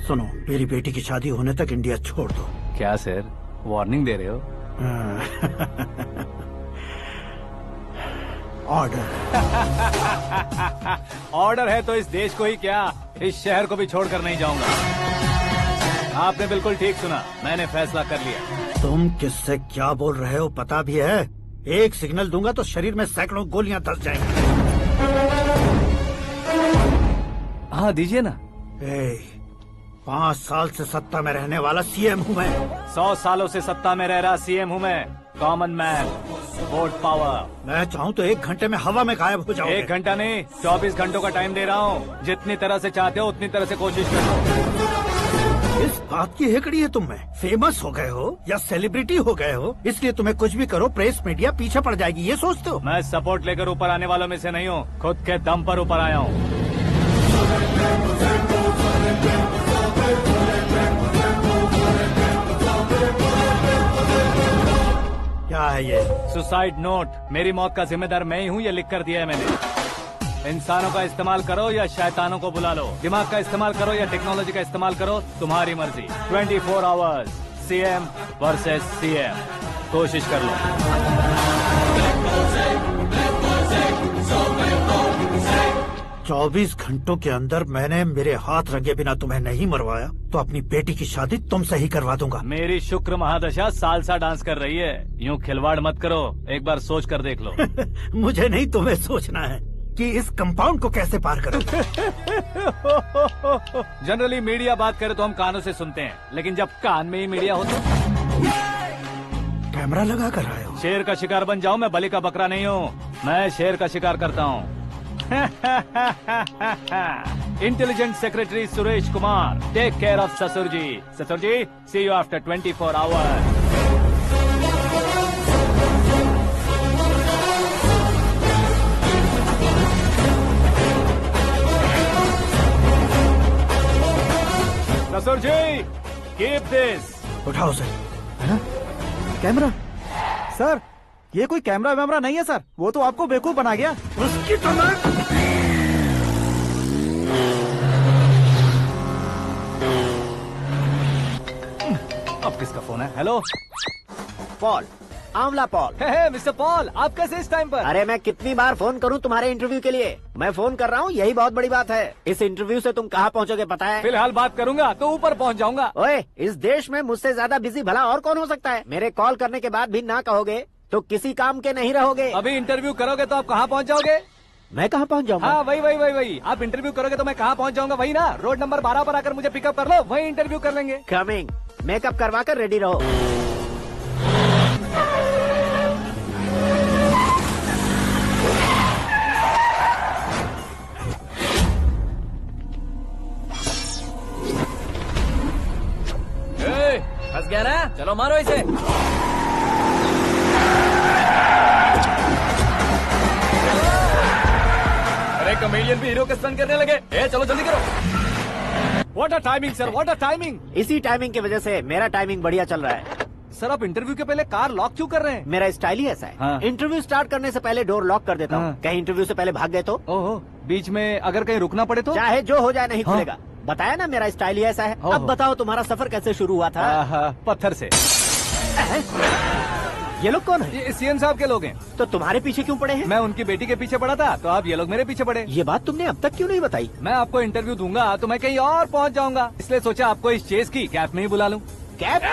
[SPEAKER 16] सुनो, मेरी बेटी की शादी होने तक इंडिया छोड़ दो।
[SPEAKER 1] क्या सर, वार्निंग दे रहे हो?
[SPEAKER 16] ऑर्डर।
[SPEAKER 1] ऑर्डर है तो इस देश को ही क्या, इस शहर को भी छोड़कर नहीं जाऊंगा। आपने बिल्कुल ठीक सुना, मैंने फैसला कर लिया।
[SPEAKER 16] तुम किससे क्या बोल रहे हो पता भी है? एक सिग्नल दूंगा तो शरीर में सैकड़ों गोलियां धस जाएंगी।
[SPEAKER 1] हाँ दीजिए ना।
[SPEAKER 16] 5 साल से सत्ता में रहने वाला सीएम हूँ मैं।
[SPEAKER 1] 100 सालों से सत्ता में रह रहा सीएम हूँ मैं। Common man, vote power.
[SPEAKER 16] मैं चाहूँ तो 1 घंटे में हवा में गायब हो जाऊँ।
[SPEAKER 1] 1 घंटा नहीं, 24 घंटों का टाइम दे रहा हूँ। जितनी तरह से चाहते हो उतनी तरह से कोशिश करो।
[SPEAKER 16] इस बात की हेकड़ी है तुम में। फेमस हो गए हो या सेलिब्रिटी हो गए हो, इसलिए तुम्हें कुछ भी करो प्रेस मीडिया पीछे पड़ जाएगी, ये सोचते हो?
[SPEAKER 1] मैं सपोर्ट लेकर ऊपर आने वालों में से नहीं हूँ, खुद के दम पर ऊपर आया हूँ।
[SPEAKER 16] क्या है ये?
[SPEAKER 1] Suicide note. मेरी मौत का जिम्मेदार मैं ही हूँ, ये लिख कर दिया है मैंने। इंसानों का इस्तेमाल करो या शैतानों को बुला लो, दिमाग का इस्तेमाल करो या टेक्नोलॉजी का इस्तेमाल करो, तुम्हारी मर्जी। 24 आवर्स, सीएम वर्सेस सीएम, कोशिश कर लो।
[SPEAKER 16] 24 घंटों के अंदर मैंने मेरे हाथ रंगे बिना तुम्हें नहीं मरवाया तो अपनी बेटी की शादी तुमसे ही करवा दूंगा।
[SPEAKER 1] मेरी शुक्र महादशा सालसा डांस कर रही है, यूँ खिलवाड़ मत करो, एक बार सोच कर देख लो।
[SPEAKER 16] मुझे नहीं, तुम्हें सोचना है कि इस कंपाउंड को कैसे पार करो।
[SPEAKER 1] जनरली मीडिया बात करे तो हम कानों से सुनते हैं, लेकिन जब कान में ही मीडिया हो तो
[SPEAKER 16] कैमरा लगा कर आए हो।
[SPEAKER 1] शेर का शिकार बन जाऊं, मैं बलि का बकरा नहीं हूँ, मैं शेर का शिकार करता हूँ। Intelligent secretary Suresh Kumar, take care of ससुर जी। ससुर जी, सी यू आफ्टर 24 आवर्स। ससुर जी, कीप दिस।
[SPEAKER 16] उठाओ सर।
[SPEAKER 14] कैमरा? सर, ये कोई कैमरा वैमरा नहीं है सर, वो तो आपको बेवकूफ बना गया।
[SPEAKER 16] उसकी तो
[SPEAKER 1] अब किसका फोन है? हेलो
[SPEAKER 8] पॉल, आंवला पॉल।
[SPEAKER 1] हे मिस्टर पॉल, आप कैसे इस टाइम पर?
[SPEAKER 8] अरे मैं कितनी बार फोन करूं तुम्हारे इंटरव्यू के लिए? मैं फोन कर रहा हूं, यही बहुत बड़ी बात है। इस इंटरव्यू से तुम कहां पहुंचोगे पता है?
[SPEAKER 1] फिलहाल बात करूंगा तो ऊपर पहुंच जाऊंगा।
[SPEAKER 8] ओए, इस देश में मुझसे ज्यादा बिजी भला और कौन हो सकता है? मेरे कॉल करने के बाद भी ना कहोगे तो किसी काम के नहीं रहोगे।
[SPEAKER 1] अभी इंटरव्यू करोगे तो आप कहाँ पहुँच जाओगे?
[SPEAKER 8] मैं कहाँ पहुँच जाऊंगा?
[SPEAKER 1] हाँ वही। आप इंटरव्यू करोगे तो मैं कहाँ पहुँच जाऊंगा? वही ना, रोड नंबर 12 पर आकर मुझे पिकअप कर लो, वही इंटरव्यू कर लेंगे।
[SPEAKER 8] कमिंग। मेकअप करवा कर रेडी रहो।
[SPEAKER 3] फंस गया ना, चलो मारो इसे। अरे कमेडियन भी हीरो के स्टंट करने लगे। चलो जल्दी करो।
[SPEAKER 1] What a timing sir, what a timing.
[SPEAKER 8] इसी टाइमिंग की वजह से मेरा टाइमिंग बढ़िया चल रहा है।
[SPEAKER 1] सर, आप इंटरव्यू के पहले कार लॉक क्यों कर रहे हैं?
[SPEAKER 8] मेरा स्टाइल ही ऐसा है।
[SPEAKER 1] हाँ।
[SPEAKER 8] इंटरव्यू स्टार्ट करने से पहले डोर लॉक कर देता हूँ। कहीं इंटरव्यू से पहले भाग गए तो?
[SPEAKER 1] ओहो, बीच में अगर कहीं रुकना पड़े तो?
[SPEAKER 8] चाहे जो हो जाए नहीं खुलेगा। बताया ना, मेरा स्टाइल ही ऐसा है। अब बताओ तुम्हारा सफर कैसे शुरू हुआ था?
[SPEAKER 1] पत्थर से।
[SPEAKER 8] ये लोग कौन है?
[SPEAKER 1] ये सीएम साहब के लोग हैं।
[SPEAKER 8] तो तुम्हारे पीछे क्यों पड़े हैं?
[SPEAKER 1] मैं उनकी बेटी के पीछे पड़ा था, तो आप ये लोग मेरे पीछे पड़े।
[SPEAKER 8] ये बात तुमने अब तक क्यों नहीं बताई?
[SPEAKER 1] मैं आपको इंटरव्यू दूंगा तो मैं कहीं और पहुंच जाऊंगा, इसलिए सोचा आपको इस चेस की कैब में ही बुला लूं।
[SPEAKER 8] कैब में?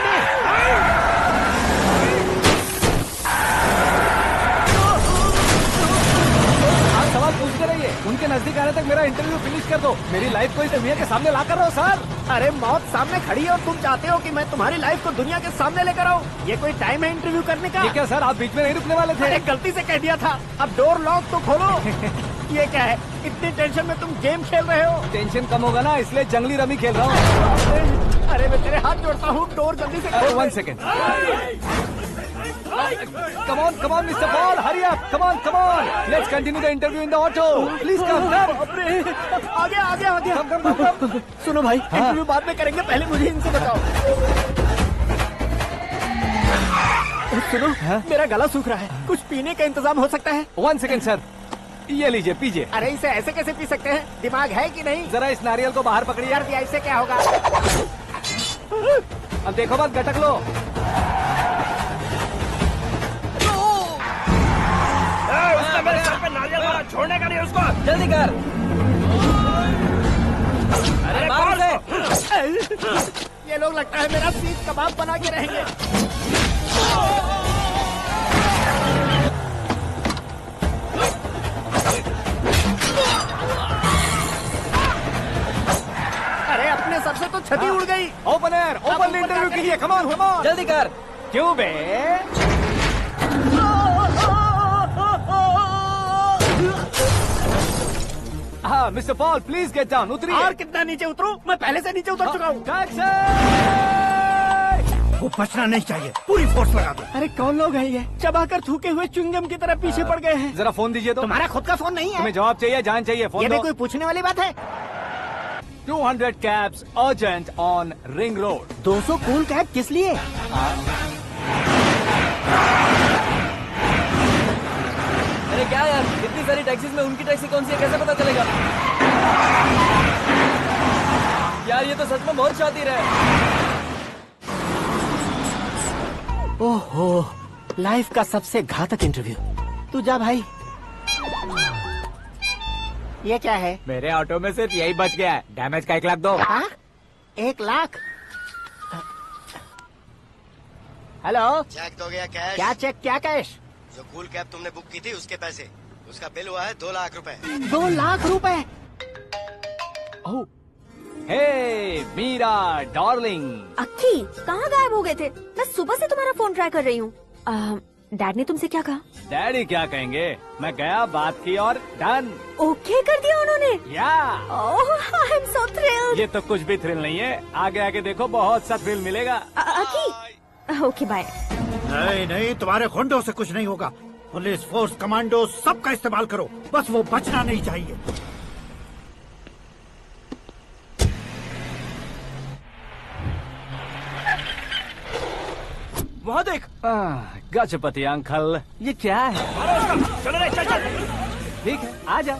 [SPEAKER 1] सवाल पूछते रहिए, उनके नजदीक आने तक मेरा इंटरव्यू फिनिश कर दो। मेरी लाइफ को इस दुनिया के सामने ला कर रहो सर।
[SPEAKER 8] अरे मौत सामने खड़ी है और तुम चाहते हो कि मैं तुम्हारी लाइफ को दुनिया के सामने लेकर आऊं? ये कोई टाइम है इंटरव्यू करने का?
[SPEAKER 1] ये क्या सर, आप बीच में नहीं रुकने वाले थे?
[SPEAKER 8] अरे गलती से कह दिया था, अब डोर लॉक तो खोलो। ये क्या है, इतनी टेंशन में तुम गेम खेल रहे हो?
[SPEAKER 1] टेंशन कम होगा ना, इसलिए जंगली रमी खेल रहा हूँ।
[SPEAKER 8] अरे मैं तेरे हाथ जोड़ता हूँ, डोर जल्दी से खोलो।
[SPEAKER 1] 1 second. Come on, Mr. Paul, hurry up! Come on! Let's continue the interview in the auto. Please come.
[SPEAKER 8] आगे।
[SPEAKER 1] Come.
[SPEAKER 8] सुनो भाई, इंटरव्यू बाद में करेंगे, पहले मुझे इनसे बताओ। सुनो, मेरा गला सूख रहा है, कुछ पीने का इंतजाम हो सकता है?
[SPEAKER 1] 1 सेकेंड सर, ये लीजिए पीजिए।
[SPEAKER 8] अरे इसे ऐसे कैसे पी सकते हैं? दिमाग है कि नहीं?
[SPEAKER 1] जरा इस नारियल को बाहर पकड़िए।
[SPEAKER 8] यार दिया, इससे क्या होगा?
[SPEAKER 1] अब देखो मत, गटक लो।
[SPEAKER 9] उसने मेरे सर पे नारियल मारा, छोड़ने का नहीं उसको।
[SPEAKER 3] जल्दी कर। अरे मार उसे।
[SPEAKER 8] ये लोग लगता है मेरा सीख कबाब बना के रहेंगे। अरे अपने सर से तो छती उड़ गई।
[SPEAKER 1] ओपन एयर, ओपन इंटरव्यू कीजिए। कम ऑन, कम ऑन,
[SPEAKER 3] जल्दी कर।
[SPEAKER 1] क्यों बे? हाँ mister Paul, please get down. उतरिए।
[SPEAKER 8] और कितना नीचे उतरूं? मैं पहले से नीचे उतर चुका हूँ।
[SPEAKER 16] वो बचना नहीं चाहिए, पूरी फोर्स लगा दो।
[SPEAKER 8] अरे कौन लोग हैं ये? चबाकर थूके हुए च्युइंगम की तरह पीछे पड़ गए हैं।
[SPEAKER 1] जरा फोन दीजिए तो।
[SPEAKER 8] तुम्हारा खुद का फोन नहीं है?
[SPEAKER 1] तुम्हें जवाब चाहिए, जान चाहिए, फोन
[SPEAKER 8] ये
[SPEAKER 1] दो।
[SPEAKER 8] भी कोई पूछने वाली बात है?
[SPEAKER 1] 200 cabs urgent on ring road.
[SPEAKER 8] 200 cool cab किस लिए?
[SPEAKER 3] अरे क्या यार, इतनी सारी टैक्सीज में उनकी टैक्सी कौन सी है, कैसे पता चलेगा? यार ये तो सच में बहुत शातिर है।
[SPEAKER 8] ओहो, लाइफ का सबसे घातक इंटरव्यू। तू जा भाई। ये क्या है?
[SPEAKER 12] मेरे ऑटो में सिर्फ यही बच गया है, डैमेज का 1 लाख दो।
[SPEAKER 8] 1 लाख? हेलो,
[SPEAKER 2] चेक तो गया कैश।
[SPEAKER 8] क्या चेक, क्या कैश?
[SPEAKER 2] जो कूल कैब तुमने बुक की थी उसके पैसे, उसका बिल हुआ है 2 लाख रुपए।
[SPEAKER 8] 2 लाख रुपए?
[SPEAKER 1] हे मीरा डार्लिंग।
[SPEAKER 6] अक्की, कहाँ गायब हो गए थे? मैं सुबह से तुम्हारा फोन ट्राई कर रही हूँ। डैड ने तुमसे क्या कहा?
[SPEAKER 1] डैडी क्या कहेंगे, मैं गया, बात की और डन।
[SPEAKER 6] ओके कर दिया उन्होंने?
[SPEAKER 1] या।
[SPEAKER 6] ओह, आई एम सो थ्रिल्ड।
[SPEAKER 1] ये तो कुछ भी थ्रिल नहीं है, आगे आगे देखो बहुत सा थ्रिल मिलेगा।
[SPEAKER 6] अक्की, ओके बाय।
[SPEAKER 16] नहीं नहीं, तुम्हारे गुंडों से कुछ नहीं होगा। पुलिस फोर्स, कमांडो, सबका इस्तेमाल करो, बस वो बचना नहीं चाहिए।
[SPEAKER 1] वहाँ देख। गजपति अंकल, ये क्या है?
[SPEAKER 9] चलो रे, चल चल।
[SPEAKER 1] ठीक है, आ जा।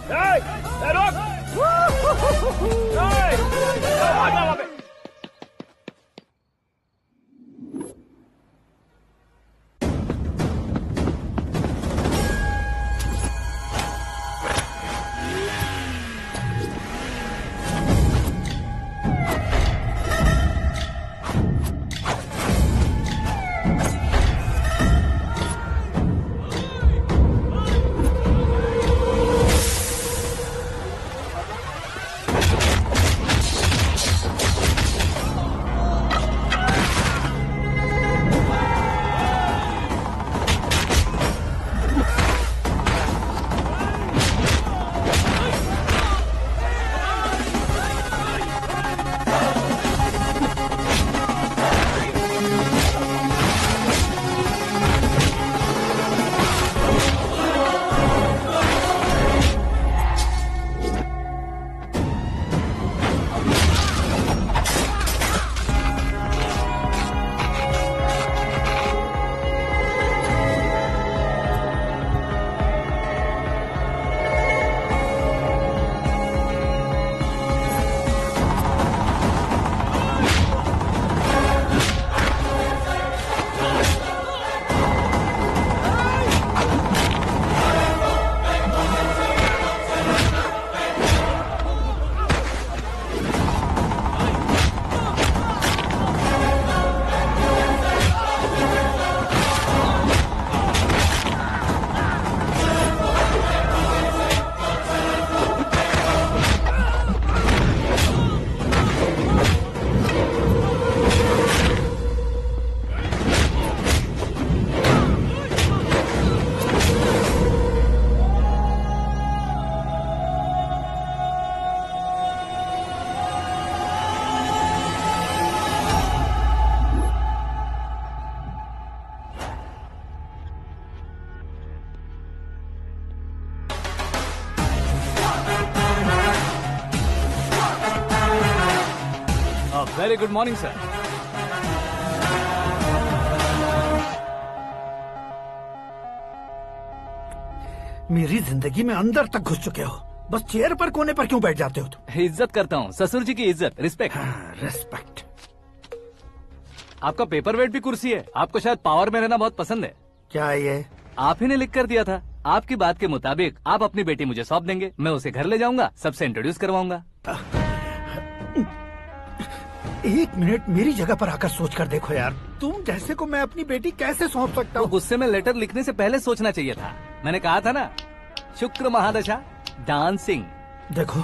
[SPEAKER 1] Very good morning sir.
[SPEAKER 16] मेरी जिंदगी में अंदर तक घुस चुके हो, बस चेयर पर कोने पर क्यों बैठ जाते हो तुम?
[SPEAKER 1] इज्जत करता हूँ, ससुर जी की इज्जत, रिस्पेक्ट।
[SPEAKER 16] रिस्पेक्ट।
[SPEAKER 1] आपका पेपर वेट भी कुर्सी है। आपको शायद पावर में रहना बहुत पसंद है।
[SPEAKER 16] क्या ये?
[SPEAKER 1] आप ही ने लिख कर दिया था। आपकी बात के मुताबिक आप अपनी बेटी मुझे सौंप देंगे, मैं उसे घर ले जाऊंगा, सबसे इंट्रोड्यूस करवाऊंगा।
[SPEAKER 16] 1 मिनट मेरी जगह पर आकर सोच कर देखो यार, तुम जैसे को मैं अपनी बेटी कैसे सौंप सकता हूँ?
[SPEAKER 1] गुस्से में लेटर लिखने से पहले सोचना चाहिए था। मैंने कहा था ना, शुक्र महादशा डांसिंग।
[SPEAKER 16] देखो,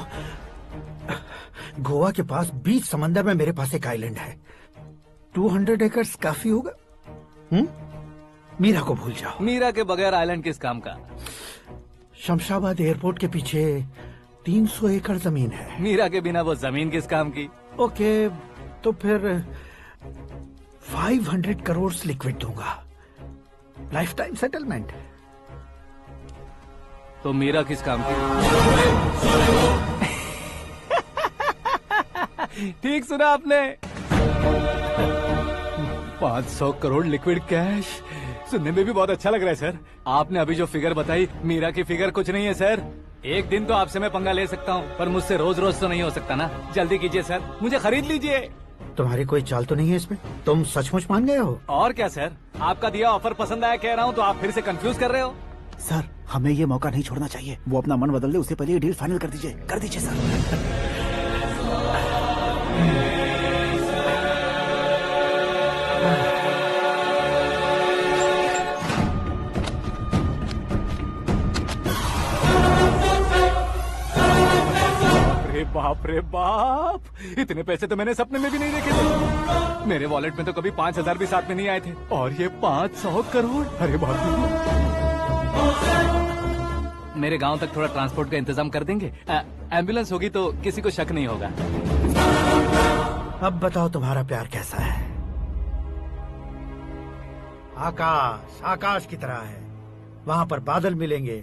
[SPEAKER 16] गोवा के पास बीच समंदर में मेरे पास एक आइलैंड है, 200 एकर्स काफी होगा। मीरा को भूल जाओ।
[SPEAKER 1] मीरा के बगैर आइलैंड किस काम का?
[SPEAKER 16] शमशाबाद एयरपोर्ट के पीछे 300 एकड़ जमीन है।
[SPEAKER 1] मीरा के बिना वो जमीन किस काम की?
[SPEAKER 16] ओके, तो फिर 500 करोड़ लिक्विड दूंगा, लाइफ टाइम सेटलमेंट।
[SPEAKER 1] तो मीरा किस काम की? ठीक सुना आपने, 500 करोड़ लिक्विड कैश। सुनने में भी बहुत अच्छा लग रहा है सर। आपने अभी जो फिगर बताई, मीरा की फिगर कुछ नहीं है सर। एक दिन तो आपसे मैं पंगा ले सकता हूँ, पर मुझसे रोज रोज तो नहीं हो सकता ना। जल्दी कीजिए सर, मुझे खरीद लीजिए।
[SPEAKER 16] तुम्हारी कोई चाल तो नहीं है इसमें? तुम सचमुच मान गए हो?
[SPEAKER 1] और क्या सर, आपका दिया ऑफर पसंद आया कह रहा हूँ, तो आप फिर से कंफ्यूज कर रहे हो।
[SPEAKER 14] सर, हमें ये मौका नहीं छोड़ना चाहिए। वो अपना मन बदल दे, उससे पहले ये डील फाइनल कर दीजिए। कर दीजिए सर।
[SPEAKER 1] बाप रे बाप, इतने पैसे तो मैंने सपने में भी नहीं देखे थे। मेरे वॉलेट में तो कभी 5,000 भी साथ में नहीं आए थे, और ये 500 करोड़। अरे बाप रे। मेरे गांव तक थोड़ा ट्रांसपोर्ट का इंतजाम कर देंगे? एम्बुलेंस होगी तो किसी को शक नहीं होगा।
[SPEAKER 16] अब बताओ तुम्हारा प्यार कैसा है? आकाश आकाश की तरह है, वहाँ पर बादल मिलेंगे,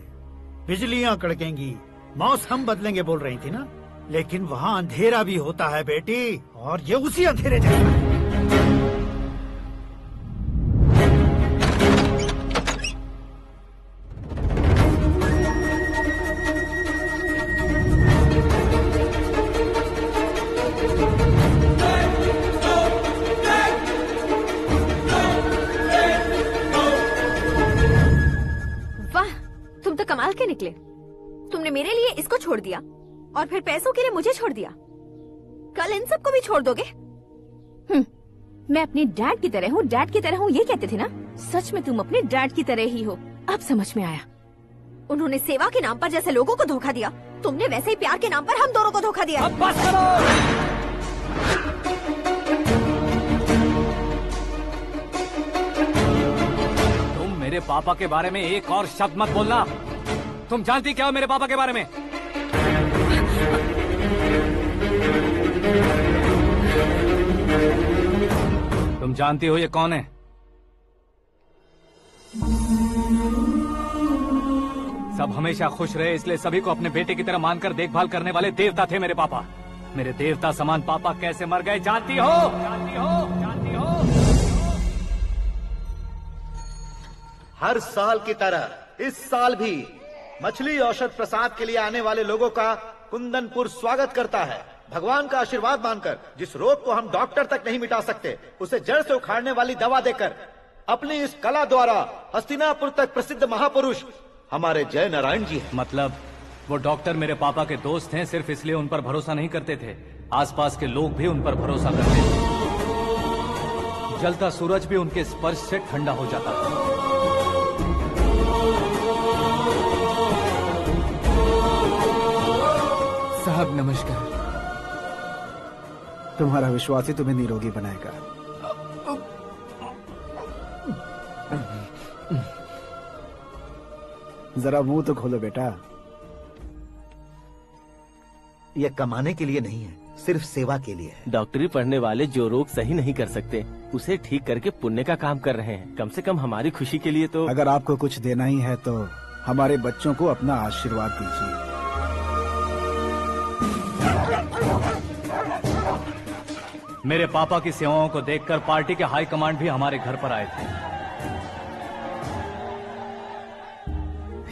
[SPEAKER 16] बिजलियाँ कड़केंगी, मौसम बदलेंगे बोल रही थी ना, लेकिन वहाँ अंधेरा भी होता है बेटी, और ये उसी अंधेरे जैसा।
[SPEAKER 7] वाह, तुम तो कमाल के निकले। तुमने मेरे लिए इसको छोड़ दिया और फिर पैसों के लिए मुझे छोड़ दिया। कल इन सबको भी छोड़ दोगे?
[SPEAKER 6] मैं अपने डैड की तरह हूँ, डैड की तरह हूँ, ये कहते थे ना। सच में तुम अपने डैड की तरह ही हो, अब समझ में आया।
[SPEAKER 7] उन्होंने सेवा के नाम पर जैसे लोगों को धोखा दिया, तुमने वैसे ही प्यार के नाम पर हम दोनों को धोखा दिया।
[SPEAKER 1] अब बस करो। तुम मेरे पापा के बारे में एक और शब्द मत बोलना। तुम जानती क्या हो मेरे पापा के बारे में? तुम जानती हो ये कौन है? सब हमेशा खुश रहे, इसलिए सभी को अपने बेटे की तरह मानकर देखभाल करने वाले देवता थे मेरे पापा। मेरे देवता समान पापा कैसे मर गए जानती हो? जानती हो? जानती हो?
[SPEAKER 5] हर साल की तरह इस साल भी मछली औषध प्रसाद के लिए आने वाले लोगों का कुंदनपुर स्वागत करता है। भगवान का आशीर्वाद मानकर जिस रोग को हम डॉक्टर तक नहीं मिटा सकते, उसे जड़ से उखाड़ने वाली दवा देकर अपनी इस कला द्वारा हस्तिनापुर तक प्रसिद्ध महापुरुष हमारे जय नारायण जी हैं।
[SPEAKER 1] मतलब वो डॉक्टर मेरे पापा के दोस्त हैं, सिर्फ इसलिए उन पर भरोसा नहीं करते थे, आसपास के लोग भी उन पर भरोसा करते थे। जलता सूरज भी उनके स्पर्श से ठंडा हो जाता था।
[SPEAKER 14] साहब नमस्कार। तुम्हारा विश्वास ही तुम्हें निरोगी बनाएगा। जरा मुंह तो खोलो बेटा।
[SPEAKER 5] यह कमाने के लिए नहीं है, सिर्फ सेवा के लिए है।
[SPEAKER 10] डॉक्टरी पढ़ने वाले जो रोग सही नहीं कर सकते, उसे ठीक करके पुण्य का काम कर रहे हैं। कम से कम हमारी खुशी के लिए तो।
[SPEAKER 14] अगर आपको कुछ देना ही है तो हमारे बच्चों को अपना आशीर्वाद दीजिए।
[SPEAKER 1] मेरे पापा की सेवाओं को देखकर पार्टी के हाई कमांड भी हमारे घर पर आए थे।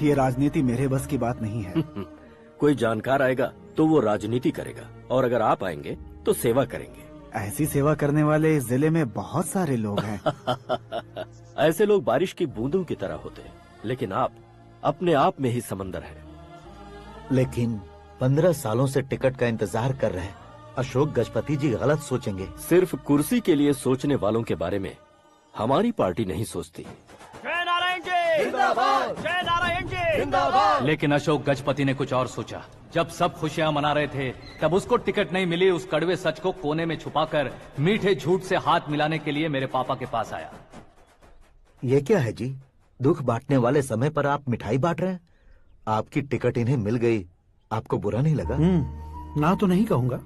[SPEAKER 14] ये राजनीति मेरे बस की बात नहीं है।
[SPEAKER 11] कोई जानकार आएगा तो वो राजनीति करेगा, और अगर आप आएंगे तो सेवा करेंगे।
[SPEAKER 14] ऐसी सेवा करने वाले इस जिले में बहुत सारे लोग हैं।
[SPEAKER 11] ऐसे लोग बारिश की बूंदों की तरह होते हैं, लेकिन आप अपने आप में ही समंदर हैं।
[SPEAKER 5] लेकिन 15 सालों से टिकट का इंतजार कर रहे अशोक गजपति जी गलत सोचेंगे।
[SPEAKER 11] सिर्फ कुर्सी के लिए सोचने वालों के बारे में हमारी पार्टी नहीं सोचती।
[SPEAKER 1] जय नारायण जी जिंदाबाद, जय नारायण जी जिंदाबाद। लेकिन अशोक गजपति ने कुछ और सोचा। जब सब खुशियां मना रहे थे तब उसको टिकट नहीं मिली। उस कड़वे सच को कोने में छुपाकर मीठे झूठ से हाथ मिलाने के लिए मेरे पापा के पास आया।
[SPEAKER 5] ये क्या है जी? दुख बांटने वाले समय पर आप मिठाई बांट रहे हैं। आपकी टिकट इन्हें मिल गई, आपको बुरा नहीं लगा?
[SPEAKER 16] ना तो नहीं कहूंगा,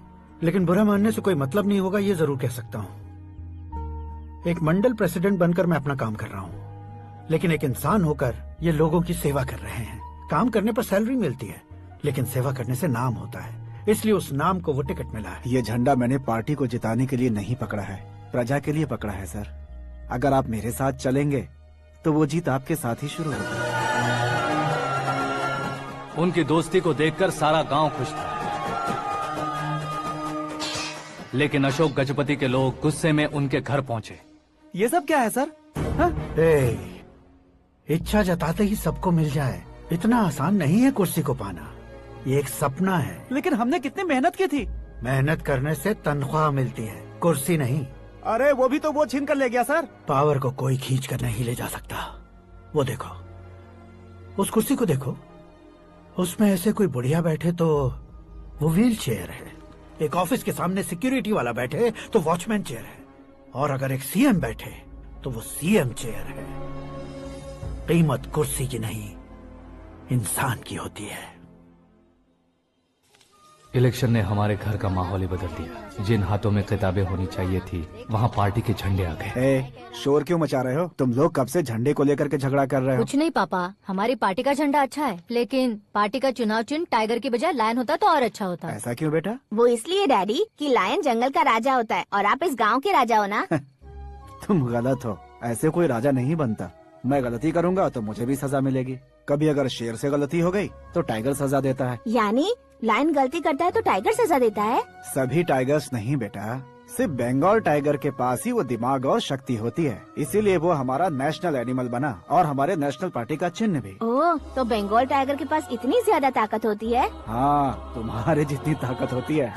[SPEAKER 16] लेकिन बुरा मानने से कोई मतलब नहीं होगा, ये जरूर कह सकता हूँ। एक मंडल प्रेसिडेंट बनकर मैं अपना काम कर रहा हूँ, लेकिन एक इंसान होकर ये लोगों की सेवा कर रहे हैं। काम करने पर सैलरी मिलती है, लेकिन सेवा करने से नाम होता है, इसलिए उस नाम को वो टिकट मिला है।
[SPEAKER 14] ये झंडा मैंने पार्टी को जिताने के लिए नहीं पकड़ा है, प्रजा के लिए पकड़ा है सर। अगर आप मेरे साथ चलेंगे तो वो जीत आपके साथ ही शुरू होगी।
[SPEAKER 1] उनकी दोस्ती को देखकर सारा गांव खुश था, लेकिन अशोक गजपति के लोग गुस्से में उनके घर पहुंचे।
[SPEAKER 14] ये सब क्या है सर?
[SPEAKER 16] इच्छा जताते ही सबको मिल जाए, इतना आसान नहीं है कुर्सी को पाना। ये एक सपना है।
[SPEAKER 14] लेकिन हमने कितनी मेहनत की थी।
[SPEAKER 16] मेहनत करने से तनख्वाह मिलती है, कुर्सी नहीं।
[SPEAKER 14] अरे वो भी तो वो छीन कर ले गया सर।
[SPEAKER 16] पावर को कोई खींच कर नहीं ले जा सकता। वो देखो, उस कुर्सी को देखो, उसमें ऐसे कोई बुढ़िया बैठे तो वो व्हील चेयर है। एक ऑफिस के सामने सिक्योरिटी वाला बैठे तो वॉचमैन चेयर है, और अगर एक सीएम बैठे तो वो सीएम चेयर है। कीमत कुर्सी की नहीं, इंसान की होती है।
[SPEAKER 1] इलेक्शन ने हमारे घर का माहौल ही बदल दिया। जिन हाथों में किताबें होनी चाहिए थी, वहाँ पार्टी के झंडे आ गए।
[SPEAKER 14] शोर क्यों मचा रहे हो? तुम लोग कब से झंडे को लेकर के झगड़ा कर रहे हो?
[SPEAKER 7] कुछ नहीं पापा, हमारी पार्टी का झंडा अच्छा है, लेकिन पार्टी का चुनाव चिन्ह टाइगर की बजाय लायन होता तो और अच्छा होता।
[SPEAKER 14] ऐसा क्यों बेटा?
[SPEAKER 6] वो इसलिए डैडी कि लायन जंगल का राजा होता है और आप इस गांव के राजा हो ना।
[SPEAKER 14] तुम गलत हो, ऐसे कोई राजा नहीं बनता। मैं गलती करूंगा तो मुझे भी सजा मिलेगी। कभी अगर शेर से गलती हो गई तो टाइगर सजा देता है।
[SPEAKER 6] यानी लायन गलती करता है तो टाइगर सजा देता है?
[SPEAKER 14] सभी टाइगर्स नहीं बेटा, सिर्फ बंगाल टाइगर के पास ही वो दिमाग और शक्ति होती है, इसीलिए वो हमारा नेशनल एनिमल बना और हमारे नेशनल पार्टी का चिन्ह भी।
[SPEAKER 6] ओह, तो बंगाल टाइगर के पास इतनी ज्यादा ताकत होती है?
[SPEAKER 14] हाँ, तुम्हारे जितनी ताकत होती है।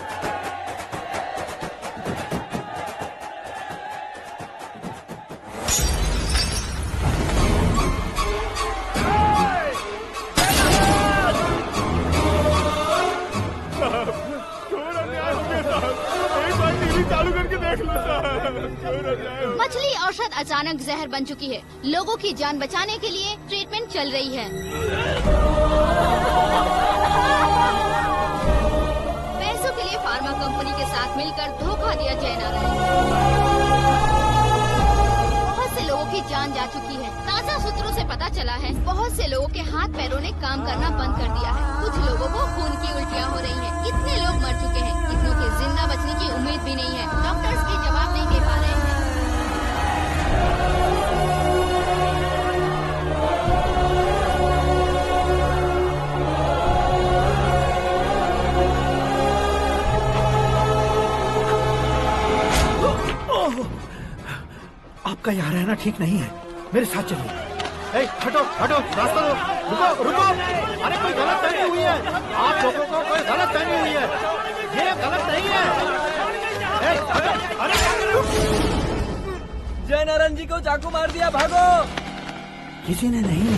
[SPEAKER 17] मछली औषध अचानक जहर बन चुकी है। लोगों की जान बचाने के लिए ट्रीटमेंट चल रही है। पैसों के लिए फार्मा कंपनी के साथ मिलकर धोखा दिया जय नारायण। बहुत से लोगों की जान जा चुकी है। ताजा सूत्रों से पता चला है बहुत से लोगों के हाथ पैरों ने काम करना बंद कर दिया है। कुछ लोगों को खून की उल्टियाँ हो रही हैं। कितने लोग मर चुके हैं, कितनों के जिंदा बचने की उम्मीद भी नहीं है। डॉक्टर्स के जवाब नहीं दे पा रहे हैं।
[SPEAKER 16] आपका यहाँ रहना ठीक नहीं है, मेरे साथ चलिए। हटो हटो, रास्ता दो। रुको रुको, अरे कोई गलत फहमी हुई है। आप लोगों को कोई गलत फहमी हुई है, ये गलत नहीं है।
[SPEAKER 3] जय नारायण जी को चाकू मार दिया, भागो।
[SPEAKER 16] किसी ने नहीं,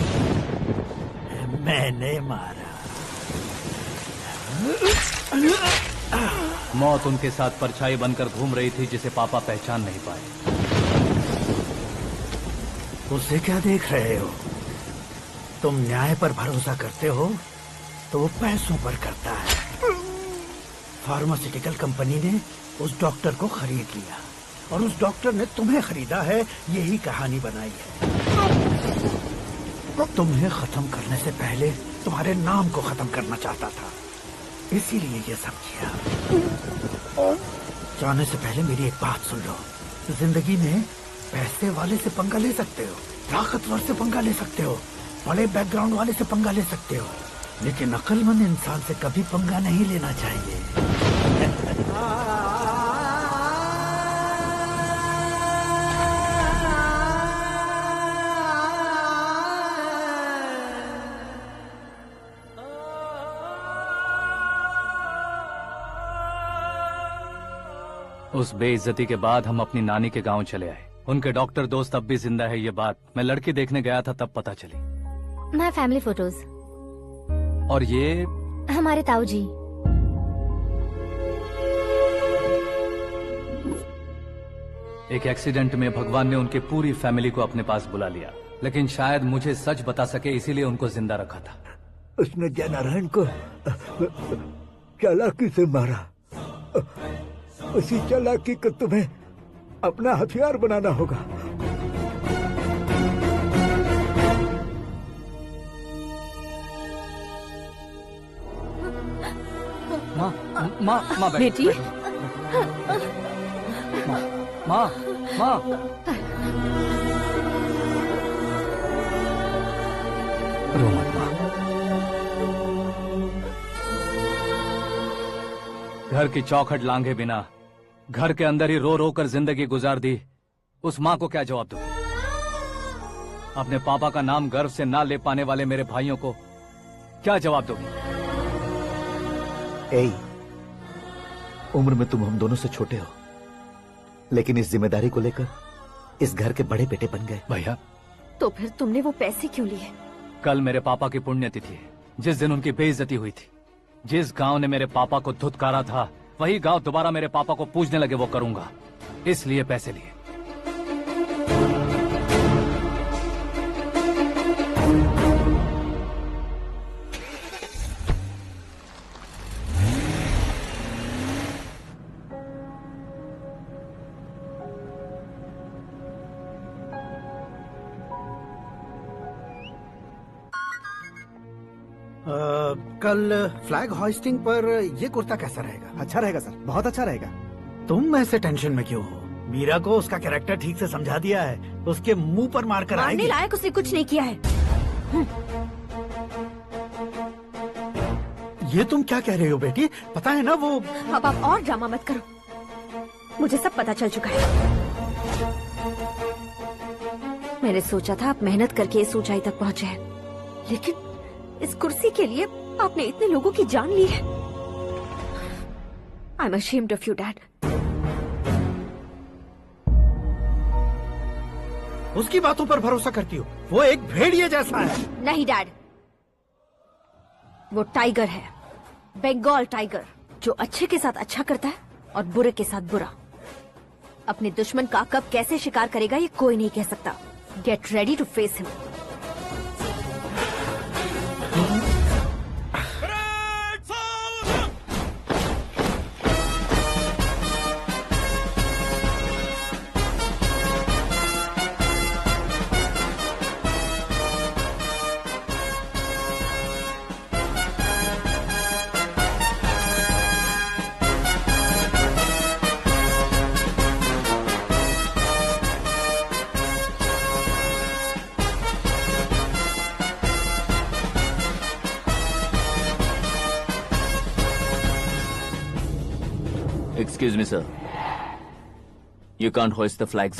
[SPEAKER 16] मैंने मारा।
[SPEAKER 1] मौत उनके साथ परछाई बनकर घूम रही थी, जिसे पापा पहचान नहीं पाए।
[SPEAKER 16] उसे क्या देख रहे हो? तुम न्याय पर भरोसा करते हो तो वो पैसों पर करता है। फार्मास्यूटिकल कंपनी ने उस डॉक्टर को खरीद लिया और उस डॉक्टर ने तुम्हें खरीदा है, यही कहानी बनाई है। तुम्हें खत्म करने से पहले तुम्हारे नाम को खत्म करना चाहता था, इसीलिए ये सब किया। जाने से पहले मेरी एक बात सुन लो। जिंदगी में पैसे वाले से पंगा ले सकते हो, ताकतवर से पंगा ले सकते हो, बड़े बैकग्राउंड वाले से पंगा ले सकते हो, लेकिन अक्लमंद इंसान से कभी पंगा नहीं लेना चाहिए।
[SPEAKER 1] उस बेइज्जती के बाद हम अपनी नानी के गांव चले आए। उनके डॉक्टर दोस्त अब भी जिंदा है, ये बात मैं लड़की देखने गया था तब पता चली।
[SPEAKER 7] My family photos.
[SPEAKER 1] और ये
[SPEAKER 7] हमारे ताऊ जी।
[SPEAKER 1] एक एक्सीडेंट में भगवान ने उनकी पूरी फैमिली को अपने पास बुला लिया, लेकिन शायद मुझे सच बता सके इसीलिए उनको जिंदा रखा था।
[SPEAKER 5] उसने जयनारायण को चालाकी से मारा। उसी चालाकी को तुम्हें अपना हथियार बनाना होगा।
[SPEAKER 1] माँ
[SPEAKER 6] बेटी।
[SPEAKER 1] माँ रो मत माँ। घर की चौखट लांघे बिना घर के अंदर ही रो रो कर जिंदगी गुजार दी उस माँ को क्या जवाब दूं? अपने पापा का नाम गर्व से ना ले पाने वाले मेरे भाइयों को क्या जवाब दोगी?
[SPEAKER 5] उम्र में तुम हम दोनों से छोटे हो, लेकिन इस जिम्मेदारी को लेकर इस घर के बड़े बेटे बन गए।
[SPEAKER 1] भैया
[SPEAKER 6] तो फिर तुमने वो पैसे क्यों लिए?
[SPEAKER 1] कल मेरे पापा की पुण्यतिथि है, जिस दिन उनकी बेइज्जती हुई थी। जिस गांव ने मेरे पापा को धुतकारा था वही गांव दोबारा मेरे पापा को पूजने लगे वो करूंगा, इसलिए पैसे लिए।
[SPEAKER 16] कल फ्लैग होइस्टिंग पर ये कुर्ता कैसा रहेगा?
[SPEAKER 14] अच्छा रहेगा सर, बहुत अच्छा रहेगा।
[SPEAKER 16] तुम ऐसे टेंशन में क्यों हो? मीरा को उसका कैरेक्टर ठीक से समझा दिया है, उसके मुंह पर मारकर आएगी।
[SPEAKER 6] मारने लायक उसने कुछ नहीं किया है।
[SPEAKER 16] ये तुम क्या कह रहे हो बेटी? पता है ना वो।
[SPEAKER 6] अब आप और ड्रामा मत करो, मुझे सब पता चल चुका है। मैंने सोचा था आप मेहनत करके इस ऊंचाई तक पहुंचे हैं, लेकिन इस कुर्सी के लिए आपने इतने लोगों की जान ली है। I am ashamed of you dad.
[SPEAKER 16] उसकी बातों पर भरोसा करती हो? वो एक भेड़िए जैसा है।
[SPEAKER 6] नहीं डैड, वो टाइगर है, बंगाल टाइगर, जो अच्छे के साथ अच्छा करता है और बुरे के साथ बुरा। अपने दुश्मन का कब कैसे शिकार करेगा ये कोई नहीं कह सकता। Get ready to face him.
[SPEAKER 3] Excuse me, sir. You can't hoist the flags.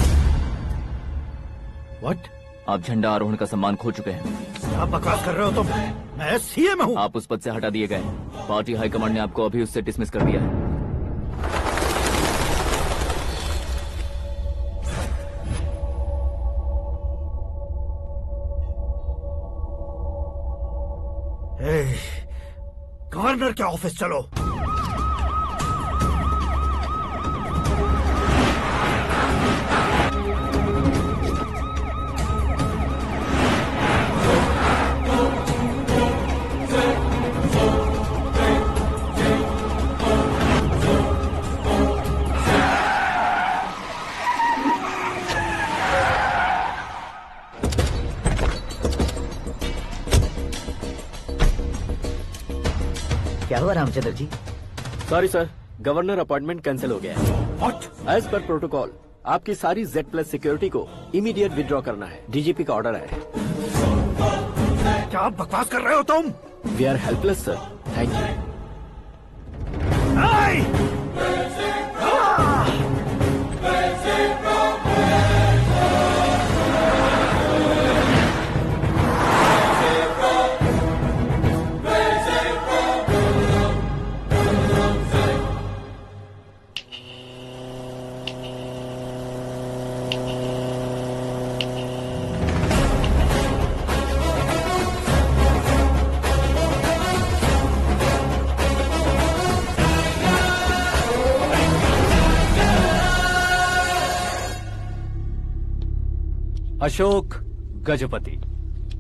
[SPEAKER 16] What?
[SPEAKER 3] आप झंडा आरोहण का सम्मान खो चुके हैं।
[SPEAKER 16] आप बकवास कर रहे हो तुम? मैं सीएम हूँ।
[SPEAKER 3] आप उस पद से हटा दिए गए। पार्टी हाईकमांड ने आपको अभी उससे डिसमिस कर दिया है।
[SPEAKER 16] गवर्नर के ऑफिस चलो।
[SPEAKER 8] क्या हुआ Ramchandra ji?
[SPEAKER 11] Sorry sir, governor appointment cancel हो गया है।
[SPEAKER 16] What?
[SPEAKER 11] एज पर प्रोटोकॉल आपकी सारी Z+ सिक्योरिटी को इमीडिएट विड्रॉ करना है। डीजीपी का ऑर्डर आया है।
[SPEAKER 16] क्या बकवास कर रहे हो तुम?
[SPEAKER 11] We are helpless sir, thank you.
[SPEAKER 1] Ashok Gajapati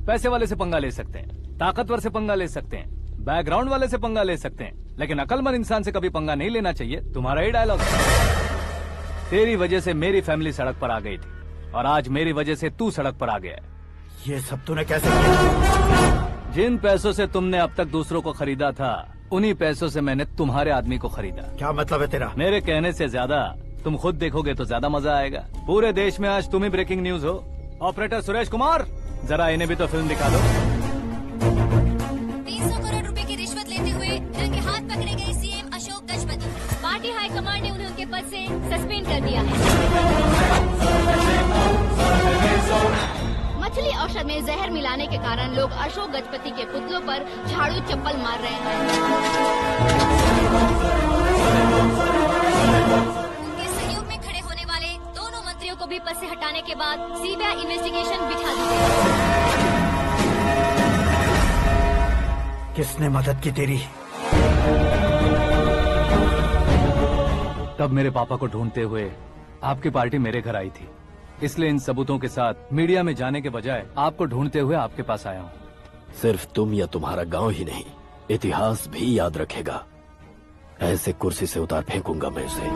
[SPEAKER 1] पैसे वाले से पंगा ले सकते हैं, ताकतवर से पंगा ले सकते हैं, बैकग्राउंड वाले से पंगा ले सकते हैं, लेकिन अकलमंद इंसान से कभी पंगा नहीं लेना चाहिए। तुम्हारा ही डायलॉग। तेरी वजह से मेरी फैमिली सड़क पर आ गई थी और आज मेरी वजह से तू सड़क पर आ गया है।
[SPEAKER 16] ये सब तूने कैसे किया?
[SPEAKER 1] जिन पैसों से तुमने अब तक दूसरों को खरीदा था, उन्हीं पैसों से मैंने तुम्हारे आदमी को खरीदा।
[SPEAKER 16] क्या मतलब है तेरा?
[SPEAKER 1] मेरे कहने से ज्यादा तुम खुद देखोगे तो ज्यादा मजा आएगा। पूरे देश में आज तुम ही ब्रेकिंग न्यूज हो। ऑपरेटर सुरेश कुमार, जरा इन्हें भी तो फिल्म दिखा दो।
[SPEAKER 7] 300 करोड़ रुपए की रिश्वत लेते हुए रंगे हाथ पकड़े गए CM Ashok Gajapati. Party high command ने उन्हें उनके पद से सस्पेंड कर दिया है।
[SPEAKER 17] मछली औषध में जहर मिलाने के कारण लोग अशोक गजपति के पुतलों पर झाड़ू चप्पल मार रहे हैं।
[SPEAKER 7] उनके सहयोग में खड़े होने वाले दोनों मंत्रियों को भी पद से हटाने के बाद सीबीआई इन्वेस्टिगेशन बिठा दी गई।
[SPEAKER 16] किसने मदद की तेरी?
[SPEAKER 1] तब मेरे पापा को ढूंढते हुए आपकी पार्टी मेरे घर आई थी, इसलिए इन सबूतों के साथ मीडिया में जाने के बजाय आपको ढूंढते हुए आपके पास आया हूँ।
[SPEAKER 11] सिर्फ तुम या तुम्हारा गांव ही नहीं, इतिहास भी याद रखेगा। ऐसे कुर्सी से उतार फेंकूंगा मैं उसे।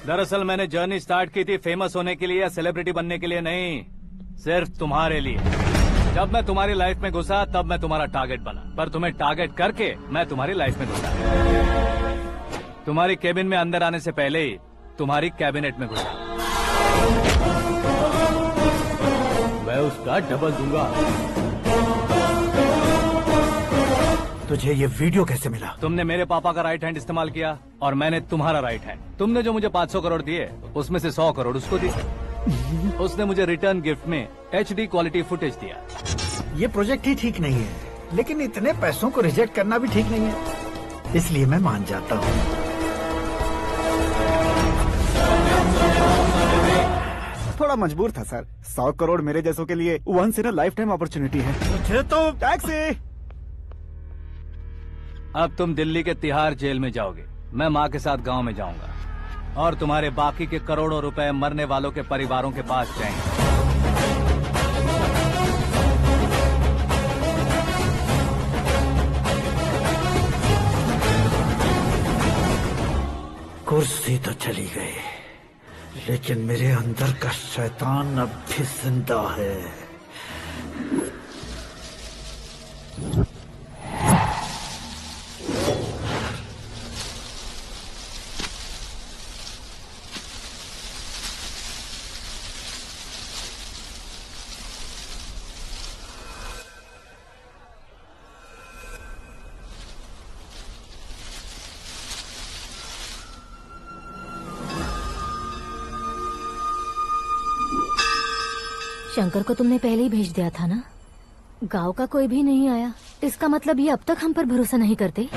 [SPEAKER 1] दरअसल मैंने जर्नी स्टार्ट की थी फेमस होने के लिए या सेलिब्रिटी बनने के लिए नहीं, सिर्फ तुम्हारे लिए। जब मैं तुम्हारी लाइफ में घुसा तब मैं तुम्हारा टारगेट बना, पर तुम्हें टारगेट करके मैं तुम्हारी लाइफ में घुसा। तुम्हारी केबिन में अंदर आने से पहले ही तुम्हारी कैबिनेट में घुसा। मैं उसका डबल दूंगा।
[SPEAKER 16] तुझे ये वीडियो कैसे मिला?
[SPEAKER 1] तुमने मेरे पापा का राइट हैंड इस्तेमाल किया और मैंने तुम्हारा राइट हैंड। तुमने जो मुझे 500 करोड़ दिए उसमें से 100 करोड़ उसको दिए। उसने मुझे रिटर्न गिफ्ट में HD क्वालिटी फुटेज दिया।
[SPEAKER 16] ये प्रोजेक्ट ही ठीक नहीं है, लेकिन इतने पैसों को रिजेक्ट करना भी ठीक नहीं है, इसलिए मैं मान जाता हूँ।
[SPEAKER 14] थोड़ा मजबूर था सर। 100 करोड़ मेरे जैसों के लिए once in a lifetime opportunity है।
[SPEAKER 16] मुझे तो
[SPEAKER 14] टैक्सी।
[SPEAKER 1] अब तुम दिल्ली के तिहाड़ जेल में जाओगे, मैं माँ के साथ गांव में जाऊंगा और तुम्हारे बाकी के करोड़ों रुपए मरने वालों के परिवारों के पास जाएंगे।
[SPEAKER 16] कुर्सी तो चली गई, लेकिन मेरे अंदर का शैतान अब भी जिंदा है।
[SPEAKER 7] शंकर को तुमने पहले ही भेज दिया था ना? गांव का कोई भी नहीं आया, इसका मतलब ये अब तक हम पर भरोसा नहीं करते।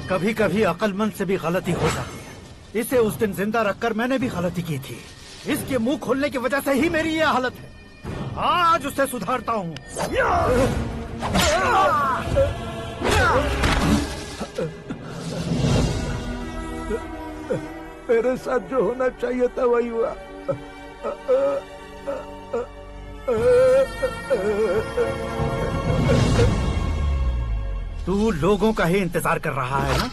[SPEAKER 16] कभी कभी अक्लमंद से भी गलती हो जाती है। इसे उस दिन जिंदा रखकर मैंने भी गलती की थी। इसके मुंह खोलने की वजह से ही मेरी ये हालत है। आज उसे सुधारता हूँ।
[SPEAKER 5] मेरे साथ जो होना चाहिए था वही हुआ।
[SPEAKER 16] तू लोगों का ही इंतजार कर रहा है ना?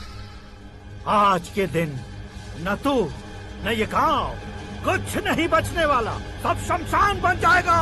[SPEAKER 16] आज के दिन न तू न ये गांव कुछ नहीं बचने वाला, सब शमशान बन जाएगा।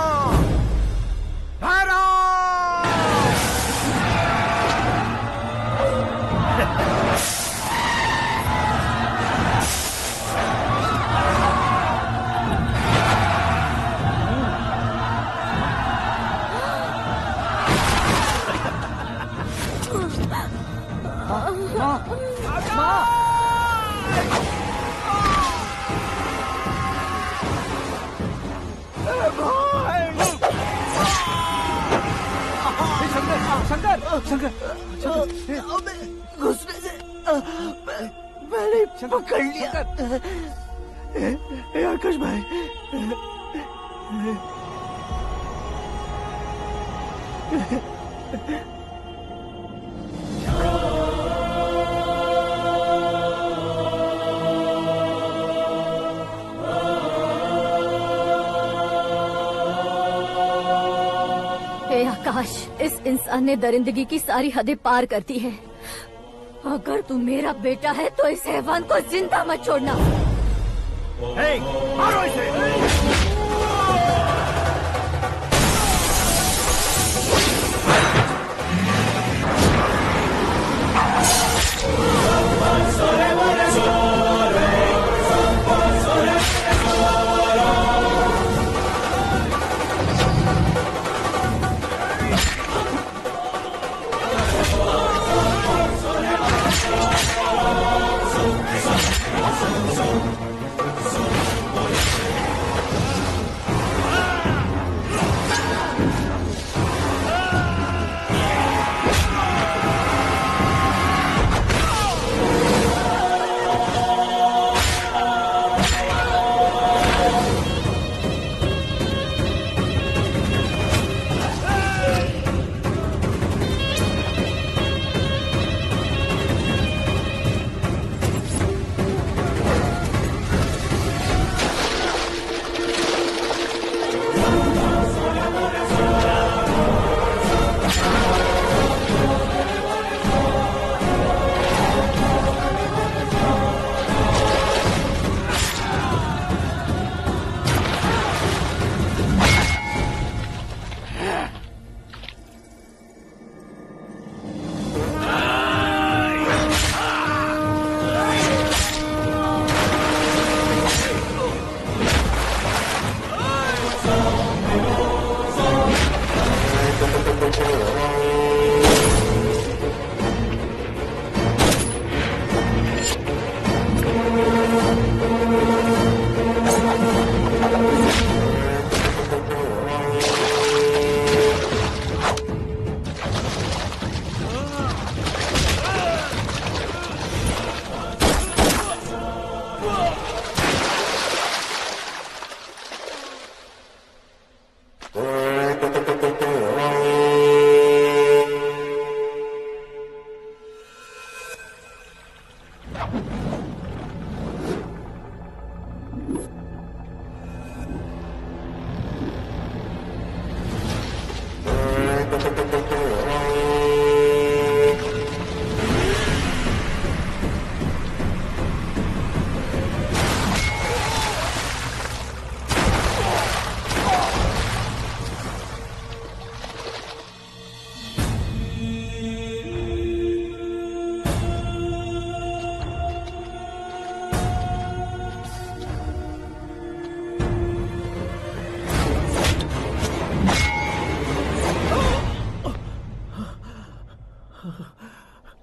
[SPEAKER 2] घुसने से मैंने पकड़ लिया। आकाश भाई,
[SPEAKER 7] हे आकाश, इस इंसान ने दरिंदगी की सारी हदें पार कर दी है। अगर तू मेरा बेटा है तो इस हैवान को जिंदा मत छोड़ना।
[SPEAKER 16] मारो इसे।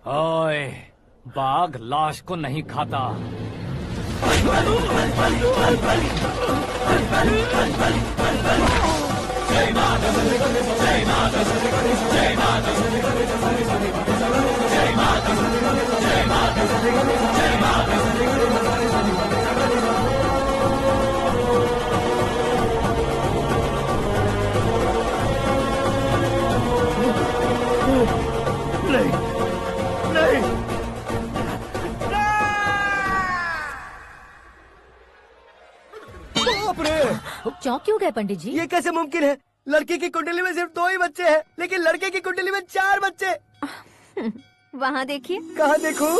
[SPEAKER 1] ओए, बाघ लाश को नहीं खाता।
[SPEAKER 2] नहीं, नहीं। बाप रे!
[SPEAKER 7] चौंक क्यों गए पंडित जी?
[SPEAKER 2] ये कैसे मुमकिन है? लड़की की कुंडली में सिर्फ 2 ही बच्चे हैं, लेकिन लड़के की कुंडली में 4 बच्चे।
[SPEAKER 7] वहाँ देखिए।
[SPEAKER 2] कहाँ देखूं?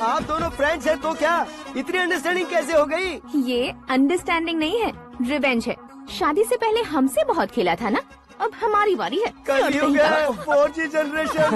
[SPEAKER 2] आप दोनों फ्रेंड्स हैं तो क्या इतनी अंडरस्टैंडिंग कैसे हो गई?
[SPEAKER 6] ये अंडरस्टैंडिंग नहीं है, रिवेंज है। शादी से पहले हमसे बहुत खेला था ना, अब हमारी बारी है।
[SPEAKER 2] कल ही हो गया 4G जनरेशन।